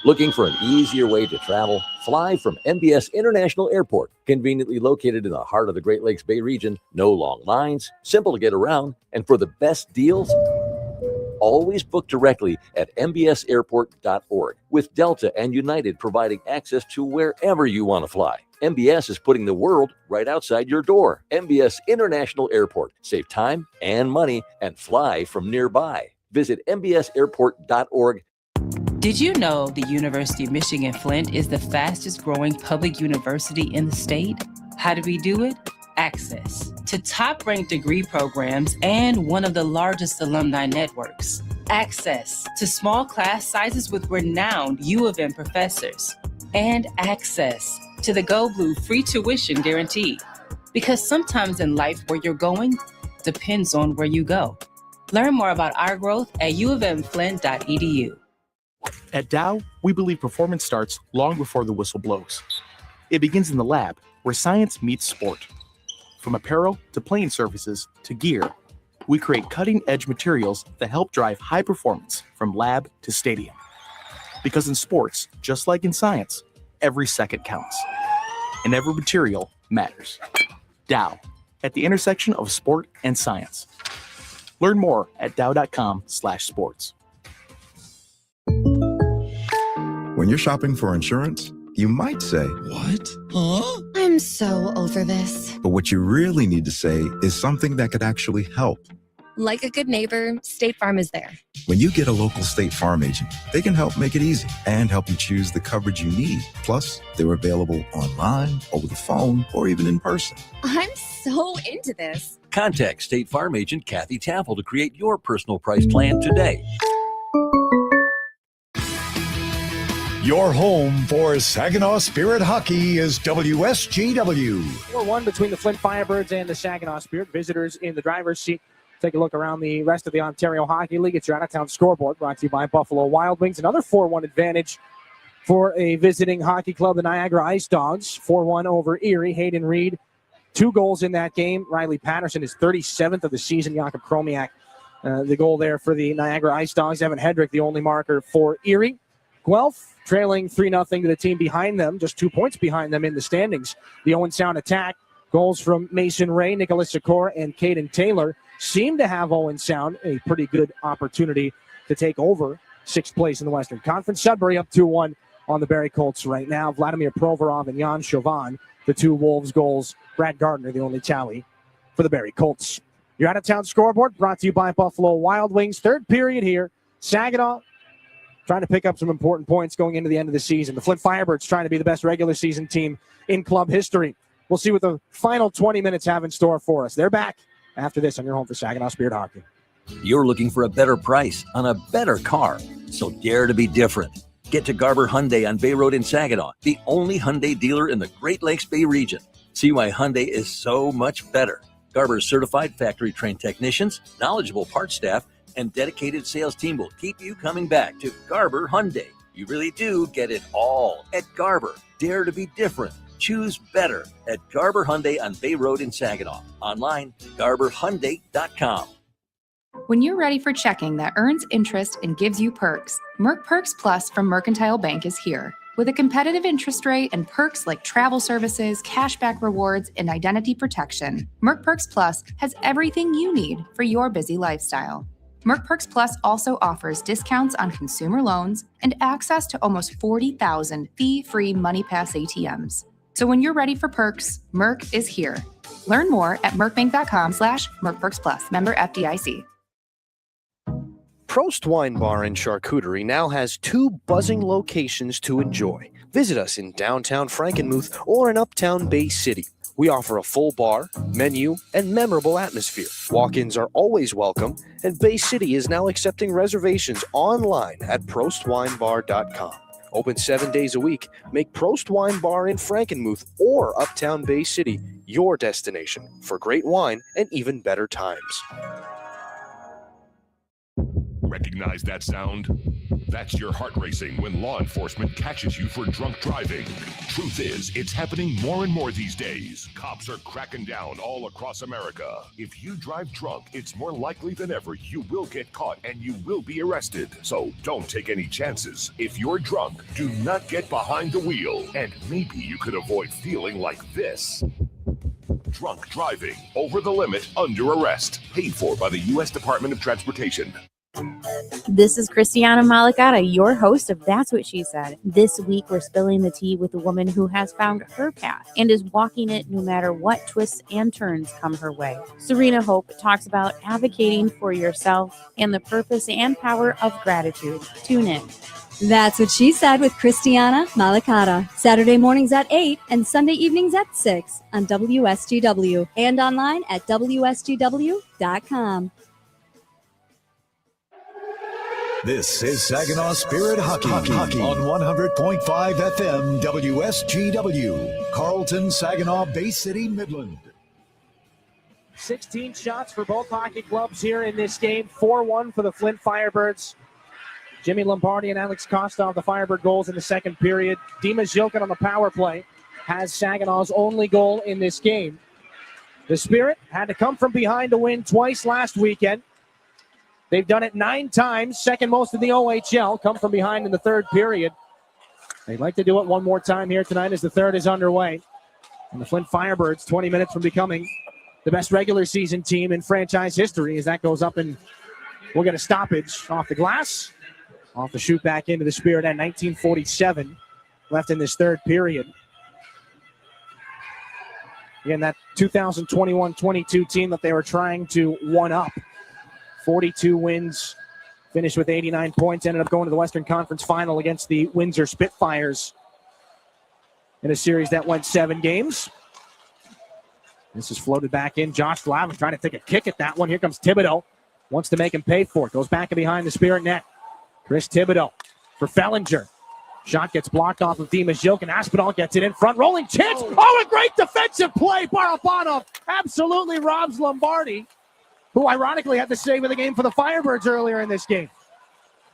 Looking for an easier way to travel? Fly from MBS International Airport, conveniently located in the heart of the Great Lakes Bay region. No long lines, simple to get around, and for the best deals, always book directly at mbsairport.org, with Delta and United providing access to wherever you want to fly. MBS is putting the world right outside your door. MBS International Airport. Save time and money and fly from nearby. Visit mbsairport.org. Did you know the University of Michigan Flint is the fastest growing public university in the state? How did we do it? Access to top-ranked degree programs and one of the largest alumni networks. Access to small class sizes with renowned U of M professors. And access to the Go Blue free tuition guarantee. Because sometimes in life, where you're going depends on where you go. Learn more about our growth at uofmflint.edu. At Dow, we believe performance starts long before the whistle blows. It begins in the lab, where science meets sport. From apparel to playing surfaces to gear, we create cutting-edge materials that help drive high performance from lab to stadium. Because in sports, just like in science, every second counts. And every material matters. Dow, at the intersection of sport and science. Learn more at dow.com/sports. When you're shopping for insurance, you might say, "What? Huh?" I'm so over this. But what you really need to say is something that could actually help. Like a good neighbor, State Farm is there. When you get a local State Farm agent, they can help make it easy and help you choose the coverage you need. Plus, they're available online, over the phone, or even in person. I'm so into this. Contact State Farm agent Kathy Taffel to create your personal price plan today. Your home for Saginaw Spirit Hockey is WSGW. 4-1 between the Flint Firebirds and the Saginaw Spirit. Visitors in the driver's seat. Take a look around the rest of the Ontario Hockey League. It's your out-of-town scoreboard brought to you by Buffalo Wild Wings. Another 4-1 advantage for a visiting hockey club, the Niagara Ice Dogs. 4-1 over Erie. Hayden Reed, 2 goals in that game. Riley Patterson is 37th of the season. Jakob Chromiak, the goal there for the Niagara Ice Dogs. Evan Hedrick, the only marker for Erie. Guelph trailing 3-0 to the team behind them, just 2 points behind them in the standings. The Owen Sound attack, goals from Mason Ray, Nicholas Sikora, and Caden Taylor seem to have Owen Sound a pretty good opportunity to take over 6th place in the Western Conference. Sudbury up 2-1 on the Barrie Colts right now. Vladimir Provorov and Jan Chauvin, the 2 Wolves goals. Brad Gardner, the only tally for the Barrie Colts. Your out-of-town scoreboard brought to you by Buffalo Wild Wings. 3rd period here. Saginaw trying to pick up some important points going into the end of the season. The Flint Firebirds trying to be the best regular season team in club history. We'll see what the final 20 minutes have in store for us. They're back after this on your home for Saginaw Spirit Hockey. You're looking for a better price on a better car, so dare to be different. Get to Garber Hyundai on Bay Road in Saginaw, the only Hyundai dealer in the Great Lakes Bay region. See why Hyundai is so much better. Garber's certified factory-trained technicians, knowledgeable parts staff, and dedicated sales team will keep you coming back to Garber Hyundai. You really do get it all at Garber. Dare to be different. Choose better at Garber Hyundai on Bay Road in Saginaw. Online, garberhyundai.com. When you're ready for checking that earns interest and gives you perks, Merc Perks Plus from Mercantile Bank is here. With a competitive interest rate and perks like travel services, cashback rewards, and identity protection, Merc Perks Plus has everything you need for your busy lifestyle. Merc Perks Plus also offers discounts on consumer loans and access to almost 40,000 fee-free MoneyPass ATMs. So when you're ready for perks, Merc is here. Learn more at mercbank.com/mercperksplus. Member FDIC. Prost Wine Bar and Charcuterie now has 2 buzzing locations to enjoy. Visit us in downtown Frankenmuth or in uptown Bay City. We offer a full bar, menu, and memorable atmosphere. Walk-ins are always welcome, and Bay City is now accepting reservations online at prostwinebar.com. Open 7 days a week. Make Prost Wine Bar in Frankenmuth or uptown Bay City your destination for great wine and even better times. Recognize that sound? That's your heart racing when law enforcement catches you for drunk driving. Truth is, it's happening more and more these days. Cops are cracking down all across America. If you drive drunk, it's more likely than ever you will get caught and you will be arrested. So don't take any chances. If you're drunk, do not get behind the wheel. And maybe you could avoid feeling like this. Drunk driving, over the limit, under arrest. Paid for by the U.S. Department of Transportation. This is Christiana Malicata, your host of That's What She Said. This week, we're spilling the tea with a woman who has found her path and is walking it no matter what twists and turns come her way. Serena Hope talks about advocating for yourself and the purpose and power of gratitude. Tune in. That's What She Said with Christiana Malicata. Saturday mornings at 8 and Sunday evenings at 6 on WSGW and online at WSGW.com. This is Saginaw Spirit Hockey on 100.5 FM WSGW. Carlton, Saginaw, Bay City, Midland. 16 shots for both hockey clubs here in this game. 4-1 for the Flint Firebirds. Jimmy Lombardi and Alex Kostov, the Firebird goals in the second period. Dimas Jilkin on the power play has Saginaw's only goal in this game. The Spirit had to come from behind to win twice last weekend. They've done it 9 times, second most in the OHL, come from behind in the third period. They'd like to do it one more time here tonight as the third is underway. And the Flint Firebirds, 20 minutes from becoming the best regular season team in franchise history as that goes up, and we'll get a stoppage off the glass. Off the shoot back into the Spirit at 19:47 left in this third period. Again, that 2021-22 team that they were trying to one-up. 42 wins, finished with 89 points, ended up going to the Western Conference Final against the Windsor Spitfires in a series that went 7 games. This is floated back in. Josh Glavin trying to take a kick at that one. Here comes Thibodeau. Wants to make him pay for it. Goes back and behind the Spirit net. Chris Thibodeau for Fellinger. Shot gets blocked off of Dimas Jilkin. Aspinall gets it in front. Rolling chance. Oh, a great defensive play. Barabanov absolutely robs Lombardi, who ironically had the save of the game for the Firebirds earlier in this game.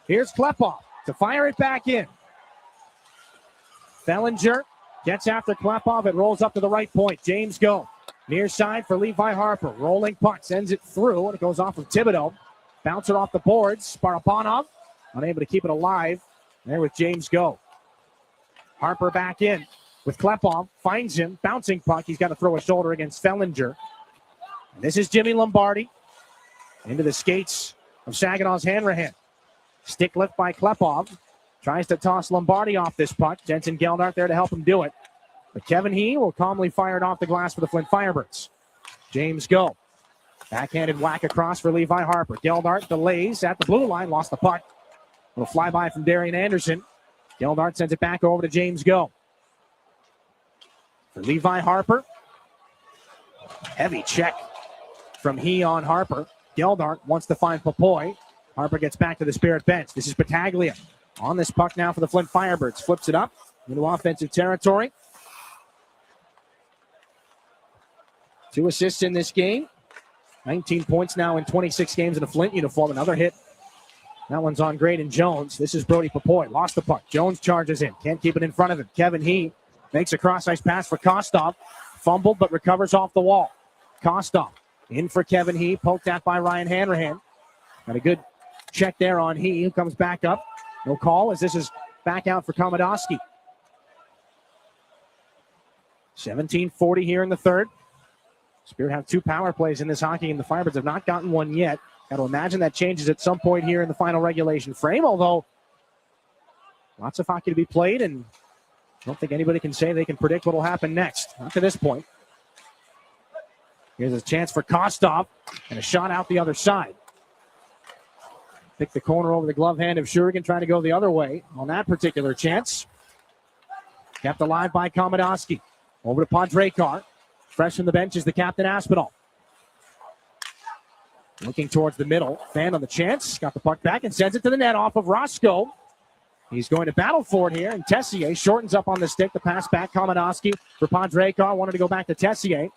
Here's Klepov to fire it back in. Fellinger gets after Klepov. It rolls up to the right point. James Go. Near side for Levi Harper. Rolling puck. Sends it through, and it goes off of Thibodeau. Bouncer off the boards. Barabanov unable to keep it alive. There with James Go. Harper back in with Klepov. Finds him. Bouncing puck. He's got to throw a shoulder against Fellinger. And this is Jimmy Lombardi. Into the skates of Saginaw's Hanrahan. Stick lift by Klepov. Tries to toss Lombardi off this puck. Jensen Geldart there to help him do it. But Kevin He will calmly fire it off the glass for the Flint Firebirds. James Go. Backhanded whack across for Levi Harper. Geldart delays at the blue line. Lost the puck. Little flyby from Darian Anderson. Geldart sends it back over to James Go. For Levi Harper. Heavy check from He on Harper. Geldart wants to find Popoy. Harper gets back to the Spirit bench. This is Battaglia on this puck now for the Flint Firebirds. Flips it up into offensive territory. 2 assists in this game. 19 points now in 26 games in a Flint uniform. Another hit. That one's on Graydon Jones. This is Brody Popoy. Lost the puck. Jones charges in. Can't keep it in front of him. Kevin He makes a cross-ice pass for Kostov. Fumbled but recovers off the wall. Kostov in for Kevin He. Poked at by Ryan Hanrahan. Got a good check there on He, who comes back up. No call as this is back out for Komodowski. 17:40 here in the third. Spirit have 2 power plays in this hockey game. The Firebirds have not gotten one yet. Got to imagine that changes at some point here in the final regulation frame, although lots of hockey to be played, and I don't think anybody can say they can predict what will happen next. Not to this point. Here's a chance for Kostov, and a shot out the other side. Pick the corner over the glove hand of Shurigan, trying to go the other way on that particular chance. Kept alive by Komodowski. Over to Podrekar. Fresh from the bench is the captain, Aspinall. Looking towards the middle. Fan on the chance. Got the puck back and sends it to the net off of Roscoe. He's going to battle for it here, and Tessier shortens up on the stick. The pass back. Komodowski for Podrekar. Wanted to go back to Tessier.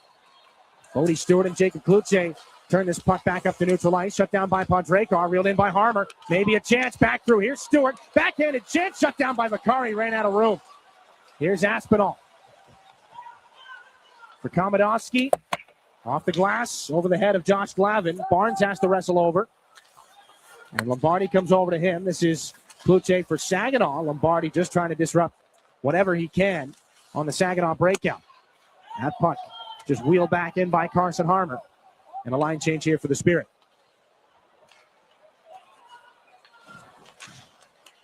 Bodie Stewart and Jacob Klutze turn this puck back up to neutral ice. Shut down by Podrekar. Reeled in by Harmer. Maybe a chance. Back through. Here's Stewart. Backhanded chance. Shut down by Vakari. Ran out of room. Here's Aspinall. For Komodowski. Off the glass. Over the head of Josh Glavin. Barnes has to wrestle over. And Lombardi comes over to him. This is Cloutier for Saginaw. Lombardi just trying to disrupt whatever he can on the Saginaw breakout. That puck just wheeled back in by Carson Harmer. And a line change here for the Spirit.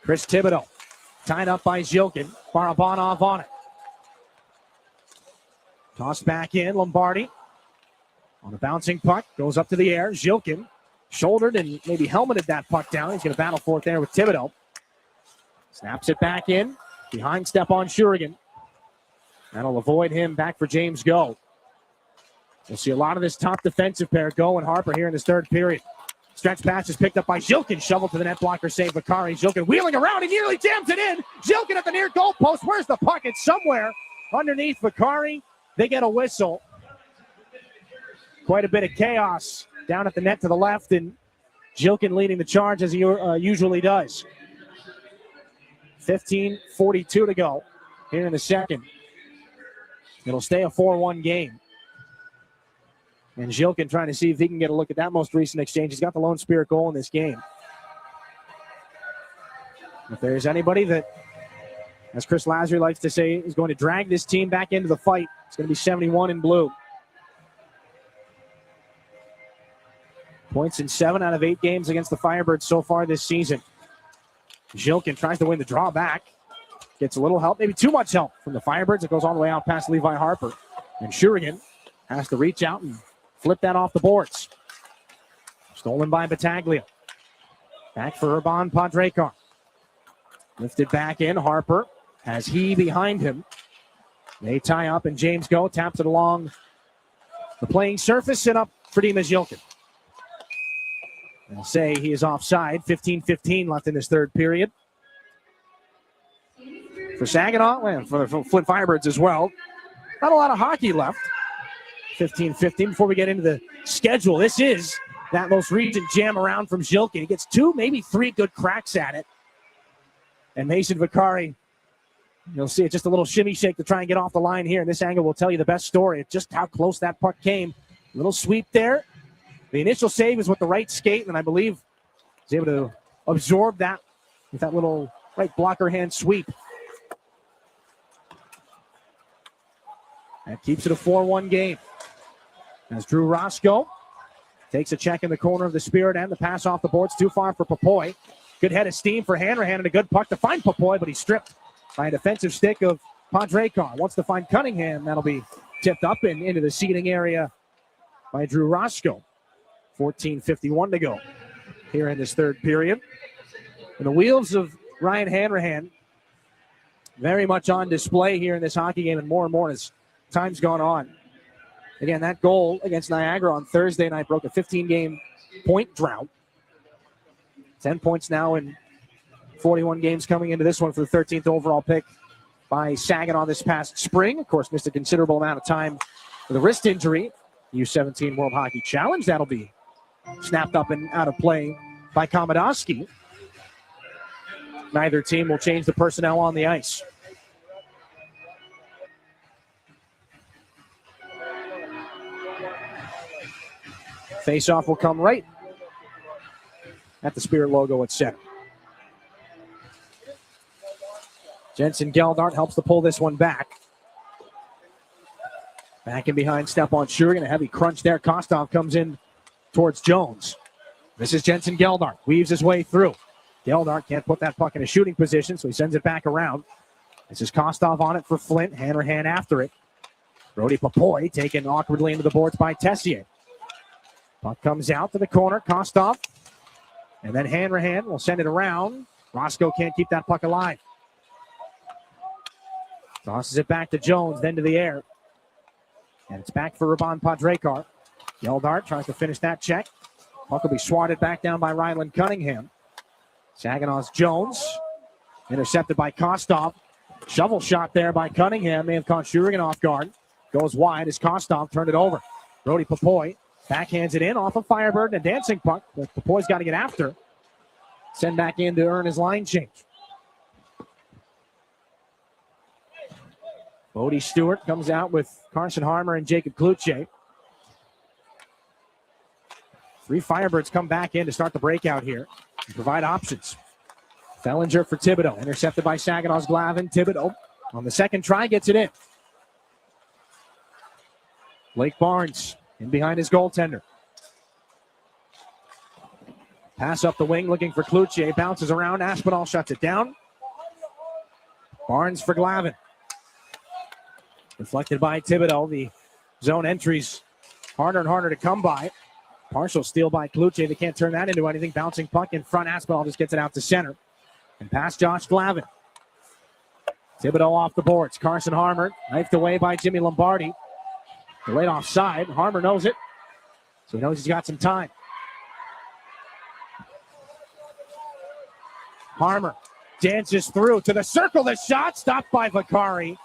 Chris Thibodeau tied up by Zhilkin. Barabanov on it. Tossed back in. Lombardi on a bouncing puck. Goes up to the air. Zhilkin shouldered and maybe helmeted that puck down. He's going to battle for it there with Thibodeau. Snaps it back in. Behind Stepan Shurigan. That'll avoid him. Back for James Go. We'll see a lot of this top defensive pair, Go and Harper, here in this third period. Stretch pass is picked up by Zhilkin. Shoveled to the net blocker save Vakari. Zhilkin wheeling around. He nearly jams it in. Zhilkin at the near goal post. Where's the puck? It's somewhere underneath Vakari. They get a whistle. Quite a bit of chaos down at the net to the left, and Zhilkin leading the charge as he usually does. 15:42 to go here in the second. It'll stay a 4-1 game. And Zhilkin trying to see if he can get a look at that most recent exchange. He's got the lone Spirit goal in this game. If there's anybody that, as Chris Lazary likes to say, is going to drag this team back into the fight, it's going to be 71 in blue. Points in 7 out of 8 games against the Firebirds so far this season. Zhilkin tries to win the draw back. Gets a little help, maybe too much help from the Firebirds. It goes all the way out past Levi Harper. And Shurigan has to reach out and flip that off the boards. Stolen by Battaglia. Back for Urban Podrekar. Lifted back in. Harper has he behind him. They tie up, and James Go taps it along the playing surface and up for Dima Zhilkin. They'll say he is offside. 15:15 left in this third period. For Saginaw, and for the Flint Firebirds as well. Not a lot of hockey left. 15:15 before we get into the schedule. This is that most recent jam around from Zhilkin. He gets 2, maybe 3 good cracks at it. And Mason Vakari, you'll see it, just a little shimmy shake to try and get off the line here. And this angle will tell you the best story. It's just how close that puck came. A little sweep there. The initial save is with the right skate, and I believe he's able to absorb that with that little right blocker hand sweep. That keeps it a 4-1 game. As Drew Roscoe takes a check in the corner of the Spirit and the pass off the boards. Too far for Popoy. Good head of steam for Hanrahan and a good puck to find Popoy, but he's stripped by a defensive stick of Podrekar. Wants to find Cunningham. That'll be tipped up and into the seating area by Drew Roscoe. 14:51 to go here in this third period. And the wheels of Ryan Hanrahan very much on display here in this hockey game, and more as time's gone on. Again, that goal against Niagara on Thursday night broke a 15-game point drought. 10 points now in 41 games coming into this one for the 13th overall pick by Saginaw this past spring. Of course, missed a considerable amount of time with a wrist injury. U17 World Hockey Challenge. That'll be snapped up and out of play by Komodowski. Neither team will change the personnel on the ice. Face-off will come right at the Spirit logo at center. Jensen Geldart helps to pull this one back. Back in behind Stepan Shurigan. A heavy crunch there. Kostov comes in towards Jones. This is Jensen Geldart. Weaves his way through. Geldart can't put that puck in a shooting position, so he sends it back around. This is Kostov on it for Flint. Hanrahan after it. Brody Popoy taken awkwardly into the boards by Tessier. Puck comes out to the corner. Kostov. And then Hanrahan will send it around. Roscoe can't keep that puck alive. Tosses it back to Jones, then to the air. And it's back for Urban Podrekar. Geldart tries to finish that check. Puck will be swatted back down by Ryland Cunningham. Saginaw's Jones. Intercepted by Kostov. Shovel shot there by Cunningham. May have caught Shurigan off guard. Goes wide as Kostov turned it over. Brody Popoy Backhands it in off a Firebird and a dancing puck. But Popoy's got to get after. Send back in to earn his line change. Bodie Stewart comes out with Carson Harmer and Jacob Kluche. 3 Firebirds come back in to start the breakout here and provide options. Fellinger for Thibodeau. Intercepted by Saginaw's Glavin. Thibodeau on the second try gets it in. Blake Barnes in behind his goaltender. Pass up the wing looking for Kluche. Bounces around. Aspinall shuts it down. Barnes for Glavin. Deflected by Thibodeau. The zone entries harder and harder to come by. Partial steal by Kluche. They can't turn that into anything. Bouncing puck in front. Aspinall just gets it out to center. And past Josh Glavin. Thibodeau off the boards. Carson Harmer knifed away by Jimmy Lombardi. Delayed offside. Harmer knows it. So he knows he's got some time. Harmer dances through to the circle. The shot stopped by Vakari.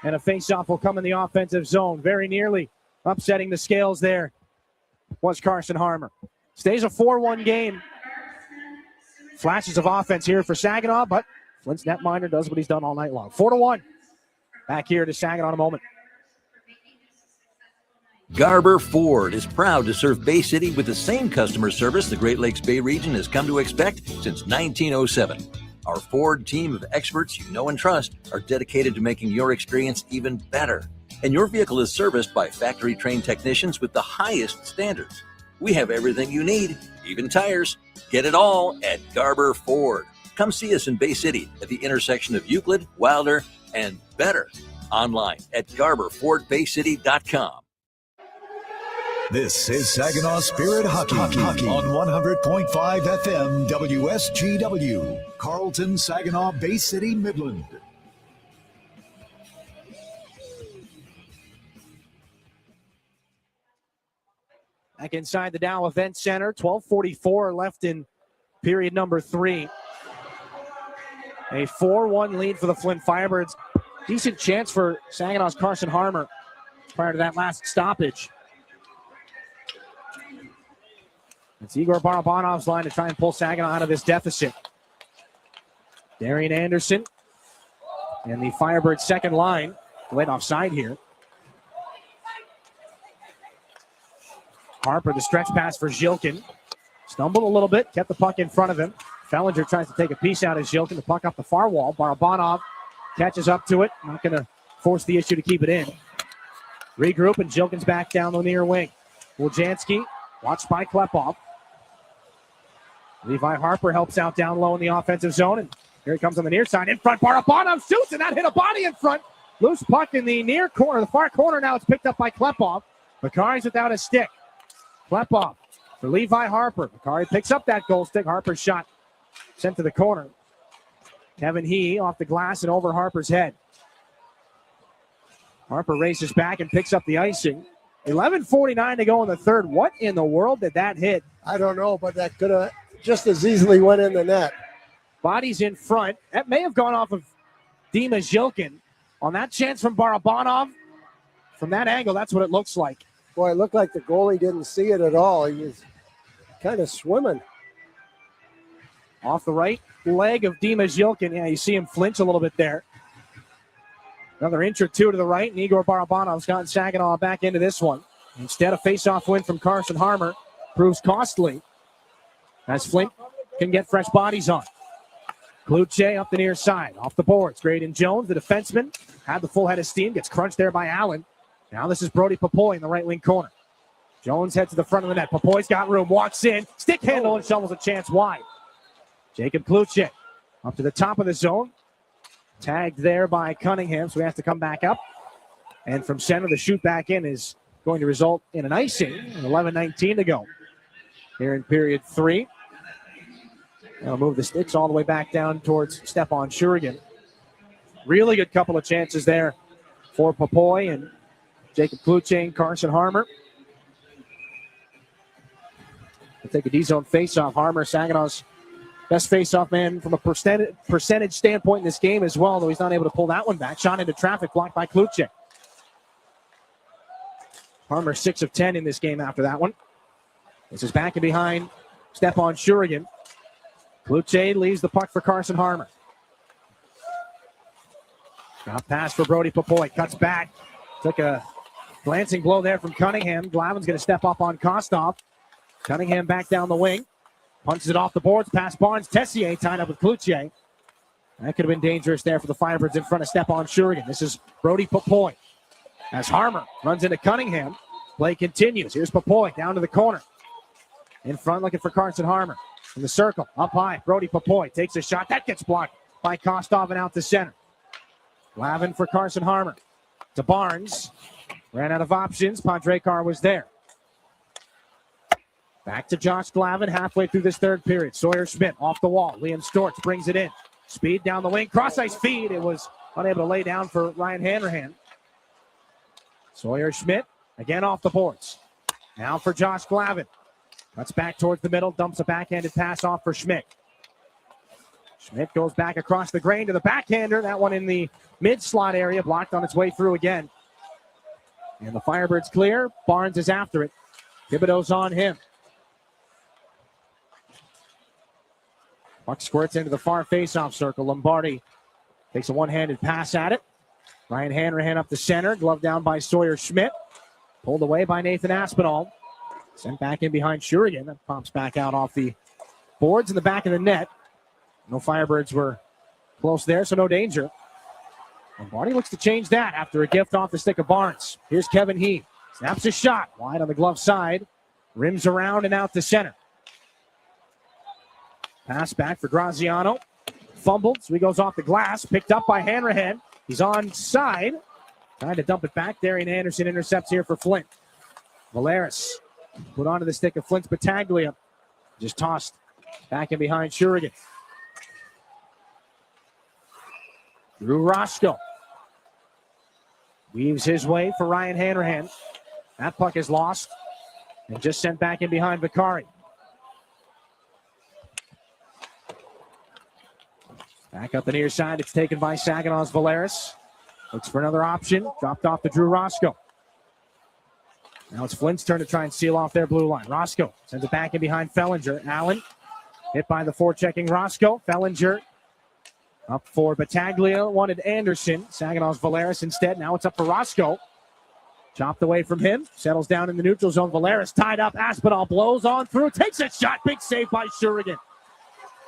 And a faceoff will come in the offensive zone. Very nearly upsetting the scales there was Carson Harmer. Stays a 4-1 game. Flashes of offense here for Saginaw, but Flint's netminder does what he's done all night long. 4-1. Back here to Saginaw in a moment. Garber Ford is proud to serve Bay City with the same customer service the Great Lakes Bay region has come to expect since 1907. Our Ford team of experts you know and trust are dedicated to making your experience even better. And your vehicle is serviced by factory-trained technicians with the highest standards. We have everything you need, even tires. Get it all at Garber Ford. Come see us in Bay City at the intersection of Euclid, Wilder, and Better. Online at GarberFordBayCity.com. This is Saginaw Spirit Hockey on 100.5 FM WSGW. Carlton, Saginaw, Bay City, Midland. Back inside the Dow Event Center. 12:44 left in period number 3. A 4-1 lead for the Flint Firebirds. Decent chance for Saginaw's Carson Harmer prior to that last stoppage. It's Igor Barabanov's line to try and pull Saginaw out of this deficit. Darian Anderson and the Firebirds' second line went offside here. Harper, the stretch pass for Zhilkin. Stumbled a little bit, kept the puck in front of him. Fellinger tries to take a piece out of Zhilkin, the puck up the far wall. Barabanov catches up to it. Not going to force the issue to keep it in. Regroup, and Zhilkin's back down the near wing. Wojnarowski, watched by Klepov. Levi Harper helps out down low in the offensive zone, and here he comes on the near side. In front, Barabanov shoots, and that hit a body in front. Loose puck in the near corner, the far corner now. It's picked up by Klepov. Makari's without a stick. Klepov for Levi Harper. Makari picks up that goal stick. Harper's shot sent to the corner. Kevin He off the glass and over Harper's head. Harper races back and picks up the icing. 11:49 to go in the third. What in the world did that hit? I don't know, but that could have just as easily went in the net. Bodies in front. That may have gone off of Dima Zhilkin. On that chance from Barabanov, from that angle, that's what it looks like. Boy, it looked like the goalie didn't see it at all. He was kind of swimming. Off the right leg of Dima Zhilkin. Yeah, you see him flinch a little bit there. Another inch or two to the right, and Igor Barabanov's gotten Saginaw back into this one. Instead, a face-off win from Carson Harmer proves costly as Flint can get fresh bodies on. Kluche up the near side, off the boards. Graydon Jones, the defenseman, had the full head of steam, gets crunched there by Allen. Now this is Brody Popoy in the right wing corner. Jones heads to the front of the net. Popoy's got room, walks in, stick handle, and shovels a chance wide. Jacob Kluche up to the top of the zone. Tagged there by Cunningham, so he has to come back up. And from center, the shoot back in is going to result in an icing. 11:19 to go here in period 3. They'll move the sticks all the way back down towards Stepan Shurigan. Really good couple of chances there for Popoy and Jacob Kluche and Carson Harmer. We'll take a D-zone face-off. Harmer, Saginaw's best face-off man from a percentage standpoint in this game as well, though he's not able to pull that one back. Shot into traffic, blocked by Kluche. Harmer 6 of 10 in this game after that one. This is back and behind Stepan Shurigan. Cloutier leaves the puck for Carson Harmer. Got pass for Brody Popoy. Cuts back. Took a glancing blow there from Cunningham. Glavin's going to step up on Kostov. Cunningham back down the wing. Punches it off the boards. Past Barnes. Tessier tied up with Cloutier. That could have been dangerous there for the Firebirds in front of Stepan Shurigan. This is Brody Popoy. As Harmer runs into Cunningham. Play continues. Here's Popoy down to the corner. In front looking for Carson Harmer. In the circle. Up high. Brody Popoy takes a shot. That gets blocked by Kostov and out to center. Glavin for Carson Harmer. To Barnes. Ran out of options. Podrekar was there. Back to Josh Glavin halfway through this third period. Sawyer Schmidt off the wall. Liam Storch brings it in. Speed down the wing. Cross-ice feed. It was unable to lay down for Ryan Hanrahan. Sawyer Schmidt again off the boards. Now for Josh Glavin. Cuts back towards the middle. Dumps a backhanded pass off for Schmidt. Schmidt goes back across the grain to the backhander. That one in the mid-slot area. Blocked on its way through again. And the Firebirds clear. Barnes is after it. Thibodeau's on him. Puck squirts into the far face-off circle. Lombardi takes a one-handed pass at it. Ryan Hanrahan up the center. Glove down by Sawyer Schmidt. Pulled away by Nathan Aspinall. Sent back in behind Shurigan. That pops back out off the boards in the back of the net. No Firebirds were close there, so no danger. Lombardi looks to change that after a gift off the stick of Barnes. Here's Kevin Heath. Snaps a shot. Wide on the glove side. Rims around and out to center. Pass back for Graziano. Fumbled, so he goes off the glass. Picked up by Hanrahan. He's onside. Trying to dump it back. Darian Anderson intercepts here for Flint. Valeris put onto the stick of Flint's Battaglia. Just tossed back in behind Shurigan. Drew Roscoe weaves his way for Ryan Hanrahan. That puck is lost and just sent back in behind Vicari. Back up the near side. It's taken by Saginaw's Valeris. Looks for another option. Dropped off to Drew Roscoe. Now it's Flint's turn to try and seal off their blue line. Roscoe sends it back in behind Fellinger. Allen hit by the forechecking Roscoe. Fellinger up for Battaglia. Wanted Anderson. Saginaw's Valeris instead. Now it's up for Roscoe. Chopped away from him. Settles down in the neutral zone. Valeris tied up. Aspinall blows on through. Takes a shot. Big save by Shurigan.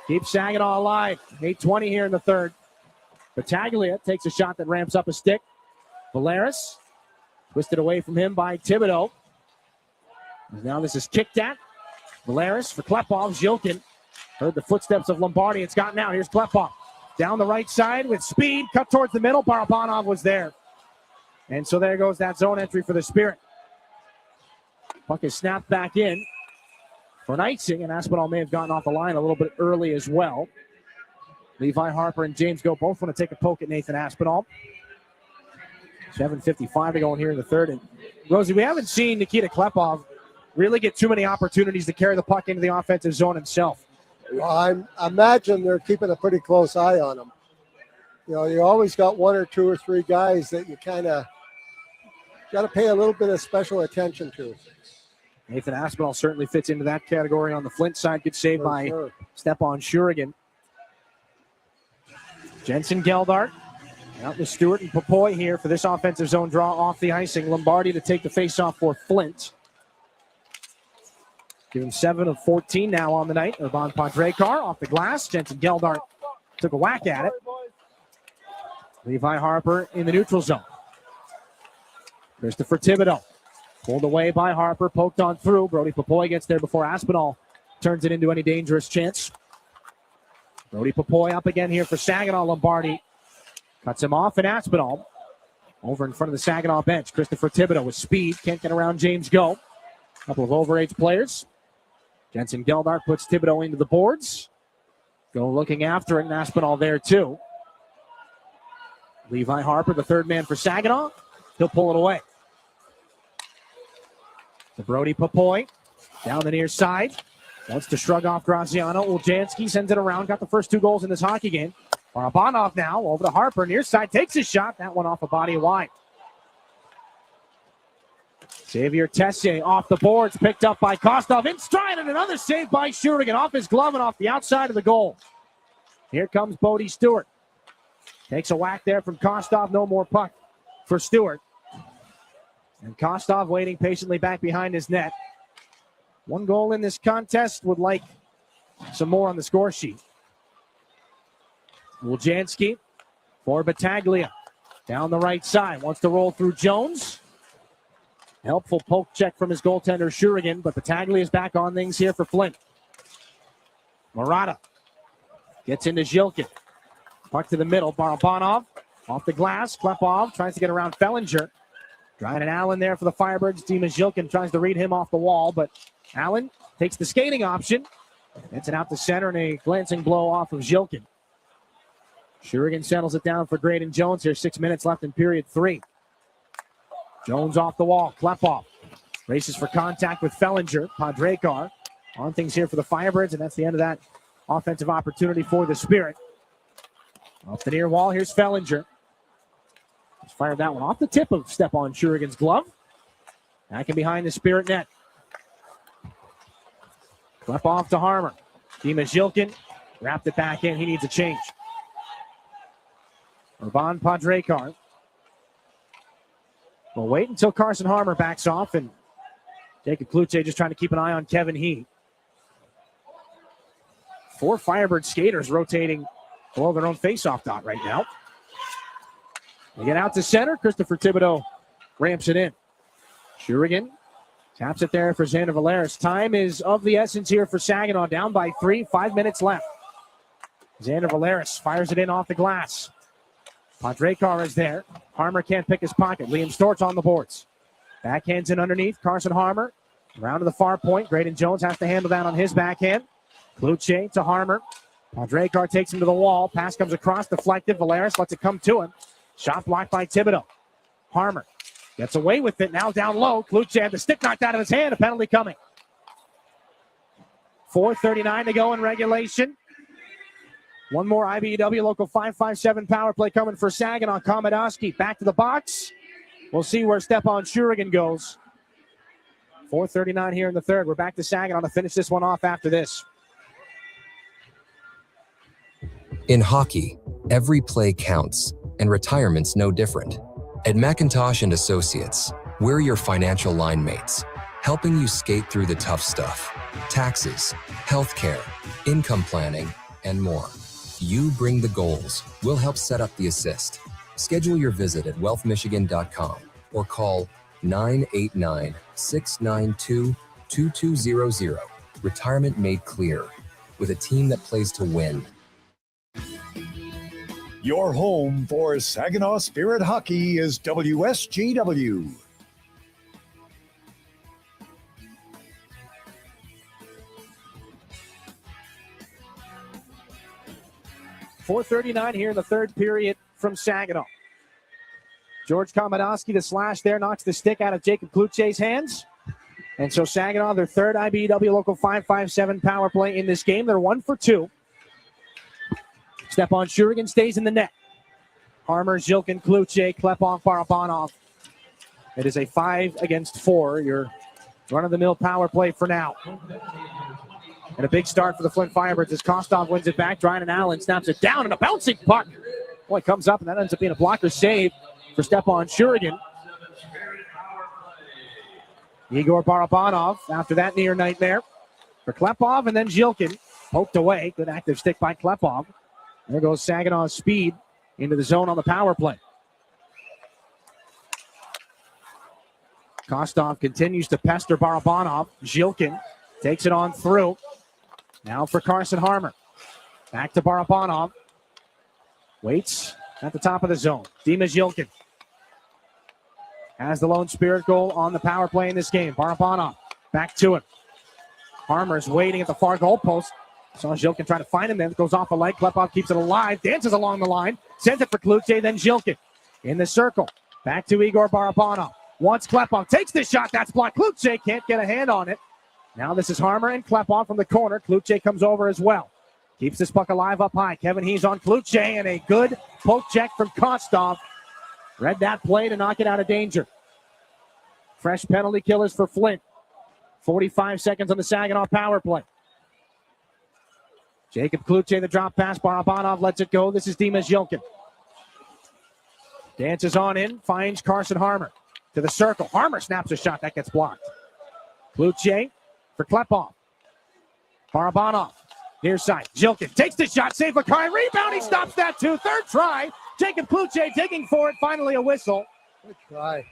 Keeps Saginaw alive. 8:20 here in the third. Battaglia takes a shot that ramps up a stick. Valeris twisted away from him by Thibodeau. Now this is kicked at. Valeris for Klepov. Zhilkin heard the footsteps of Lombardi. It's gotten out. Here's Klepov. Down the right side with speed. Cut towards the middle. Barabanov was there. And so there goes that zone entry for the Spirit. Puck is snapped back in for an icing, and Aspinall may have gotten off the line a little bit early as well. Levi Harper and James Go both want to take a poke at Nathan Aspinall. 7:55 to go in here in the third. And Rosie, we haven't seen Nikita Klepov really get too many opportunities to carry the puck into the offensive zone himself. Well, I imagine they're keeping a pretty close eye on him. You know, you always got one or two or three guys that you kind of got to pay a little bit of special attention to. Nathan Aspinall certainly fits into that category on the Flint side. Good save by Stepan Shurigan. Jensen Geldart out with Stewart and Popoy here for this offensive zone draw off the icing. Lombardi to take the faceoff for Flint. Give him 7 of 14 now on the night. Urban Podrekar off the glass. Jensen Geldart took a whack at it. Levi Harper in the neutral zone. Christopher Thibodeau pulled away by Harper, poked on through. Brody Popoy gets there before Aspinall turns it into any dangerous chance. Brody Popoy up again here for Saginaw. Lombardi cuts him off, and Aspinall over in front of the Saginaw bench. Christopher Thibodeau with speed. Can't get around James Go. A couple of overage players. Jensen Geldart puts Thibodeau into the boards. Go looking after it, and Aspinall there too. Levi Harper, the third man for Saginaw. He'll pull it away. To Brody Popoy. Down the near side. Wants to shrug off Graziano. Uljanski sends it around. Got the first 2 goals in this hockey game. Barabanov now over to Harper. Near side takes his shot. That one off a body wide. Xavier Tessier off the boards, picked up by Kostov in stride, and another save by Shurigan off his glove and off the outside of the goal. Here comes Bodie Stewart. Takes a whack there from Kostov, no more puck for Stewart. And Kostov waiting patiently back behind his net. One goal in this contest, would like some more on the score sheet. Wuljanski for Battaglia. Down the right side, wants to roll through Jones. Helpful poke check from his goaltender, Shurigan, but Battaglia is back on things here for Flint. Murata gets into Zhilkin. Puck to the middle, Barabanov off the glass. Klepov tries to get around Fellinger. Ryan and Allen there for the Firebirds. Dima Zhilkin tries to read him off the wall, but Allen takes the skating option. Gets it out to center and a glancing blow off of Zhilkin. Shurigan settles it down for Graydon Jones here. 6 minutes left in period 3. Jones off the wall. Klepov races for contact with Fellinger. Padrekar on things here for the Firebirds, and that's the end of that offensive opportunity for the Spirit. Off the near wall, here's Fellinger. He's fired that one off the tip of Stepan Shurigan's glove. Back in behind the Spirit net. Klepov to Harmer. Dima Zhilkin wrapped it back in. He needs a change. Urban Padrekar. We'll wait until Carson Harmer backs off, and Jacob Kluche just trying to keep an eye on Kevin He. 4 Firebird skaters rotating below their own faceoff dot right now. They get out to center. Christopher Thibodeau ramps it in. Shurigan taps it there for Xander Valeris. Time is of the essence here for Saginaw. Down by 3, 5 minutes left. Xander Valeris fires it in off the glass. Padrekar is there. Harmer can't pick his pocket. Liam Stort's on the boards. Backhands in underneath. Carson Harmer around to the far point. Graydon Jones has to handle that on his backhand. Kluche to Harmer. Padrekar takes him to the wall. Pass comes across, deflected. Valeris lets it come to him. Shot blocked by Thibodeau. Harmer gets away with it. Now down low. Kluche had the stick knocked out of his hand. A penalty coming. 4:39 to go in regulation. One more IBEW Local 557 power play coming for Saginaw. Komodowski back to the box. We'll see where Stepan Shurigan goes. 4:39 here in the third. We're back to Saginaw to finish this one off after this. In hockey, every play counts, and retirement's no different. At McIntosh & Associates, we're your financial line mates, helping you skate through the tough stuff. Taxes, healthcare, income planning, and more. You bring the goals. We'll help set up the assist. Schedule your visit at wealthmichigan.com or call 989-692-2200. Retirement made clear with a team that plays to win. Your home for Saginaw Spirit Hockey is WSGW. .439 here in the third period from Saginaw. George Komodowski, the slash there, knocks the stick out of Jacob Kluche's hands. And so Saginaw, their third IBEW Local 557 power play in this game. They're 1 for 2. Stepan Shurigan stays in the net. Harmer, Zhilkin, Kluche, Klepov, Barabanov. It is a 5-against-4. Your run-of-the-mill power play for now. And a big start for the Flint Firebirds as Kostov wins it back. Ryan and Allen snaps it down, and a bouncing puck. Boy, it comes up, and that ends up being a blocker save for Stepan Shurigan. Igor Barabanov after that near nightmare for Klepov, and then Zhilkin poked away. Good active stick by Klepov. There goes Saginaw's speed into the zone on the power play. Kostov continues to pester Barabanov. Zhilkin takes it on through. Now for Carson Harmer. Back to Barabanov. Waits at the top of the zone. Dima Zhilkin has the lone Spirit goal on the power play in this game. Barabanov back to him. Harmer's waiting at the far goal post. Saw Zhilkin trying to find him, then it goes off a leg. Klepov keeps it alive, dances along the line, sends it for Kluche, then Zhilkin in the circle. Back to Igor Barabanov. Once Klepov takes the shot, that's blocked. Kluche can't get a hand on it. Now this is Harmer and Klepov from the corner. Kluche comes over as well. Keeps this puck alive up high. Kevin He's on Kluche, and a good poke check from Kostov. Read that play to knock it out of danger. Fresh penalty killers for Flint. 45 seconds on the Saginaw power play. Jacob Kluche, the drop pass. Barabanov lets it go. This is Dimas Yilkin. Dances on in, finds Carson Harmer to the circle. Harmer snaps a shot. That gets blocked. Kluche for Klepov. Barabanov, near side. Yilkin takes the shot. Save Vakari. Rebound. He stops that too. Third try. Jacob Kluche digging for it. Finally a whistle. Good try.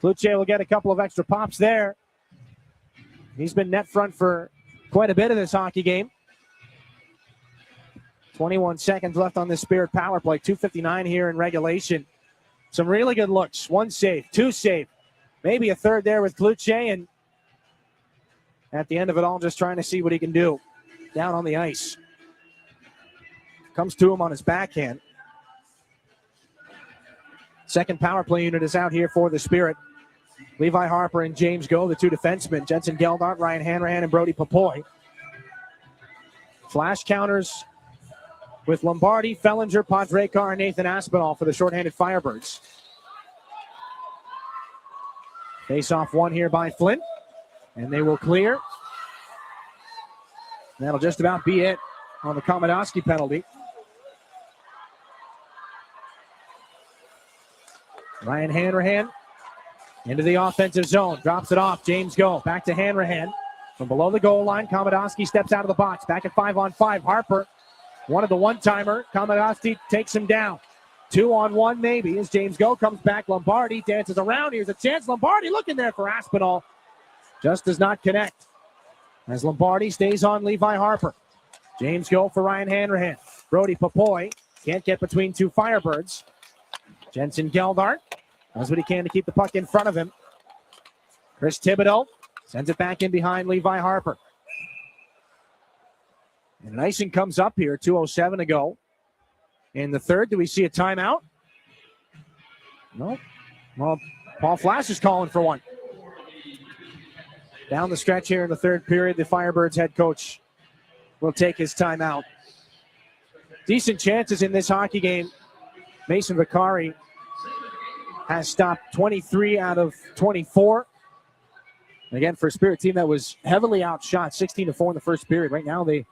Kluche will get a couple of extra pops there. He's been net front for quite a bit of this hockey game. 21 seconds left on this Spirit power play. 2:59 here in regulation. Some really good looks. One save, two save, maybe a third there with Kluche, and at the end of it all, just trying to see what he can do down on the ice. Comes to him on his backhand. Second power play unit is out here for the Spirit. Levi Harper and James Go, the two defensemen. Jensen Geldart, Ryan Hanrahan, and Brody Papoy. Flash counters with Lombardi, Fellinger, Podrekar, and Nathan Aspinall for the shorthanded Firebirds. Face-off one here by Flint, and they will clear. That'll just about be it on the Komodowski penalty. Ryan Hanrahan into the offensive zone, drops it off. James Go back to Hanrahan from below the goal line. Komodowski steps out of the box, back at 5-on-5. Harper wanted the one-timer. Komodowski takes him down. 2-on-1 maybe as James Go comes back. Lombardi dances around. Here's a chance. Lombardi looking there for Aspinall. Just does not connect as Lombardi stays on Levi Harper. James Go for Ryan Hanrahan. Brody Papoy can't get between two Firebirds. Jensen Geldart does what he can to keep the puck in front of him. Chris Thibodeau sends it back in behind Levi Harper. And an icing comes up here, 2:07 to go. In the third, do we see a timeout? No. Well, Paul Flash is calling for one. Down the stretch here in the third period, the Firebirds head coach will take his timeout. Decent chances in this hockey game. Mason Vakari has stopped 23 out of 24. And again, for a Spirit team that was heavily outshot, 16-4 in the first period. Right now, they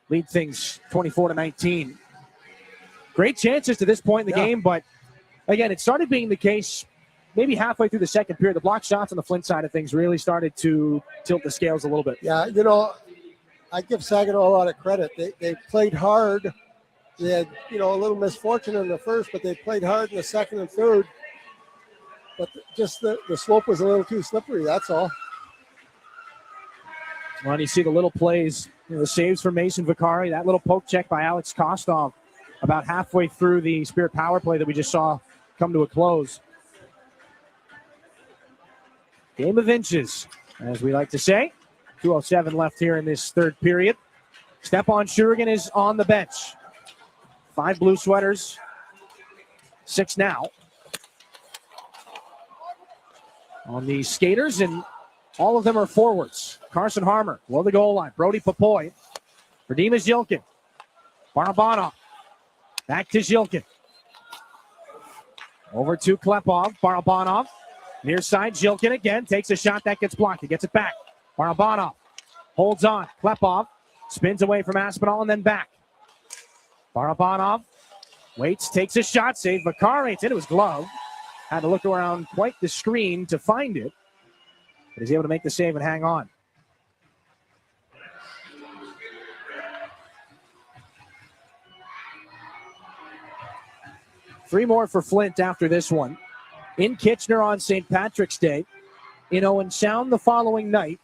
lead things 24-19. Great chances to this point in the game, but again, it started being the case maybe halfway through the second period. The block shots on the Flint side of things really started to tilt the scales a little bit. Yeah, you know, I give Saginaw a lot of credit. They played hard. They had, you know, a little misfortune in the first, but they played hard in the second and third. But just the slope was a little too slippery, that's all. Well, you see the little plays, you know, the saves from Mason Vakari, that little poke check by Alex Kostov about halfway through the Spirit power play that we just saw come to a close. Game of inches, as we like to say. 2:07 left here in this third period. Stepan Shurigan is on the bench. 5 blue sweaters, 6 now on the skaters, and all of them are forwards. Carson Harmer, below the goal line. Brody Papoy for Dimas Yilkin. Barabanov, back to Yilkin. Over to Klepov. Barabanov, near side. Yilkin again, takes a shot that gets blocked. He gets it back. Barabanov holds on. Klepov spins away from Aspinall and then back. Barabanov waits, takes a shot, save Vakari. It's into his glove. Had to look around quite the screen to find it, but he's able to make the save and hang on. Three more for Flint after this one. In Kitchener on St. Patrick's Day. In Owen Sound the following night.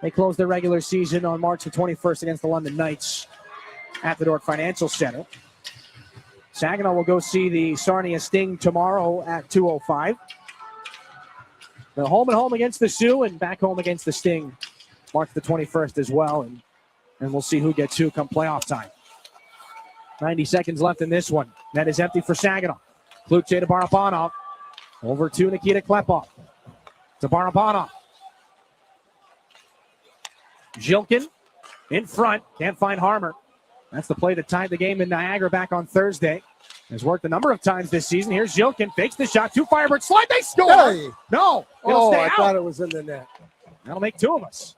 They close their regular season on March the 21st against the London Knights at the Dordt Financial Center. Saginaw will go see the Sarnia Sting tomorrow at 2:05. They're home and home against the Sioux and back home against the Sting March the 21st as well. And we'll see who gets who come playoff time. 90 seconds left in this one. Net is empty for Saginaw. Kluche to Barabanov. Over to Nikita Klepov. To Barabanov. Yilkin in front. Can't find Harmer. That's the play that tied the game in Niagara back on Thursday. Has worked a number of times this season. Here's Jilkin, fakes the shot. 2 Firebirds slide. They score. Hey. No. It'll stay I out. thought it was in the net. That'll make 2 of us.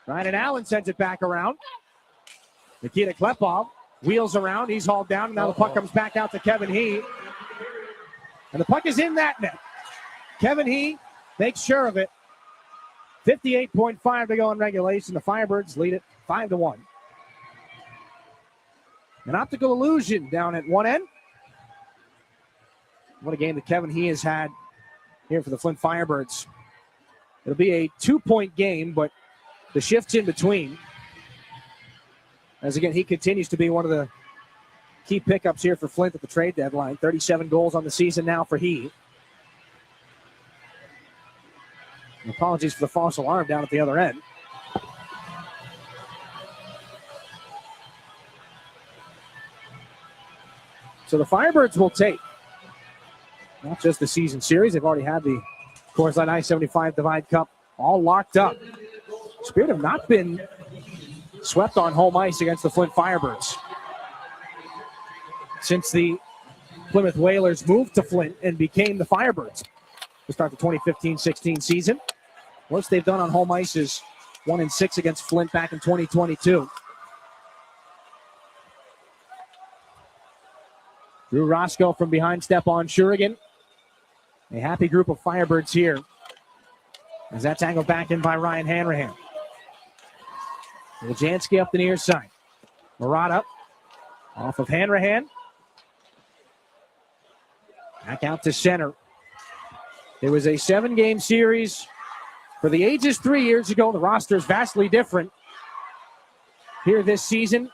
Ryan Allen sends it back around. Nikita Klepov wheels around. He's hauled down. Now the puck comes back out to Kevin He. And the puck is in that net. Kevin He makes sure of it. 58.5 to go in regulation. The Firebirds lead it 5-1. An optical illusion down at one end. What a game that Kevin He has had here for the Flint Firebirds. It'll be a 2-point game, but the shifts in between. As again, he continues to be one of the key pickups here for Flint at the trade deadline. 37 goals on the season now for He. And apologies for the false alarm down at the other end. So the Firebirds will take not just the season series. They've already had the Coors Light I-75 Divide Cup all locked up. Spirit have not been swept on home ice against the Flint Firebirds since the Plymouth Whalers moved to Flint and became the Firebirds to start the 2015-16 season. Worst they've done on home ice is 1-6 against Flint back in 2022. Drew Roscoe from behind Stepan Shurigan. A happy group of Firebirds here as that's angled back in by Ryan Hanrahan. Wiljanski up the near side. Murata off of Hanrahan. Back out to center. There was a 7-game series for the ages 3 years ago. The roster is vastly different here this season.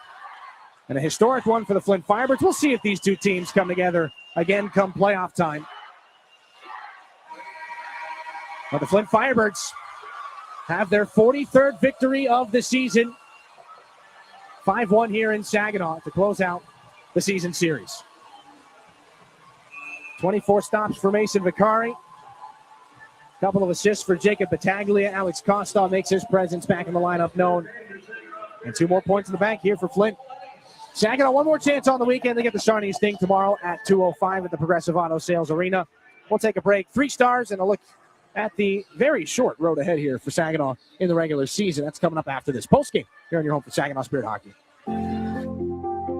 And a historic one for the Flint Firebirds. We'll see if these two teams come together again come playoff time. But the Flint Firebirds have their 43rd victory of the season. 5-1 here in Saginaw to close out the season series. 24 stops for Mason Vicari. Couple of assists for Jacob Battaglia. Alex Costa makes his presence back in the lineup known. And 2 more points in the bank here for Flint. Saginaw, one more chance on the weekend. They get the Shawnee Sting tomorrow at 2:05 at the Progressive Auto Sales Arena. We'll take a break. 3 stars and a look at the very short road ahead here for Saginaw in the regular season. That's coming up after this postgame here on your home for Saginaw Spirit Hockey.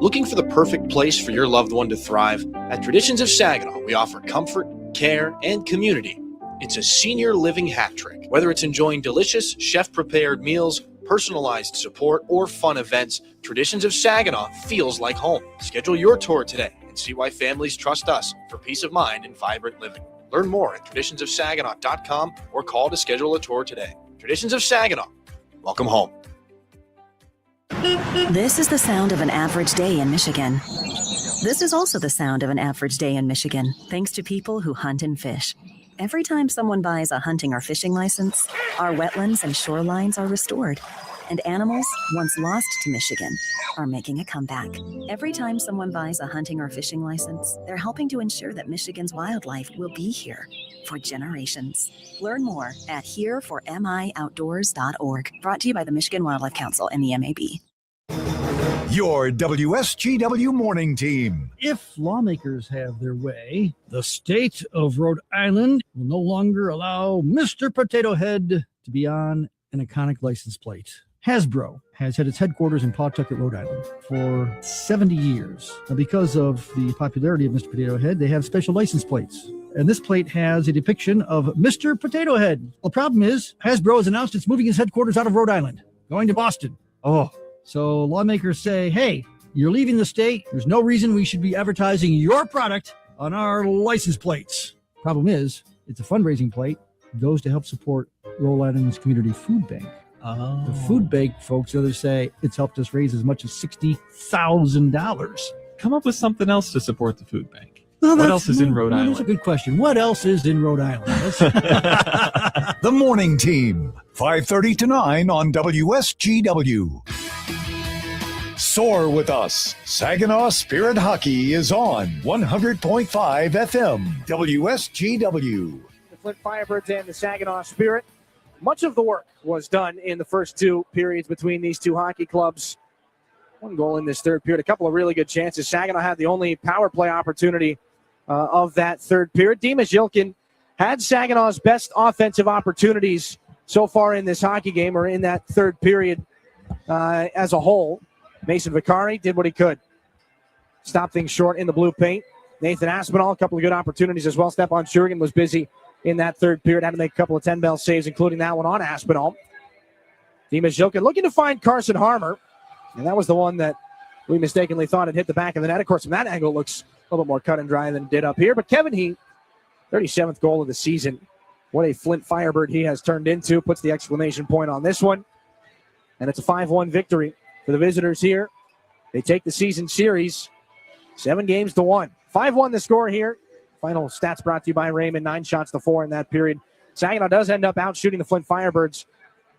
Looking for the perfect place for your loved one to thrive? At Traditions of Saginaw, we offer comfort, care, and community. It's a senior living hat trick. Whether it's enjoying delicious, chef-prepared meals, personalized support, or fun events, Traditions of Saginaw feels like home. Schedule your tour today and see why families trust us for peace of mind and vibrant living. Learn more at traditionsofsaginaw.com or call to schedule a tour today. Traditions of Saginaw. Welcome home. This is the sound of an average day in Michigan. This is also the sound of an average day in Michigan, thanks to people who hunt and fish. Every time someone buys a hunting or fishing license, our wetlands and shorelines are restored. And animals, once lost to Michigan, are making a comeback. Every time someone buys a hunting or fishing license, they're helping to ensure that Michigan's wildlife will be here for generations. Learn more at hereformioutdoors.org. Brought to you by the Michigan Wildlife Council and the MAB. Your WSGW morning team. If lawmakers have their way, the state of Rhode Island will no longer allow Mr. Potato Head to be on an iconic license plate. Hasbro has had its headquarters in Pawtucket, Rhode Island for 70 years. Now, because of the popularity of Mr. Potato Head, they have special license plates. And this plate has a depiction of Mr. Potato Head. Well, the problem is, Hasbro has announced it's moving its headquarters out of Rhode Island, going to Boston. So lawmakers say, hey, you're leaving the state. There's no reason we should be advertising your product on our license plates. Problem is, it's a fundraising plate. It goes to help support Rhode Island's community food bank. The food bank folks, others say it's helped us raise as much as $60,000. Come up with something else to support the food bank. What else is in Rhode Island? That's a good question. What else is in Rhode Island? The morning team, 5:30 to 9 on WSGW. Soar with us. Saginaw Spirit Hockey is on 100.5 FM, WSGW. The Flint Firebirds and the Saginaw Spirit. Much of the work was done in the first 2 periods between these 2 hockey clubs. One goal in this third period. A couple of really good chances. Saginaw had the only power play opportunity of that third period. Dima Zhilkin had Saginaw's best offensive opportunities so far in this hockey game, or in that third period as a whole. Mason Vicari did what he could. Stopped things short in the blue paint. Nathan Aspinall, a couple of good opportunities as well. Stepan Shurigan was busy in that third period. Had to make a couple of 10-bell saves, including that one on Aspinall. Dima Zhilkin looking to find Carson Harmer. And that was the one that we mistakenly thought had hit the back of the net. Of course, from that angle, it looks a little bit more cut and dry than it did up here. But Kevin Heat, 37th goal of the season. What a Flint Firebird he has turned into. Puts the exclamation point on this one. And it's a 5-1 victory for the visitors here. They take the season series 7-1. 5-1 the score here. Final stats brought to you by Raymond. 9 shots to 4 in that period. Saginaw does end up out shooting the Flint Firebirds.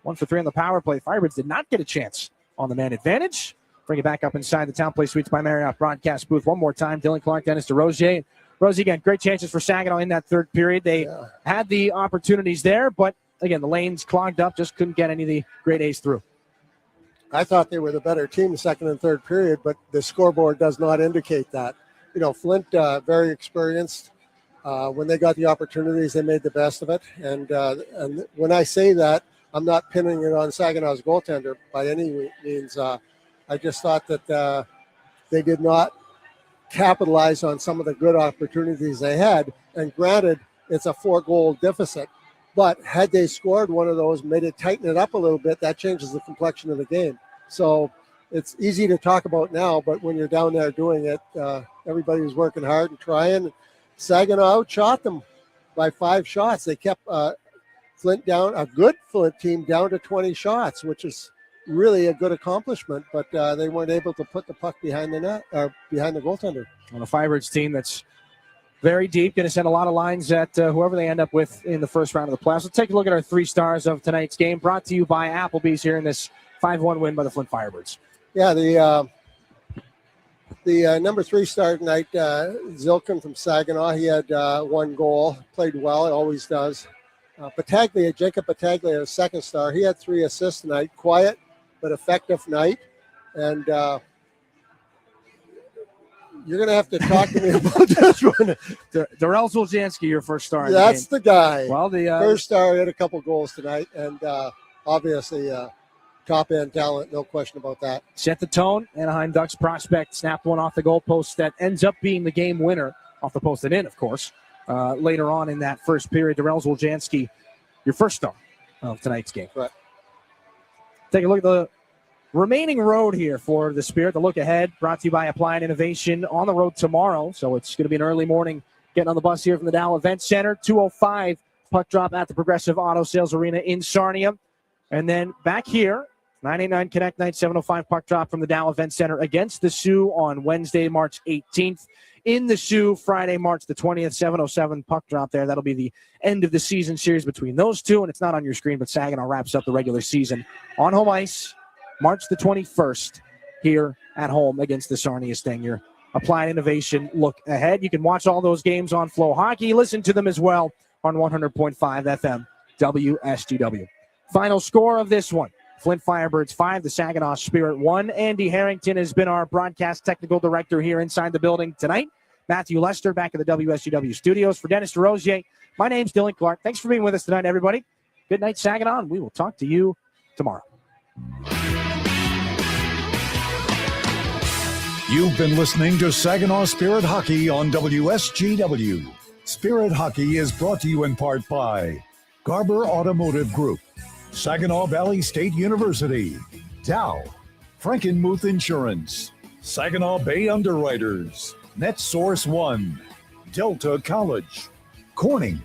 1 for 3 on the power play. Firebirds did not get a chance on the man advantage. Bring it back up inside the Town Place Suites by Marriott broadcast booth one more time. Dylan Clark, Dennis DeRosier. And Rosie, again, great chances for Saginaw in that third period. They had the opportunities there, but again, the lanes clogged up, just couldn't get any of the grade A's through. I thought they were the better team the second and third period, but the scoreboard does not indicate that. You know, Flint, very experienced. When they got the opportunities, they made the best of it. And when I say that, I'm not pinning it on Saginaw's goaltender by any means. I just thought that they did not capitalize on some of the good opportunities they had. And granted, it's a 4-goal deficit. But had they scored one of those, made it tighten it up a little bit, that changes the complexion of the game. So it's easy to talk about now, but when you're down there doing it, everybody was working hard and trying. Saginaw outshot them by 5 shots. They kept Flint down, a good Flint team, down to 20 shots, which is really a good accomplishment, but they weren't able to put the puck behind the net, or behind the goaltender. On a Firebirds team that's very deep, going to send a lot of lines at whoever they end up with in the first round of the playoffs. Let's take a look at our 3 stars of tonight's game, brought to you by Applebee's here in this 5-1 win by the Flint Firebirds. Yeah, the number 3 star tonight, Zilkin from Saginaw. He had 1 goal, played well, it always does. Jacob Battaglia, a 2nd star. He had 3 assists tonight. Quiet but effective night. And you're going to have to talk to me about this one. Darrell Zoljanski, your first star. That's the guy. Well, the first star had a couple goals tonight, and obviously top-end talent, no question about that. Set the tone. Anaheim Ducks prospect snapped one off the goalpost that ends up being the game winner, off the post and in, of course. Later on in that first period, Darrell Zoljanski, your first star of tonight's game. Right. Take a look at the remaining road here for the Spirit. The look ahead brought to you by Applied Innovation on the road tomorrow. So it's going to be an early morning getting on the bus here from the Dow Event Center. 2:05 puck drop at the Progressive Auto Sales Arena in Sarnia. And then back here, 989 Connect Night, 7:05 puck drop from the Dow Event Center against the Sioux on Wednesday, March 18th. In the Sioux, Friday, March the 20th, 7:07 puck drop there. That'll be the end of the season series between those two. And it's not on your screen, but Saginaw wraps up the regular season on home ice March the 21st here at home against the Sarnia Sting. Your Applied Innovation look ahead. You can watch all those games on Flow Hockey. Listen to them as well on 100.5 FM WSGW. Final score of this one. Flint Firebirds 5, the Saginaw Spirit 1. Andy Harrington has been our broadcast technical director here inside the building tonight. Matthew Lester back at the WSGW studios. For Dennis DeRosier, my name's Dylan Clark. Thanks for being with us tonight, everybody. Good night, Saginaw, and we will talk to you tomorrow. You've been listening to Saginaw Spirit Hockey on WSGW. Spirit Hockey is brought to you in part by Garber Automotive Group, Saginaw Valley State University, Dow, Frankenmuth Insurance, Saginaw Bay Underwriters, NetSource One, Delta College, Corning,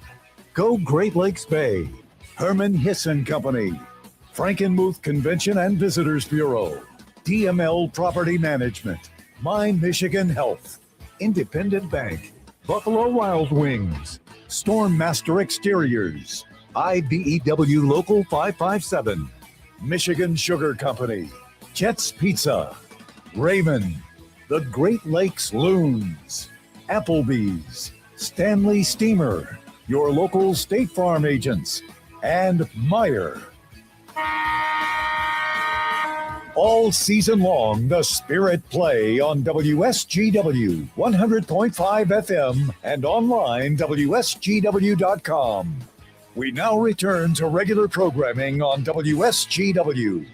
Go Great Lakes Bay, Herman Hisson Company, Frankenmuth Convention and Visitors Bureau, DML Property Management, My Michigan Health, Independent Bank, Buffalo Wild Wings, Stormmaster Exteriors, IBEW Local 557, Michigan Sugar Company, Jets Pizza, Raymond, the Great Lakes Loons, Applebee's, Stanley Steamer, your local State Farm agents, and Meyer. All season long, the Spirit play on WSGW 100.5 FM and online WSGW.com. We now return to regular programming on WSGW.